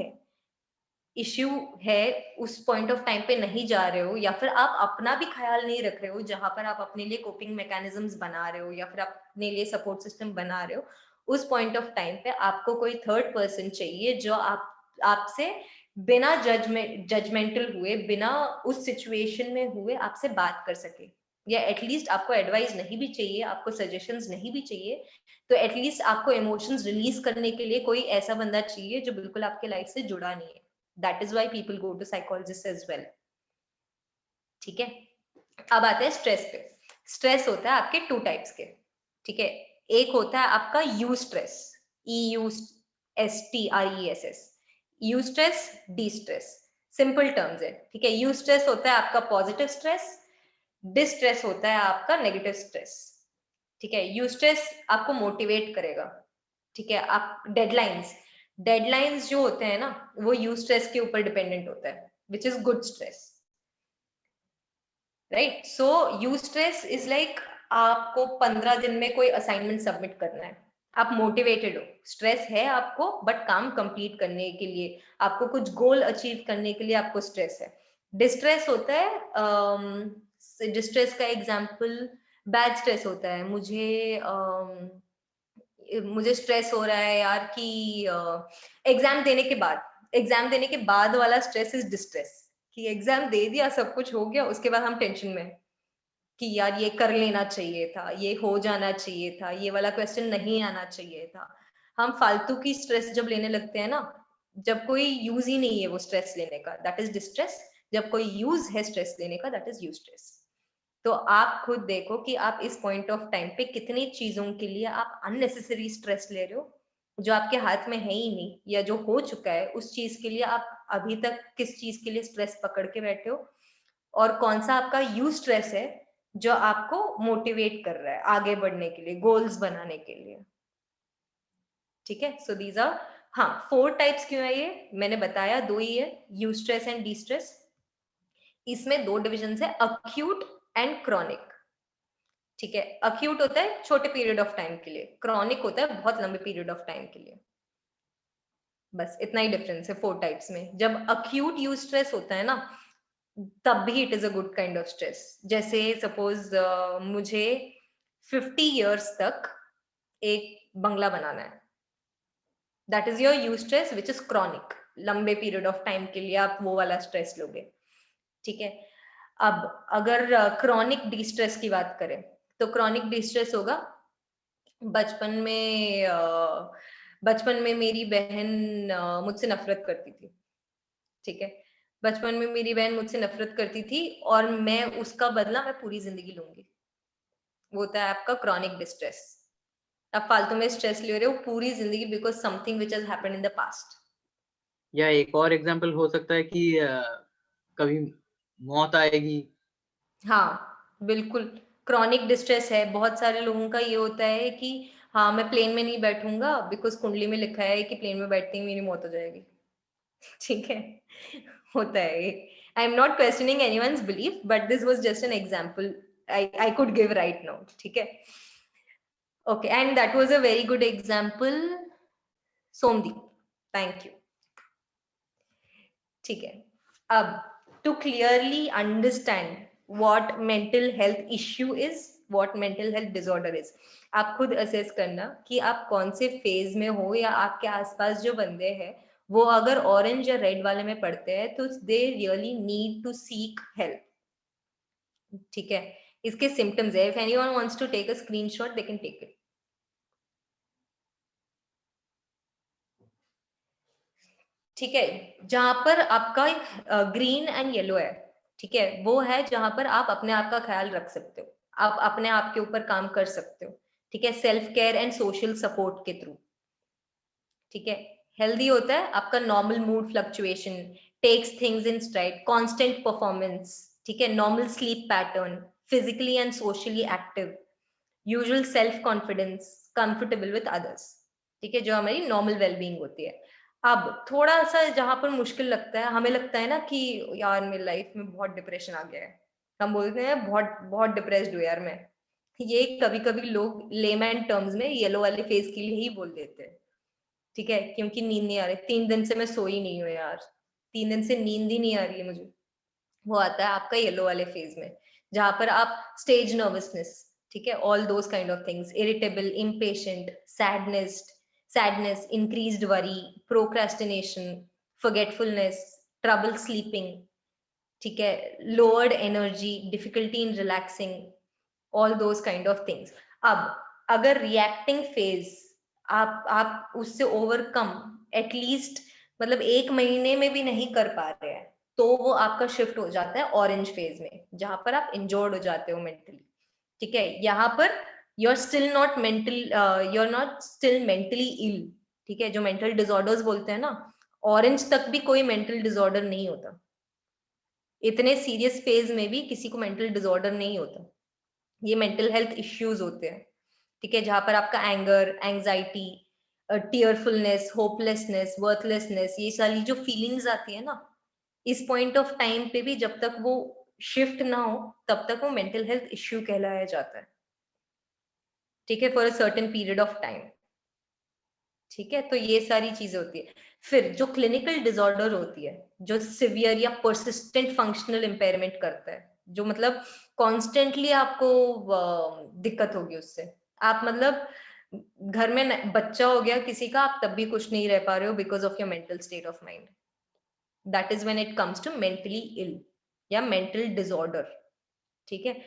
है उस पॉइंट ऑफ टाइम पे नहीं जा रहे हो, या फिर आप अपना भी ख्याल नहीं रख रहे हो, जहां पर आप अपने लिए कोपिंग मैकेनिज्म्स बना रहे हो या फिर अपने लिए सपोर्ट सिस्टम बना रहे हो, उस पॉइंट ऑफ टाइम पे आपको कोई थर्ड पर्सन चाहिए जो आपसे बिना जजमेंटल हुए, बिना उस सिचुएशन में हुए आपसे बात कर सके, या एटलीस्ट आपको एडवाइस नहीं भी चाहिए, आपको सजेशंस नहीं भी चाहिए, तो एटलीस्ट आपको इमोशंस रिलीज करने के लिए कोई ऐसा बंदा चाहिए जो बिल्कुल आपके लाइफ से जुड़ा नहीं है। That is why people go to psychologists as well. ठीक है, अब आते हैं स्ट्रेस पे। स्ट्रेस होता है आपके 2 टाइप्स के, ठीक है, एक होता है आपका you stress, EUSTRESS, you stress, D stress, simple terms है, ठीक है, यू स्ट्रेस होता है आपका पॉजिटिव स्ट्रेस, डिस्ट्रेस होता है आपका नेगेटिव स्ट्रेस, ठीक है, यू स्ट्रेस आपको मोटिवेट करेगा, ठीक है, आप डेडलाइंस जो होते हैं ना वो यू स्ट्रेस के ऊपर डिपेंडेंट होता है, which is good stress, right, so you stress is like आपको 15 दिन में कोई असाइनमेंट सबमिट करना है, आप मोटिवेटेड हो, स्ट्रेस है आपको बट काम कंप्लीट करने के लिए, आपको कुछ गोल अचीव करने के लिए आपको स्ट्रेस है। डिस्ट्रेस होता है, डिस्ट्रेस का एग्जांपल बैड स्ट्रेस होता है, मुझे स्ट्रेस हो रहा है यार कि एग्जाम देने के बाद वाला स्ट्रेस इज डिस्ट्रेस, कि एग्जाम दे दिया, सब कुछ हो गया, उसके बाद हम टेंशन में कि यार ये कर लेना चाहिए था, ये हो जाना चाहिए था, ये वाला क्वेश्चन नहीं आना चाहिए था, हम फालतू की स्ट्रेस जब लेने लगते हैं ना, जब कोई यूज ही नहीं है वो स्ट्रेस लेने का, दैट इज डिस्ट्रेस, जब कोई यूज है स्ट्रेस लेने का, दैट इज यू स्ट्रेस। तो आप खुद देखो कि आप इस पॉइंट ऑफ टाइम पे कितनी चीजों के लिए आप अननेसेसरी स्ट्रेस ले रहे हो जो आपके हाथ में है ही नहीं, या जो हो चुका है उस चीज के लिए आप अभी तक किस चीज के लिए स्ट्रेस पकड़ के बैठे हो, और कौन सा आपका यू स्ट्रेस है जो आपको मोटिवेट कर रहा है आगे बढ़ने के लिए, गोल्स बनाने के लिए, ठीक है, सो दीज आर, हाँ 4 टाइप्स क्यों है ये मैंने बताया, 2 ही है, you stress and D stress, इसमें 2 डिविजन है, अक्यूट एंड क्रॉनिक, ठीक है, अक्यूट होता है छोटे पीरियड ऑफ टाइम के लिए, क्रॉनिक होता है बहुत लंबे पीरियड ऑफ टाइम के लिए। बस इतना ही डिफरेंस है 4 टाइप्स में। जब अक्यूट यूस्ट्रेस होता है ना, तब भी it is a good kind of stress. जैसे सपोज मुझे 50 इयर्स तक एक बंगला बनाना है, that is your eustress which is chronic. लंबे पीरियड ऑफ टाइम के लिए आप वो वाला स्ट्रेस लोगे, ठीक है। अब अगर क्रॉनिक डिस्ट्रेस की बात करें, तो क्रॉनिक डिस्ट्रेस होगा बचपन में मेरी बहन मुझसे नफरत करती थी, ठीक है। बचपन में मेरी बहन मुझसे नफरत करती थी और मैं उसका बदला मैं पूरी जिंदगी लूंगी। वो होता है आपका क्रॉनिक डिस्ट्रेस। आप फालतू में स्ट्रेस ले रहे हो पूरी जिंदगी because something which has happened in the past. या एक और एग्जांपल हो सकता है कि कभी मौत आएगी। हाँ बिल्कुल, क्रॉनिक डिस्ट्रेस है। बहुत सारे लोगों का ये होता है कि हाँ मैं प्लेन में नहीं बैठूंगा बिकॉज कुंडली में लिखा है कि प्लेन में बैठते ही मेरी मौत हो जाएगी। ठीक है, होता है। I am not questioning anyone's belief, but this was just an example I could give right now, ठीक है। Okay, and that was a very good example Somdeep, thank you. ठीक है, अब to clearly understand what mental health issue is, what mental health disorder is, आप खुद असेस करना कि आप कौन से फेज में हो, या आपके आसपास जो बंदे हैं वो अगर ऑरेंज या रेड वाले में पढ़ते हैं तो they really need to seek help, ठीक है। इसके सिम्टम्स है, if anyone wants to take a screenshot they can take it. ठीक है, जहां पर आपका ग्रीन एंड येलो है, ठीक है, वो है जहां पर आप अपने आप का ख्याल रख सकते हो, आप अपने आप के ऊपर काम कर सकते हो, ठीक है, self care and social support के थ्रू, ठीक है। हेल्दी होता है आपका normal mood fluctuation, takes things in stride, constant performance, ठीक है, normal sleep pattern, physically and socially active, usual self confidence, comfortable with others, ठीक है, जो हमारी नॉर्मल वेलबींग होती है। अब थोड़ा सा जहां पर मुश्किल लगता है, हमें लगता है ना कि यार मेरी लाइफ में बहुत डिप्रेशन आ गया है, हम बोलते हैं बहुत बहुत डिप्रेस्ड हूँ यार मैं। ये कभी कभी लोग लेमैन टर्म्स में येलो वाले फेज के लिए ही बोल देते हैं, ठीक है, क्योंकि नींद नहीं आ रही, 3 दिन से मैं सोई नहीं हूँ यार, 3 दिन से नींद ही नहीं आ रही है मुझे। वो आता है आपका येलो वाले फेज में, जहां पर आप स्टेज नर्वसनेस, ठीक है, all those kind of things, irritable, impatient, sadness, increased worry, procrastination, forgetfulness, trouble sleeping, ठीक है, lowered energy, difficulty in relaxing, all those kind of things. अब अगर रिएक्टिंग फेज आप उससे ओवरकम एटलीस्ट मतलब 1 महीने में भी नहीं कर पा रहे हैं, तो वो आपका शिफ्ट हो जाता है ऑरेंज फेज में, जहां पर आप इंजोर्ड हो जाते हो मेंटली, ठीक है। यहाँ पर you are still not mentally ill, ठीक है, जो मेंटल डिसऑर्डर्स बोलते हैं ना, ऑरेंज तक भी कोई मेंटल डिसऑर्डर नहीं होता, इतने सीरियस फेज में भी किसी को मेंटल डिसऑर्डर नहीं होता, ये मेंटल हेल्थ इश्यूज होते हैं, ठीक है, जहां पर आपका एंगर, एंजाइटी, टीयरफुलनेस, होपलेसनेस, वर्थलेसनेस, ये सारी जो फीलिंग्स आती है ना, इस पॉइंट ऑफ टाइम पे भी जब तक वो शिफ्ट ना हो तब तक वो मेंटल हेल्थ इश्यू कहलाया जाता है, ठीक है, for a certain period of time, ठीक है। तो ये सारी चीजें होती है। फिर जो क्लिनिकल डिसऑर्डर होती है, जो सिवियर या परसिस्टेंट फंक्शनल इम्पेयरमेंट करता है, जो मतलब कॉन्स्टेंटली आपको दिक्कत होगी उससे, आप मतलब घर में बच्चा हो गया किसी का, आप तब भी खुश नहीं रह पा रहे हो because of your mental state of mind, that is when it comes to mentally ill या मेंटल डिसऑर्डर, ठीक है।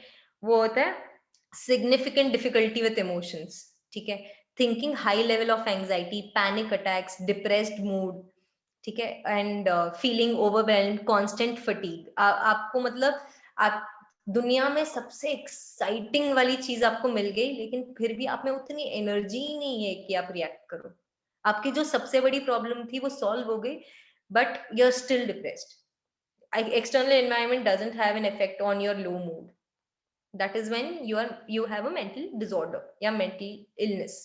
वो होता है सिग्निफिकेंट डिफिकल्टी विथ इमोशंस, ठीक है, thinking high level of anxiety, panic attacks, depressed mood, ठीक है, and feeling overwhelmed, constant fatigue. आपको मतलब आप दुनिया में सबसे एक्साइटिंग वाली चीज आपको मिल गई, लेकिन फिर भी आप में उतनी एनर्जी ही नहीं है कि आप रिएक्ट करो, आपकी जो सबसे बड़ी प्रॉब्लम थी वो सॉल्व हो गई, but you are still depressed. External environment doesn't have an effect on your low mood. That is when you have a mental disorder या mental illness,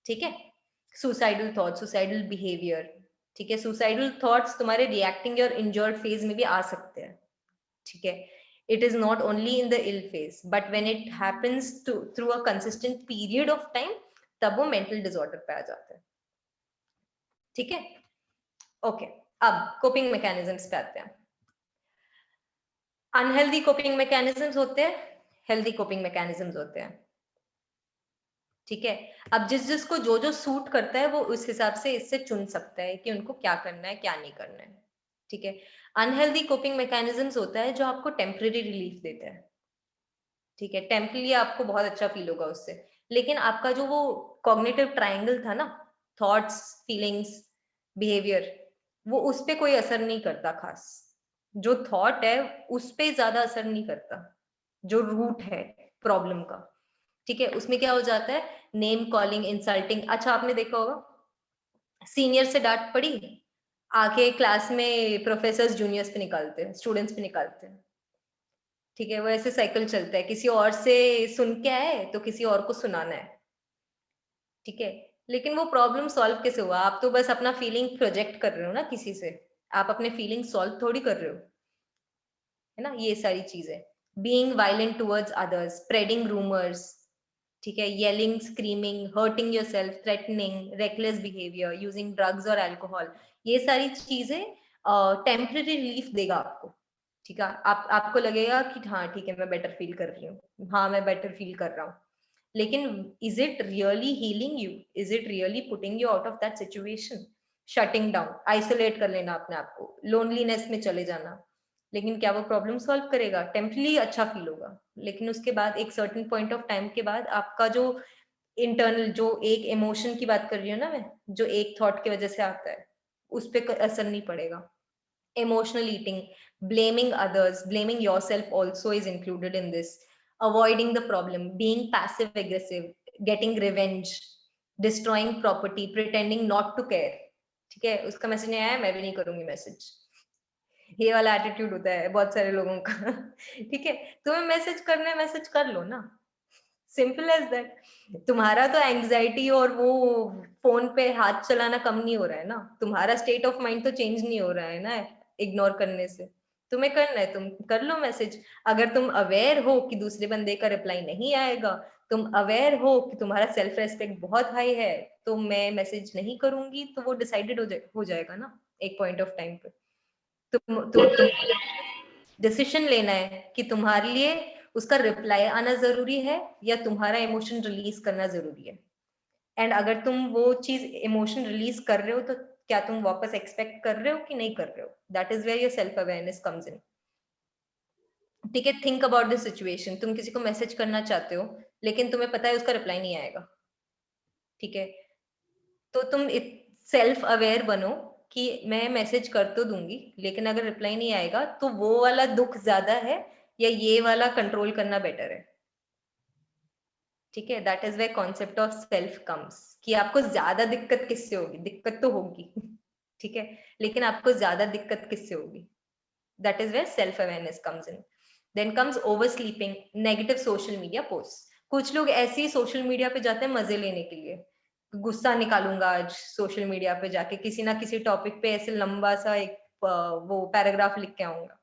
ठीक है। suicidal thoughts, suicidal behavior, ठीक है, suicidal thoughts तुम्हारे reacting और injured phase में भी आ सकते हैं, ठीक है। It is not only in the ill phase, but when it happens through a consistent period of time, तब वो mental disorder पे आ जाता है. ठीक है? Okay. अब coping mechanisms पे आते हैं. Unhealthy coping mechanisms होते हैं, healthy coping mechanisms होते हैं. ठीक है? अब जिसको जो सूट करता है वो उस हिसाब से इससे चुन सकता है कि उनको क्या करना है, क्या नहीं करना है. ठीक है? अनहेल्दी कोपिंग मैकेनिज्म्स होता है जो आपको टेम्परेरी रिलीफ देता है. ठीक है? टेम्परेरी आपको बहुत अच्छा फील होगा उससे, लेकिन आपका जो वो कॉग्निटिव ट्रायंगल था ना, थॉट्स, फीलिंग्स, बिहेवियर, वो उस पे कोई असर नहीं करता. खास जो थॉट है उस पे ज्यादा असर नहीं करता, जो रूट है प्रॉब्लम का. ठीक है? उसमें क्या हो जाता है, नेम कॉलिंग, इंसल्टिंग. अच्छा, आपने देखा होगा सीनियर से डांट पड़ी, आके क्लास में प्रोफेसर्स जूनियर्स पे निकालते हैं, स्टूडेंट्स पे निकालते हैं. ठीक है? वो ऐसे साइकिल चलता है, किसी और से सुन के आए तो किसी और को सुनाना है. ठीक है? लेकिन वो प्रॉब्लम सॉल्व कैसे हुआ? आप तो बस अपना फीलिंग प्रोजेक्ट कर रहे हो ना किसी से, आप अपने फीलिंग सॉल्व थोड़ी कर रहे हो, है ना? ये सारी चीजें, being violent towards others, spreading rumours. ठीक है? Yelling, screaming, hurting yourself, threatening, reckless behaviour, using drugs और अल्कोहल, ये सारी चीजें टेम्परेरी रिलीफ देगा आपको. ठीक है? आपको लगेगा कि हाँ ठीक है, मैं बेटर फील कर रही हूँ, हाँ मैं बेटर फील कर रहा हूँ, लेकिन is it really healing you? Is it really putting you out of that situation? Shutting down, isolate कर लेना अपने आप को, लोनलीनेस में चले जाना, लेकिन क्या वो प्रॉब्लम सॉल्व करेगा? टेम्परली अच्छा फील होगा, लेकिन उसके बाद एक सर्टेन पॉइंट ऑफ टाइम के बाद आपका जो इंटरनल, जो एक इमोशन की बात कर रही हूँ ना मैं, जो एक थॉट की वजह से आता है, उस पर असर नहीं पड़ेगा. Emotional eating, blaming others, blaming yourself also is included in this. Avoiding the problem, being passive aggressive, getting revenge, destroying property, pretending not to care. ठीक है? उसका मैसेज नहीं आया, मैं भी नहीं करूंगी मैसेज. ये वाला एटीट्यूड होता है बहुत सारे लोगों का. ठीक है? तुम्हें मैसेज करना है, मैसेज कर लो ना, सिंपल एज दैट. तुम्हारा तो एंग्जाइटी और वो फोन पे हाथ चलाना कम नहीं हो रहा है ना, तुम्हारा स्टेट ऑफ माइंड तो चेंज नहीं हो रहा है ना इग्नोर करने से. तुम्हें करना है, तुम कर लो मैसेज. अगर तुम अवेयर हो कि दूसरे बंदे का रिप्लाई नहीं आएगा, तुम अवेयर हो कि तुम्हारा सेल्फ रेस्पेक्ट बहुत हाई है, तो मैं मैसेज नहीं करूंगी, तो वो डिसाइडेड हो जाएगा ना एक पॉइंट ऑफ टाइम पे. तुम डिसीजन लेना है कि तुम्हारे लिए उसका रिप्लाई आना जरूरी है या तुम्हारा इमोशन रिलीज करना जरूरी है. एंड अगर तुम वो चीज इमोशन रिलीज कर रहे हो, तो क्या तुम वापस एक्सपेक्ट कर रहे हो कि नहीं कर रहे हो? That is where your self awareness comes in. ठीक है? Think about this situation. तुम किसी को मैसेज करना चाहते हो, लेकिन तुम्हें पता है उसका रिप्लाई नहीं आएगा. ठीक है? तो तुम सेल्फ अवेयर बनो कि मैं मैसेज कर तो दूंगी, लेकिन अगर रिप्लाई नहीं आएगा तो वो वाला दुख ज्यादा है या ये वाला कंट्रोल करना बेटर है. ठीक है? That is where concept of self comes, कि आपको ज्यादा दिक्कत किससे होगी? दिक्कत तो होगी, ठीक है, लेकिन आपको ज्यादा दिक्कत किससे होगी? That is where self awareness comes in. Then comes over sleeping, negative social media post. कुछ लोग ऐसे ही सोशल मीडिया पे जाते हैं मजे लेने के लिए, गुस्सा निकालूंगा आज सोशल मीडिया पे जाके, किसी ना किसी टॉपिक पे ऐसे लंबा सा एक वो पैराग्राफ लिख के आऊंगा.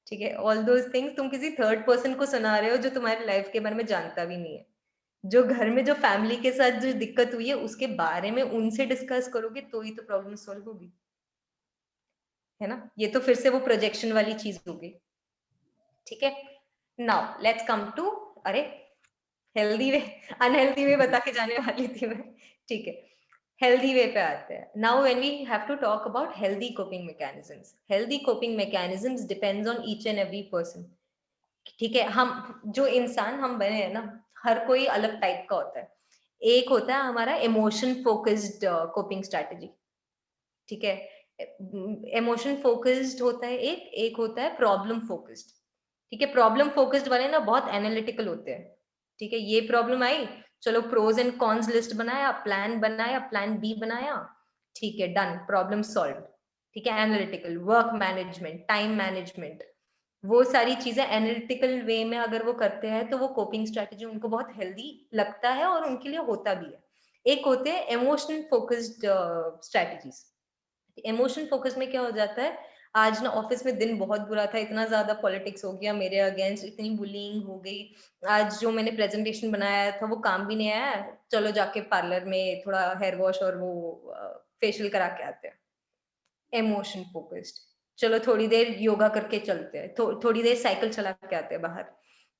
ठीक है? ऑल दोज थिंग्स तुम किसी थर्ड पर्सन को सुना रहे हो जो तुम्हारी लाइफ के बारे में जानता भी नहीं है. जो घर में जो फैमिली के साथ जो दिक्कत हुई है उसके बारे में उनसे डिस्कस करोगे तो ही तो प्रॉब्लम सॉल्व होगी, है ना? ये तो फिर से वो प्रोजेक्शन वाली चीज होगी. ठीक है? नाउ लेट्स कम टू, अरे हेल्दी वे, अनहेल्दी वे बता के जाने वाली थी मैं. ठीक है? हेल्दी वे पे आते हैं. Now when we have to talk about healthy coping mechanisms, healthy coping mechanisms depends on each and every person. ठीक है? हम जो इंसान हम बने हैं ना, हर कोई अलग टाइप का होता है. एक होता है हमारा इमोशन फोकस्ड कोपिंग स्ट्रेटजी. ठीक है? इमोशन फोकस्ड होता है एक होता है प्रॉब्लम फोकस्ड. ठीक है? प्रॉब्लम फोकस्ड वाले ना बहुत एनालिटिकल होते हैं. ठीक है? ये प्रॉब्लम आई, चलो प्रोज एंड कॉन्स लिस्ट बनाया, प्लान बनाया, प्लान बी बनाया, ठीक है, डन, प्रॉब्लम सॉल्व. ठीक है? Analytical, work management, time management, वो सारी चीजें एनालिटिकल वे में अगर वो करते हैं तो वो कोपिंग स्ट्रेटजी उनको बहुत हेल्दी लगता है और उनके लिए होता भी है. एक होते हैं emotion focused strategies. Emotion focus में क्या हो जाता है, आज ना ऑफिस में दिन बहुत बुरा था, इतना ज्यादा पॉलिटिक्स हो गया मेरे अगेंस्ट, इतनी बुलिंग हो गई, आज जो मैंने प्रेजेंटेशन बनाया था वो काम भी नहीं आया, चलो जाके पार्लर में थोड़ा हेयर वॉश और वो फेशियल करा के आते हैं। इमोशन फोकस्ड, चलो थोड़ी देर योगा करके चलते हैं, थोड़ी देर साइकिल चला के आते हैं बाहर,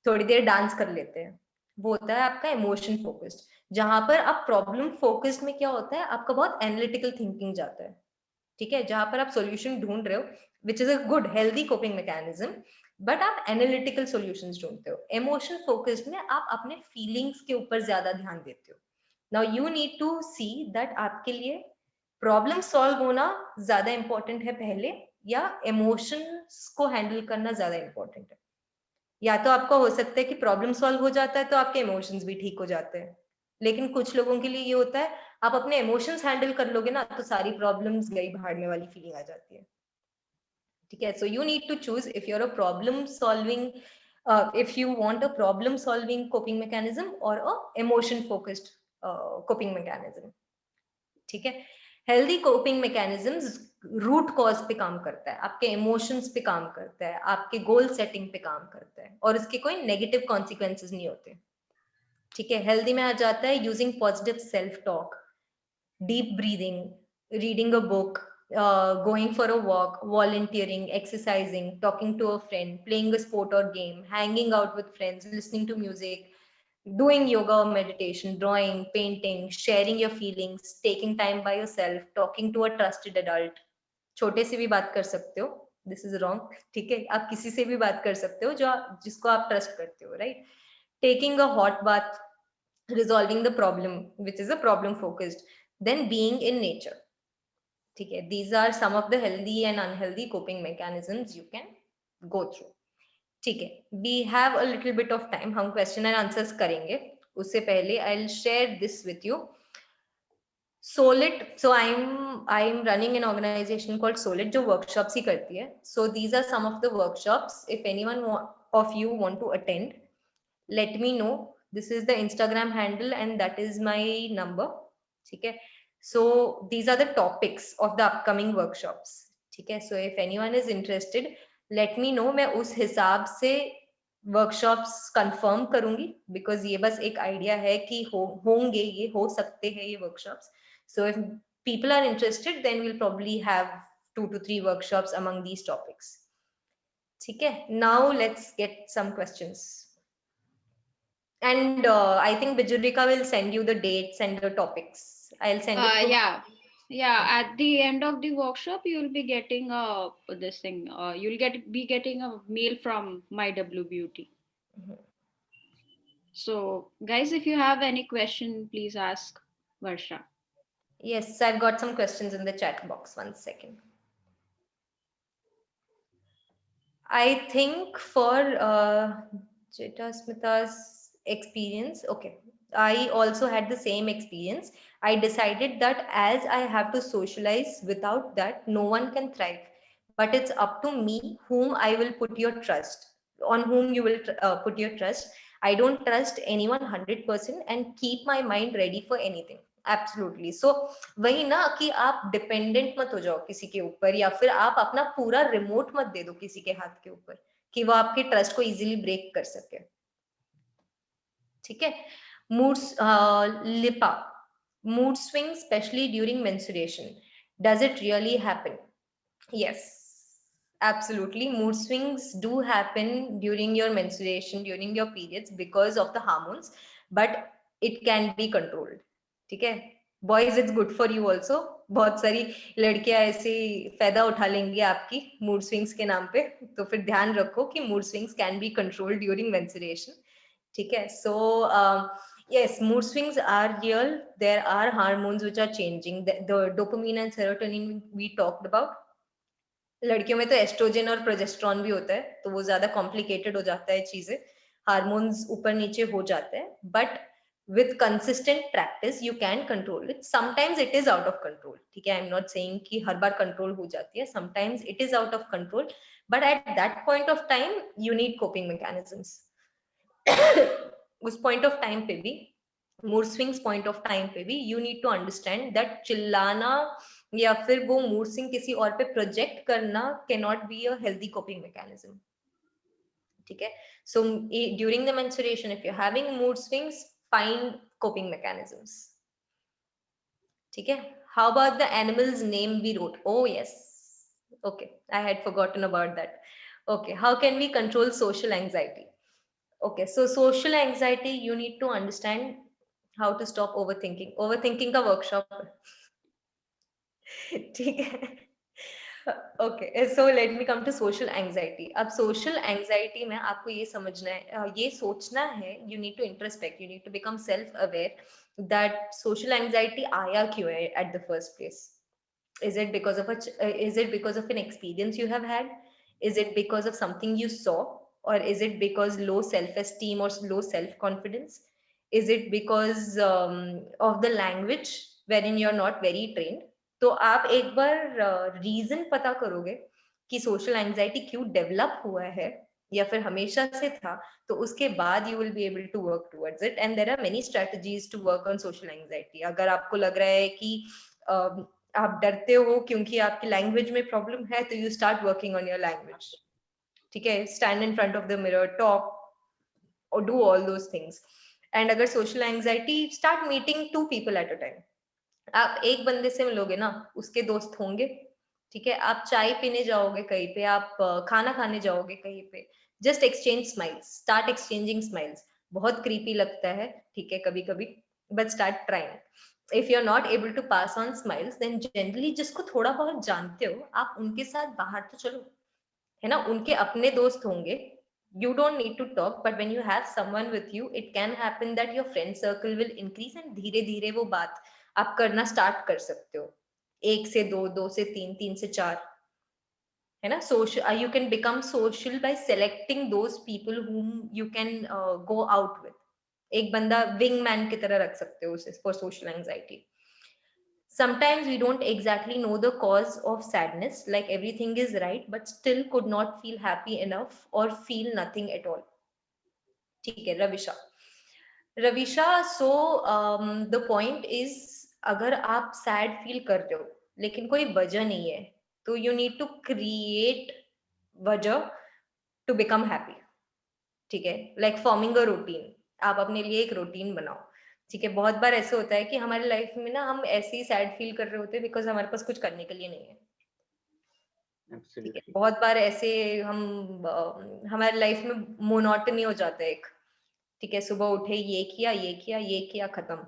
थोड़ी देर डांस कर लेते हैं। वो होता है आपका इमोशन फोकस्ड। जहां पर आप प्रॉब्लम फोकस्ड में क्या होता है, आपका बहुत एनालिटिकल थिंकिंग जाता है, ठीक है, जहां पर आप सॉल्यूशन ढूंढ रहे हो, विच is a good healthy coping mechanism, but आप एनालिटिकल सॉल्यूशंस ढूंढते हो। इमोशन फोकस्ड में आप अपने फीलिंग्स के ऊपर ज्यादा ध्यान देते हो। Now you need to see that आपके लिए प्रॉब्लम सॉल्व होना ज्यादा इंपॉर्टेंट है पहले, या इमोशंस को हैंडल करना ज्यादा इंपॉर्टेंट है। या तो आपको हो सकता है कि प्रॉब्लम सॉल्व हो जाता है तो आपके इमोशंस भी ठीक हो जाते हैं, लेकिन कुछ लोगों के लिए ये होता है आप अपने इमोशंस हैंडल कर लोगे ना तो सारी प्रॉब्लम्स गई भाड़ने वाली फीलिंग आ जाती है, ठीक है। So you need to choose if you are a problem solving, if you want a problem solving coping mechanism or a emotion focused coping mechanism, ठीक है। Healthy coping mechanisms root cause पे काम करता है, आपके इमोशंस पे काम करता है, आपके गोल सेटिंग पे काम करता है, और इसके कोई नेगेटिव कॉन्सिक्वेंसेस नहीं होते, ठीक है। हेल्दी में आ जाता है using positive self talk, deep breathing, reading a book, going for a walk, volunteering, exercising, talking to a friend, playing a sport or game, hanging out with friends, listening to music, doing yoga or meditation, drawing, painting, sharing your feelings, taking time by yourself, talking to a trusted adult. छोटे से भी बात कर सकते हो, दिस इज रॉन्ग, ठीक है, आप किसी से भी बात कर सकते हो जो जिसको आप ट्रस्ट करते हो, right. Taking a hot bath, resolving the problem which is a problem focused, then being in nature, ठीक है। These are some of the healthy and unhealthy coping mechanisms you can go through, ठीक है। We have a little bit of time, हम क्वेश्चन एंड आंसर्स करेंगे, उससे पहले I will share this with you. Solid, so I'm running an organization called Solid जो workshops ही करती है, so these are some of the workshops. If anyone of you want to attend, let me know. This is the Instagram handle and that is my number, ठीक है। So these are the topics of the upcoming workshops, ठीक है। So if anyone is interested, let me know, मैं उस हिसाब से वर्कशॉप्स कंफर्म करूंगी, बिकॉज ये बस एक आइडिया है कि होंगे, ये हो सकते हैं ये workshops. So if people are interested, then we'll probably have 2 to 3 workshops among these topics. ठीक है, now let's get some questions. And I think Bijurika will send you the dates and the topics. I'll send it to yeah, at the end of the workshop you'll be getting this thing, you'll be getting a mail from My W Beauty. So guys, if you have any question, please ask Varsha. Yes, I've got some questions in the chat box. 1 second. I think for Jeta Smita's experience, okay, I also had the same experience. I decided that as I have to socialize, without that no one can thrive, but it's up to me whom I will put your trust, on whom you will put your trust. I don't trust anyone 100% and keep my mind ready for anything. Absolutely. So वही ना कि आप डिपेंडेंट मत हो जाओ किसी के ऊपर, या फिर आप अपना पूरा रिमोट मत दे दो किसी के हाथ के ऊपर कि वो आपके ट्रस्ट को इजीली ब्रेक कर सके, ठीक है। मूड्स, लिपा, mood swing specially during menstruation, does it really happen? Yes, absolutely. Mood swings do happen during your menstruation, during your periods, because of the hormones, but it can be controlled. ठीक है, boys it's good for you also. बहुत सारी लड़कियां ऐसे फायदा उठा लेंगी आपकी मूड स्विंग्स के नाम पे, तो फिर ध्यान रखो कि mood swings can be controlled during menstruation, ठीक है। सो yes, mood swings are real. There are hormones which are changing. The dopamine and serotonin we talked about. लड़कियों में तो एस्ट्रोजन और प्रोजेस्टेरॉन भी होता है, तो वो ज्यादा कॉम्प्लिकेटेड हो जाता है चीजें, हार्मोन्स ऊपर नीचे हो जाते हैं, but with consistent practice you can control it. Sometimes it is out of control, ठीक है। I'm not saying कि हर बार कंट्रोल हो जाती है, sometimes it is out of control, but at that point of time you need coping mechanisms. उस point of time पे भी, mood swings point of time पे भी, you need to understand that चिल्लाना या फिर वो मूड स्विंग किसी और पे प्रोजेक्ट करना cannot be a healthy coping mechanism. ठीक है, so during the menstruation if you're having mood swings, find coping mechanisms. ठीक है, how about the animal's name we wrote? Oh yes, okay, I had forgotten about that. Okay, how can we control social anxiety? Okay, so social anxiety, you need to understand how to stop overthinking. Overthinking का workshop ठीक है. Okay, so let me come to social anxiety. अब social anxiety में आपको ये समझना है, ये सोचना है, you need to introspect, you need to become self-aware that social anxiety आया क्यों है at the first place. Is it because of an experience you have had? Is it because of something you saw? Or is it because low self-esteem or low self-confidence? Is it because of the language wherein you're not very trained? तो आप एक बार रीजन पता करोगे कि सोशल एंजाइटी क्यों डेवलप हुआ है या फिर हमेशा से था, तो उसके बाद you will be able to work towards it. And there are many strategies to work on social anxiety. अगर आपको लग रहा है कि आप डरते हो क्योंकि आपकी लैंग्वेज में प्रॉब्लम है, तो you start working on your language. ठीक है, stand in front of the mirror, talk और do all those things. And अगर social anxiety, start meeting 2 people at a time. आप एक बंदे से मिलोगे ना, उसके दोस्त होंगे. ठीक है, आप चाय पीने जाओगे कहीं पे, आप खाना खाने जाओगे कहीं पे, just exchange smiles, start exchanging smiles. बहुत क्रीपी लगता है, ठीक है, कभी कभी, but start trying. If you are not able to pass on smiles, then generally जिसको थोड़ा बहुत जानते हो आप, उनके साथ बाहर तो चलो, है ना, उनके अपने दोस्त होंगे. You don't need to talk, but when you have someone with you, it can happen that your friend circle will increase and धीरे धीरे वो बात आप करना स्टार्ट कर सकते हो. 1 से 2, 2 से 3, 3 से 4, है ना. Social, you can become social by selecting those people whom you can go out with. एक बंदा विंग मैन की तरह रख सकते हो उसे for social anxiety. Sometimes we don't exactly know the cause of sadness, like everything is right, but still could not feel happy enough or feel nothing at all. ठीक है, Ravisha, so the point is, अगर आप sad feel कर रहे हो लेकिन कोई वजह नहीं है, तो you need to create वजह to become happy. ठीक है, like forming a routine. आप अपने लिए एक रूटीन बनाओ. ठीक है, बहुत बार ऐसे होता है कि हमारी लाइफ में ना हम ऐसे ही सैड फील कर रहे होते हैं बिकॉज हमारे पास कुछ करने के लिए नहीं है. ठीक है, बहुत बार ऐसे हम हमारी लाइफ में मोनोटनी हो जाता है एक. ठीक है, सुबह उठे, ये किया, ये किया, ये किया, खत्म.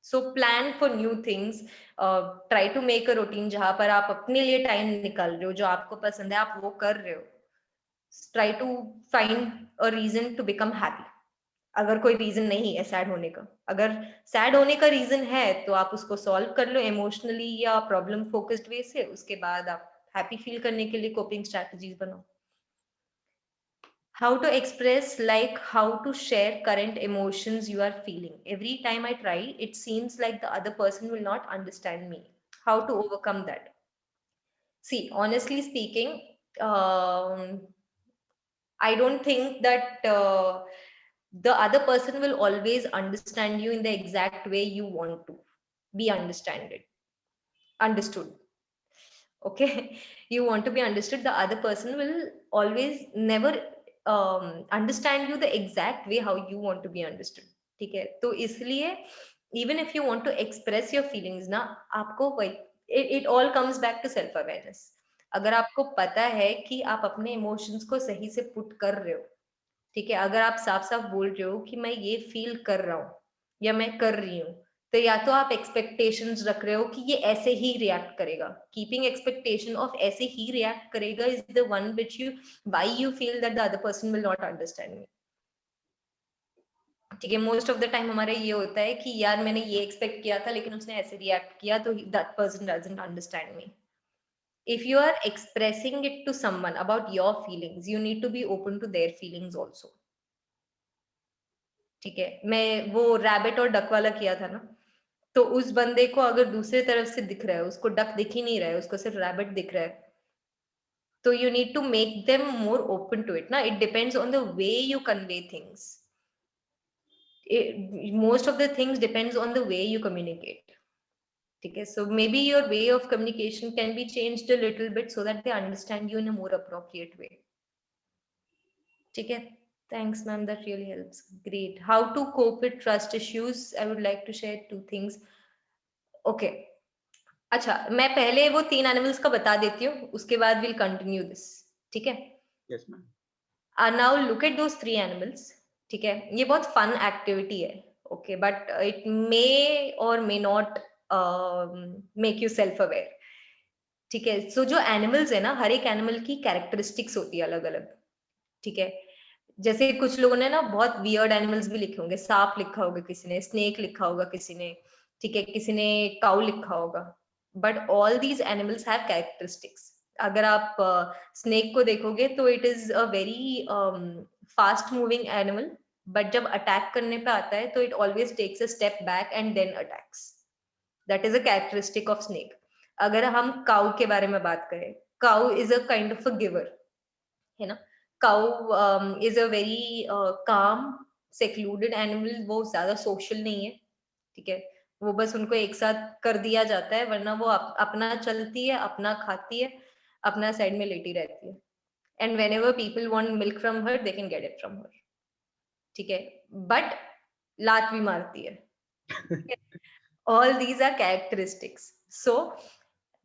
So plan for new things, try to make a routine जहां पर आप अपने लिए टाइम निकाल रहे हो, जो आपको पसंद है आप वो कर रहे हो. Try to find a reason to become happy. अगर कोई रीजन नहीं है सैड होने का, अगर सैड होने का रीजन है तो आप उसको सॉल्व कर लो इमोशनली या प्रॉब्लम फोकस्ड वे से. उसके बाद आप हैप्पी फील करने के लिए कोपिंग स्ट्रैटेजीज बनाओ. How to express, like how to share current emotions you are feeling. Every time I try, it seems like the other person will not understand me. How to overcome that? See, honestly speaking, I don't think that the other person will always understand you in the exact way you want to be understood. Okay, you want to be understood, the other person will always never understand you the exact way how you want to be understood. ठीक है, तो इसलिए even if you want to express your feelings ना, आपको it all comes back to self awareness. अगर आपको पता है कि आप अपने इमोशंस को सही से पुट कर रहे हो, ठीक है, अगर आप साफ साफ बोल रहे हो कि मैं ये फील कर रहा हूँ या मैं कर रही हूँ, तो या तो आप एक्सपेक्टेशंस रख रहे हो कि ये ऐसे ही रिएक्ट करेगा. कीपिंग एक्सपेक्टेशन ऑफ ऐसे ही रिएक्ट करेगा is the one which you why you feel that the other person will not understand me. ठीक है, मोस्ट ऑफ द टाइम हमारा ये होता है कि यार मैंने ये एक्सपेक्ट किया था लेकिन उसने ऐसे रिएक्ट किया, तो that person doesn't understand me. If you are expressing it to someone about your feelings, you need to be open to their feelings also. ठीक है, मैं वो रैबिट और डक वाला किया था ना, तो उस बंदे को अगर दूसरे तरफ से दिख रहा है, उसको डक दिख ही नहीं रहा है, उसको सिर्फ रैबिट दिख रहा है, तो you need to make them more open to it ना. It depends on the way you convey things. Most of the things depends on the way you communicate. ठीक है, so maybe your way of communication can be changed a little bit so that they understand you in a more appropriate way. ठीक है, thanks ma'am, that really helps. Great. How to cope with trust issues? I would like to share 2 things. Okay. अच्छा, मैं पहले वो 3 एनिमल्स का बता देती हूँ, उसके बाद we'll continue this. ठीक है? Yes ma'am. Now look at those 3 animals. ठीक है, ये बहुत फन एक्टिविटी है. Okay, but it may or may not make you self aware. ठीक है, सो जो एनिमल्स है ना, हर एक एनिमल की कैरेक्टरिस्टिक्स होती है अलग अलग. ठीक है, जैसे कुछ लोगों ने ना बहुत वियर्ड एनिमल्स भी लिखे होंगे. सांप लिखा होगा किसी ने, स्नेक लिखा होगा किसी ने, ठीक है, किसी ने काउ लिखा होगा. But all these animals have characteristics. अगर आप स्नेक को देखोगे तो it is a very fast moving animal, but जब अटैक करने पे आता है तो it always takes a step back and then attacks. That is a characteristic of snake. अगर हम काउ के बारे में बात करें, cow is a kind of a giver, है ना. Cow is a very calm secluded animal. वो ज्यादा सोशल नहीं है. ठीक है, वो बस उनको एक साथ कर दिया जाता है, वरना वो अपना चलती है, अपना खाती है, अपना साइड में लेटी रहती है. And whenever people want milk from her, they can get it from her. ठीक है, बट लात भी मारती है. All these are characteristics. So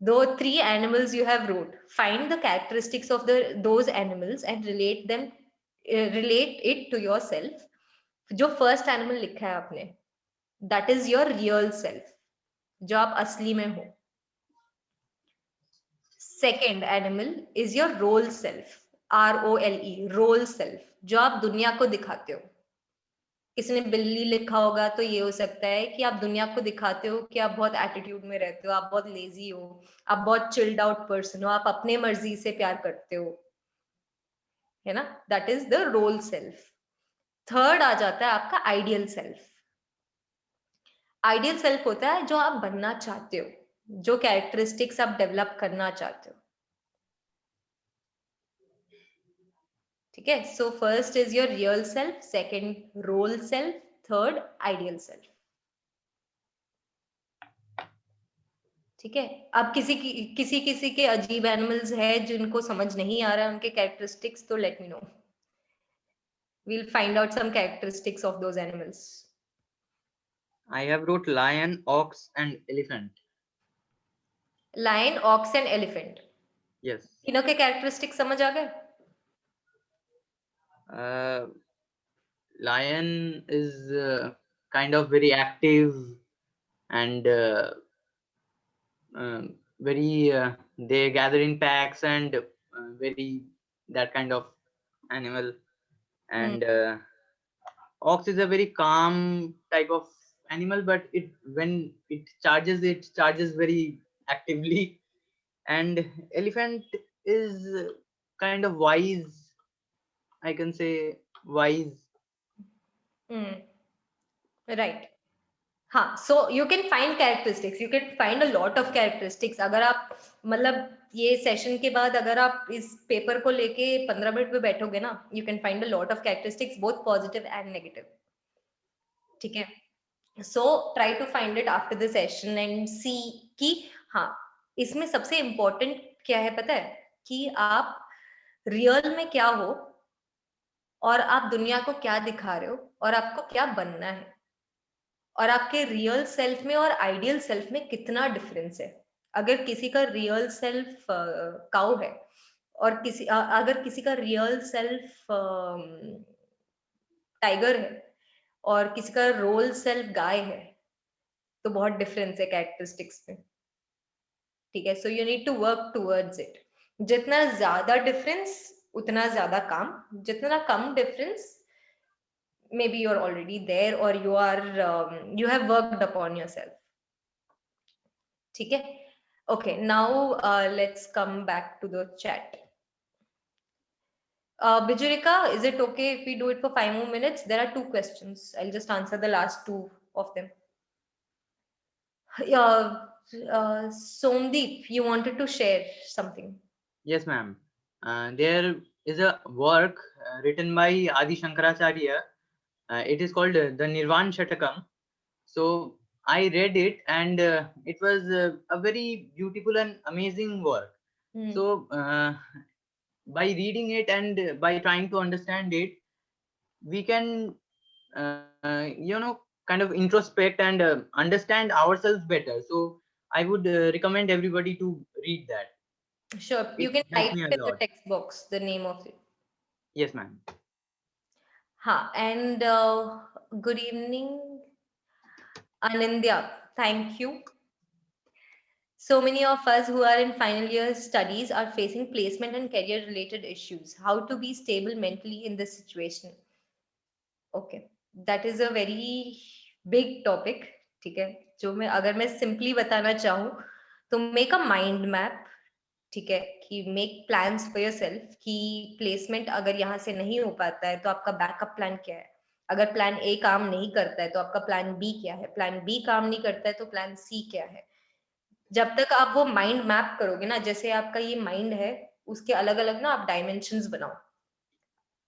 though 3 animals you have wrote, find the characteristics of those animals and relate them, relate it to yourself. जो first animal लिखा है आपने, that is your real self, जो आप असली में हो. Second animal is your role self, ROLE, role self, जो आप दुनिया को दिखाते हो. किसी ने बिल्ली लिखा होगा तो ये हो सकता है कि आप दुनिया को दिखाते हो कि आप बहुत एटीट्यूड में रहते हो, आप बहुत लेजी हो, आप बहुत चिल्ड आउट पर्सन हो, आप अपने मर्जी से प्यार करते हो, है ना. That is the role self. Third आ जाता है आपका आइडियल सेल्फ. आइडियल सेल्फ होता है जो आप बनना चाहते हो, जो कैरेक्टरिस्टिक्स आप डेवलप करना चाहते हो. ठीक है, so first is your real self, second role self, third ideal self. ठीक है, अब किसी के अजीब एनिमल्स है जिनको समझ नहीं आ रहा है उनके कैरेक्टरिस्टिक्स, तो late me no. We'll find out some characteristics of those animals. I have wrote lion, ox, and elephant. Lion, ox, and elephant. Yes. तीनों के कैरेक्टरिस्टिक्स समझ आ गए? Lion is kind of very active and very they gather in packs and very that kind of animal. And ox is a very calm type of animal, but when it charges very actively. And elephant is kind of wise, I can say, wise. Right. हाँ, so you can find characteristics, you can find a lot of characteristics. अगर आप मतलब ये सेशन के बाद अगर आप इस पेपर को लेके 15 मिनट में बैठोगे ना, you can find a lot of characteristics, both positive and negative. ठीक है, so try to find it after the session and see कि हाँ, इसमें सबसे important क्या है पता है, कि आप रियल में क्या हो और आप दुनिया को क्या दिखा रहे हो और आपको क्या बनना है, और आपके रियल सेल्फ में और आइडियल सेल्फ में कितना डिफरेंस है. अगर किसी का रियल सेल्फ काऊ है और अगर किसी का रियल सेल्फ टाइगर है और किसी का रोल सेल्फ गाय है, तो बहुत डिफरेंस है कैरेक्टरिस्टिक्स में. ठीक है, so you need to work towards it. जितना ज्यादा डिफरेंस उतना ज्यादा काम, जितना कम difference maybe you're already there or you you have worked upon yourself. ठीक है, okay, now let's come back to the chat. Bijurika, is it okay if we do it for 5 more minutes? There are 2 questions. I'll just answer the last 2 of them. Somdeep, you wanted to share something. Yes ma'am. There is a work written by Adi Shankaracharya. It is called the Nirvan Shatakam. So I read it, and it was a very beautiful and amazing work. So by reading it and by trying to understand it, we can kind of introspect and understand ourselves better. So I would recommend everybody to read that. Sure, you It can helped type me a it in the lot. text box, the name of it. Yes, ma'am. And good evening, Anindya. Thank you. So many of us who are in final year studies are facing placement and career related issues. How to be stable mentally in this situation? Okay, that is a very big topic. ठीक है, जो मैं अगर मैं सिंपली बताना चाहूँ तो मेक अ माइंड मैप. ठीक है, कि मेक प्लान्स फॉर योरसेल्फ कि प्लेसमेंट अगर यहाँ से नहीं हो पाता है तो आपका बैकअप प्लान क्या है. अगर प्लान ए काम नहीं करता है तो आपका प्लान बी क्या है. प्लान बी काम नहीं करता है तो प्लान सी क्या है. जब तक आप वो माइंड मैप करोगे ना, जैसे आपका ये माइंड है, उसके अलग अलग ना आप डायमेंशंस बनाओ.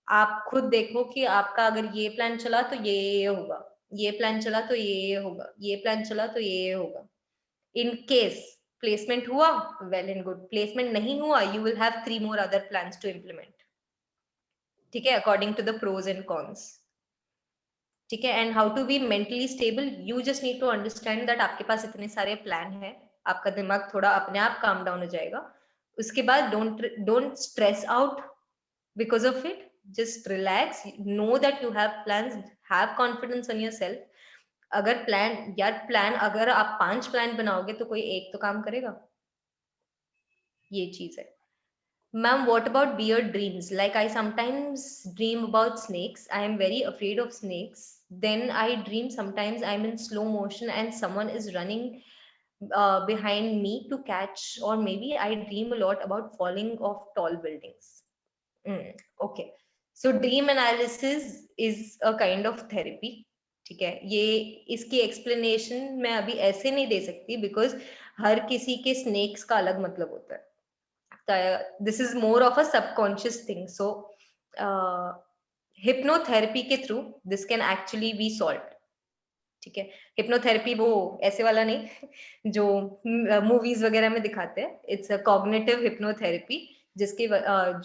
आप खुद देखो कि आपका अगर ये प्लान चला तो ये होगा, ये प्लान चला तो ये होगा, ये प्लान चला तो ये होगा. इन केस प्लेसमेंट हुआ, वेल एंड गुड. प्लेसमेंट नहीं हुआ, you will have 3 more other plans to implement. ठीक है, according to the pros and cons. ठीक है, and how to be mentally stable, you just need to understand that आपके पास इतने सारे प्लान हैं. आपका दिमाग थोड़ा अपने आप काम डाउन हो जाएगा. उसके बाद don't stress out because of it. Just relax, know that you have plans, have confidence on yourself. अगर प्लान अगर आप 5 प्लान बनाओगे तो कोई एक तो काम करेगा. ये चीज है. Ma'am, what about weird dreams? Like I sometimes dream about snakes. I am very afraid of snakes. Then I dream sometimes I'm in slow motion and someone is running behind me to catch, or maybe I dream a lot about falling off tall buildings. Okay. So dream analysis is a kind of therapy. ठीक है, ये इसकी explanation मैं अभी ऐसे नहीं दे सकती because हर किसी के snakes का अलग मतलब होता है. This is more of a subconscious thing. So hypnotherapy के through this can actually be solved. ठीक है, हिप्नोथेरेपी वो ऐसे वाला नहीं जो मूवीज वगैरह में दिखाते हैं. इट्स अ कॉग्निटिव हिप्नोथेरेपी जिसके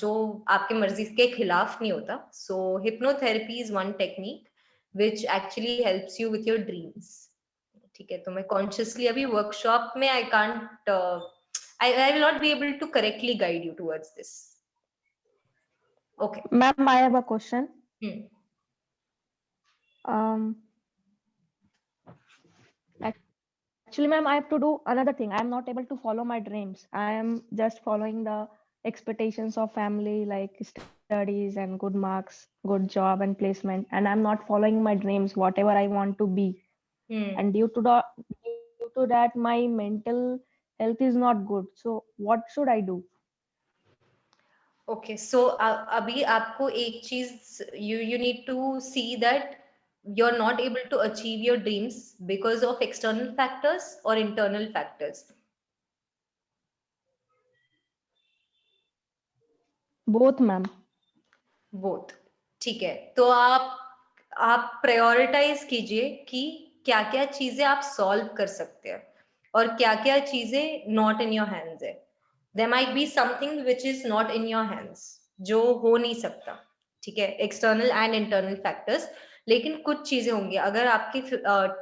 जो आपके मर्जी के खिलाफ नहीं होता. So hypnotherapy is one technique which actually helps you with your dreams. ठीक है, तो मैं कॉन्शियसली अभी वर्कशॉप में I can't I will not be able to correctly guide you towards this. Okay. Ma'am, I have a question. Actually, ma'am, I have to do another thing. I am not able to follow my dreams. I am just following the expectations of family, like studies and good marks, good job and placement. And I'm not following my dreams, whatever I want to be. And due to that, my mental health is not good. So what should I do? Okay, so अभी आपको एक चीज you need to see that you're not able to achieve your dreams because of external factors or internal factors. Both, ma'am. Both. ठीक है, तो आप प्रायोरिटाइज कीजिए कि क्या क्या चीजें आप सॉल्व कर सकते हैं और क्या क्या चीजें नॉट इन योर हैंड्स है. There might be something which is not in your hands, जो हो नहीं सकता. ठीक है, एक्सटर्नल एंड इंटरनल फैक्टर्स. लेकिन कुछ चीजें होंगी. अगर आपके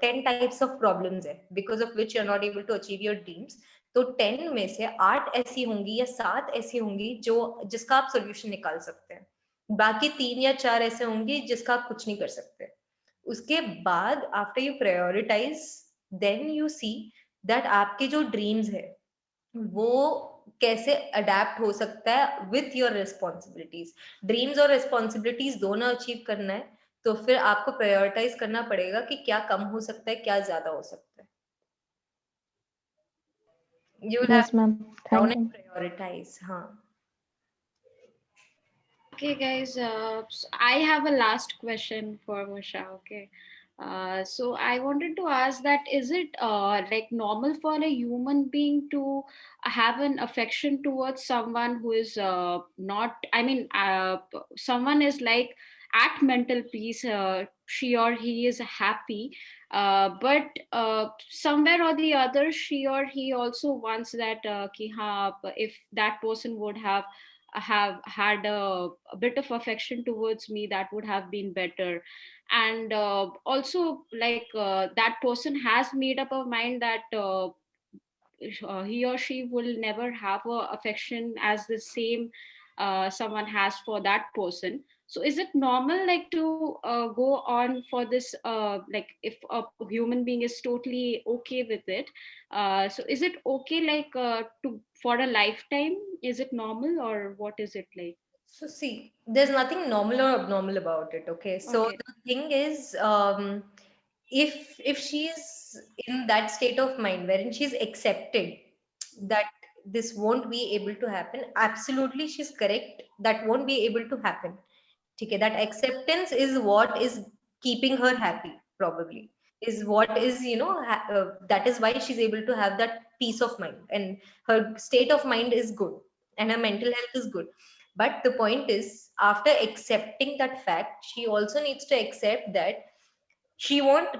10 टाइप्स ऑफ प्रॉब्लम्स है because of which you are not able to achieve your dreams, तो 10 में से 8 ऐसी होंगी या 7 ऐसी होंगी जो जिसका आप सोल्यूशन निकाल सकते हैं. बाकी 3 या 4 ऐसे होंगे जिसका आप कुछ नहीं कर सकते. उसके बाद after you prioritize, then you see that आपके जो ड्रीम्स है वो कैसे अडेप्ट हो सकता है विथ योर रिस्पॉन्सिबिलिटीज. ड्रीम्स और रिस्पॉन्सिबिलिटीज दोनों अचीव करना है तो फिर आपको प्रायोरिटाइज करना पड़ेगा कि क्या कम हो सकता है, क्या ज्यादा हो सकता है. You will Yes, have ma'am. to down Thank and you. prioritize. हाँ. Okay, guys. So I have a last question for Musha. Okay. So I wanted to ask that is it like normal for a human being to have an affection towards someone who is not, I mean, someone is like at mental peace, she or he is happy, but somewhere or the other she or he also wants that ki haan, if that person would have had a bit of affection towards me, that would have been better. And also like that person has made up a mind that he or she will never have a affection as the same someone has for that person. So is it normal like to go on for this like if a human being is totally okay with it, so is it okay like to for a lifetime? Is it normal or what is it like? So see, there's nothing normal or abnormal about it. Okay. So Okay. the thing is, if she's in that state of mind wherein she's accepted that this won't be able to happen, absolutely she's correct. That won't be able to happen. Okay, that acceptance is what is keeping her happy, probably. Is what is, that is why she's able to have that peace of mind, and her state of mind is good, and her mental health is good. But the point is, after accepting that fact, she also needs to accept that she won't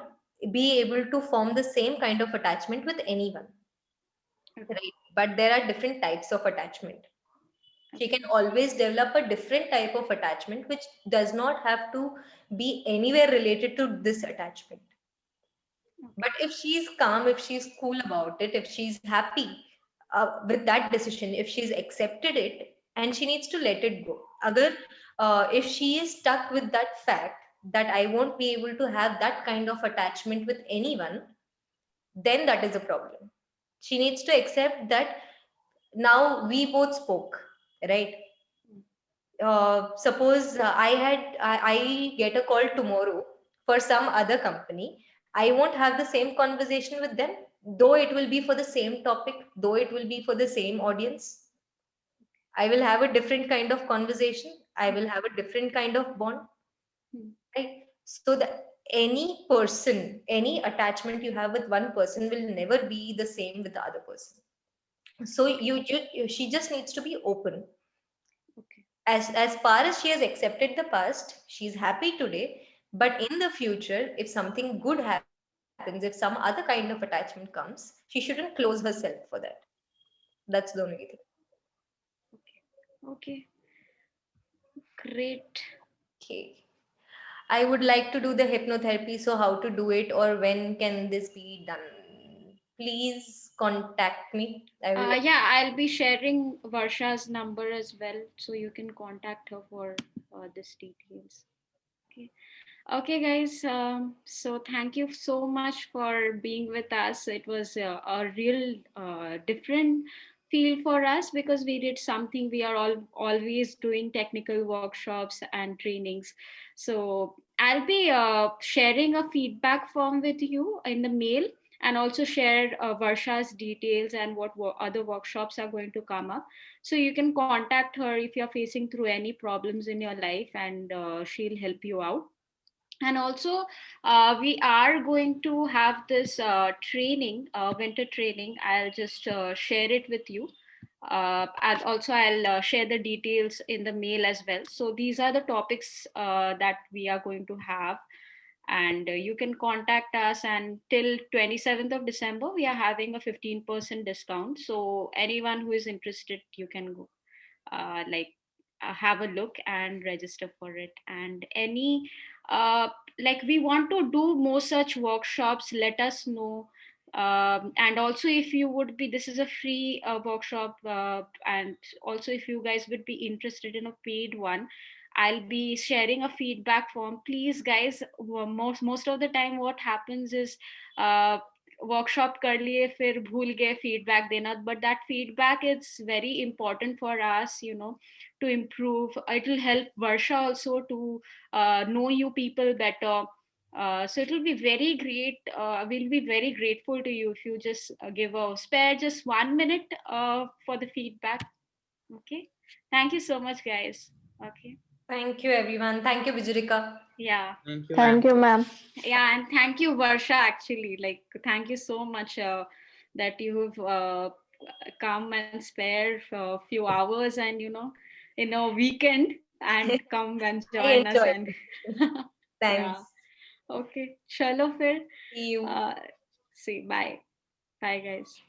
be able to form the same kind of attachment with anyone, right? But there are different types of attachment. She can always develop a different type of attachment which does not have to be anywhere related to this attachment. But if she's calm, if she's cool about it, if she's happy with that decision, if she's accepted it, and she needs to let it go. Agar, if she is stuck with that fact that I won't be able to have that kind of attachment with anyone, then that is a problem. She needs to accept that now we both spoke, right? Suppose I get a call tomorrow for some other company, I won't have the same conversation with them, though it will be for the same topic, though it will be for the same audience. I will have a different kind of conversation. I will have a different kind of bond, right? So that any person, any attachment you have with one person will never be the same with the other person. So she just needs to be open. As far as she has accepted the past, she's happy today. But in the future, if something good happens, if some other kind of attachment comes, she shouldn't close herself for that. That's the only thing. Okay, great. Okay, I would like to do the hypnotherapy. So how to do it, or when can this be done? Please contact me. I will. Yeah, I'll be sharing Varsha's number as well, so you can contact her for this details. Okay. Okay, guys. So thank you so much for being with us. It was a real different feel for us because we did something we are all always doing technical workshops and trainings. So I'll be sharing a feedback form with you in the mail, and also share Varsha's details and what other workshops are going to come up. So you can contact her if you're facing through any problems in your life, and she'll help you out. And also we are going to have this training, winter training. I'll just share it with you, and also I'll share the details in the mail as well. So these are the topics that we are going to have, and you can contact us. And till 27th of December we are having a 15% discount, so anyone who is interested, you can go like have a look and register for it. And any uh, like we want to do more such workshops, let us know. And also if you would be, this is a free workshop, and also if you guys would be interested in a paid one, I'll be sharing a feedback form. Please guys, most of the time what happens is workshop कर लिए फिर भूल गए feedback देना, but that feedback is very important for us, you know, to improve. It will help Varsha also to know you people better. So it will be very great. We'll be very grateful to you if you just give a spare just 1 minute for the feedback. Okay, thank you so much guys. Okay. Thank you, everyone. Thank you, Vijurika. Yeah. Thank you, Thank you, ma'am. Yeah, and thank you Varsha, actually, like thank you so much that you've come and spare a few hours, and you know, in a weekend and come and I join us. enjoyed And it. Thanks. okay, chalo fir. See you. See, bye. Bye, guys.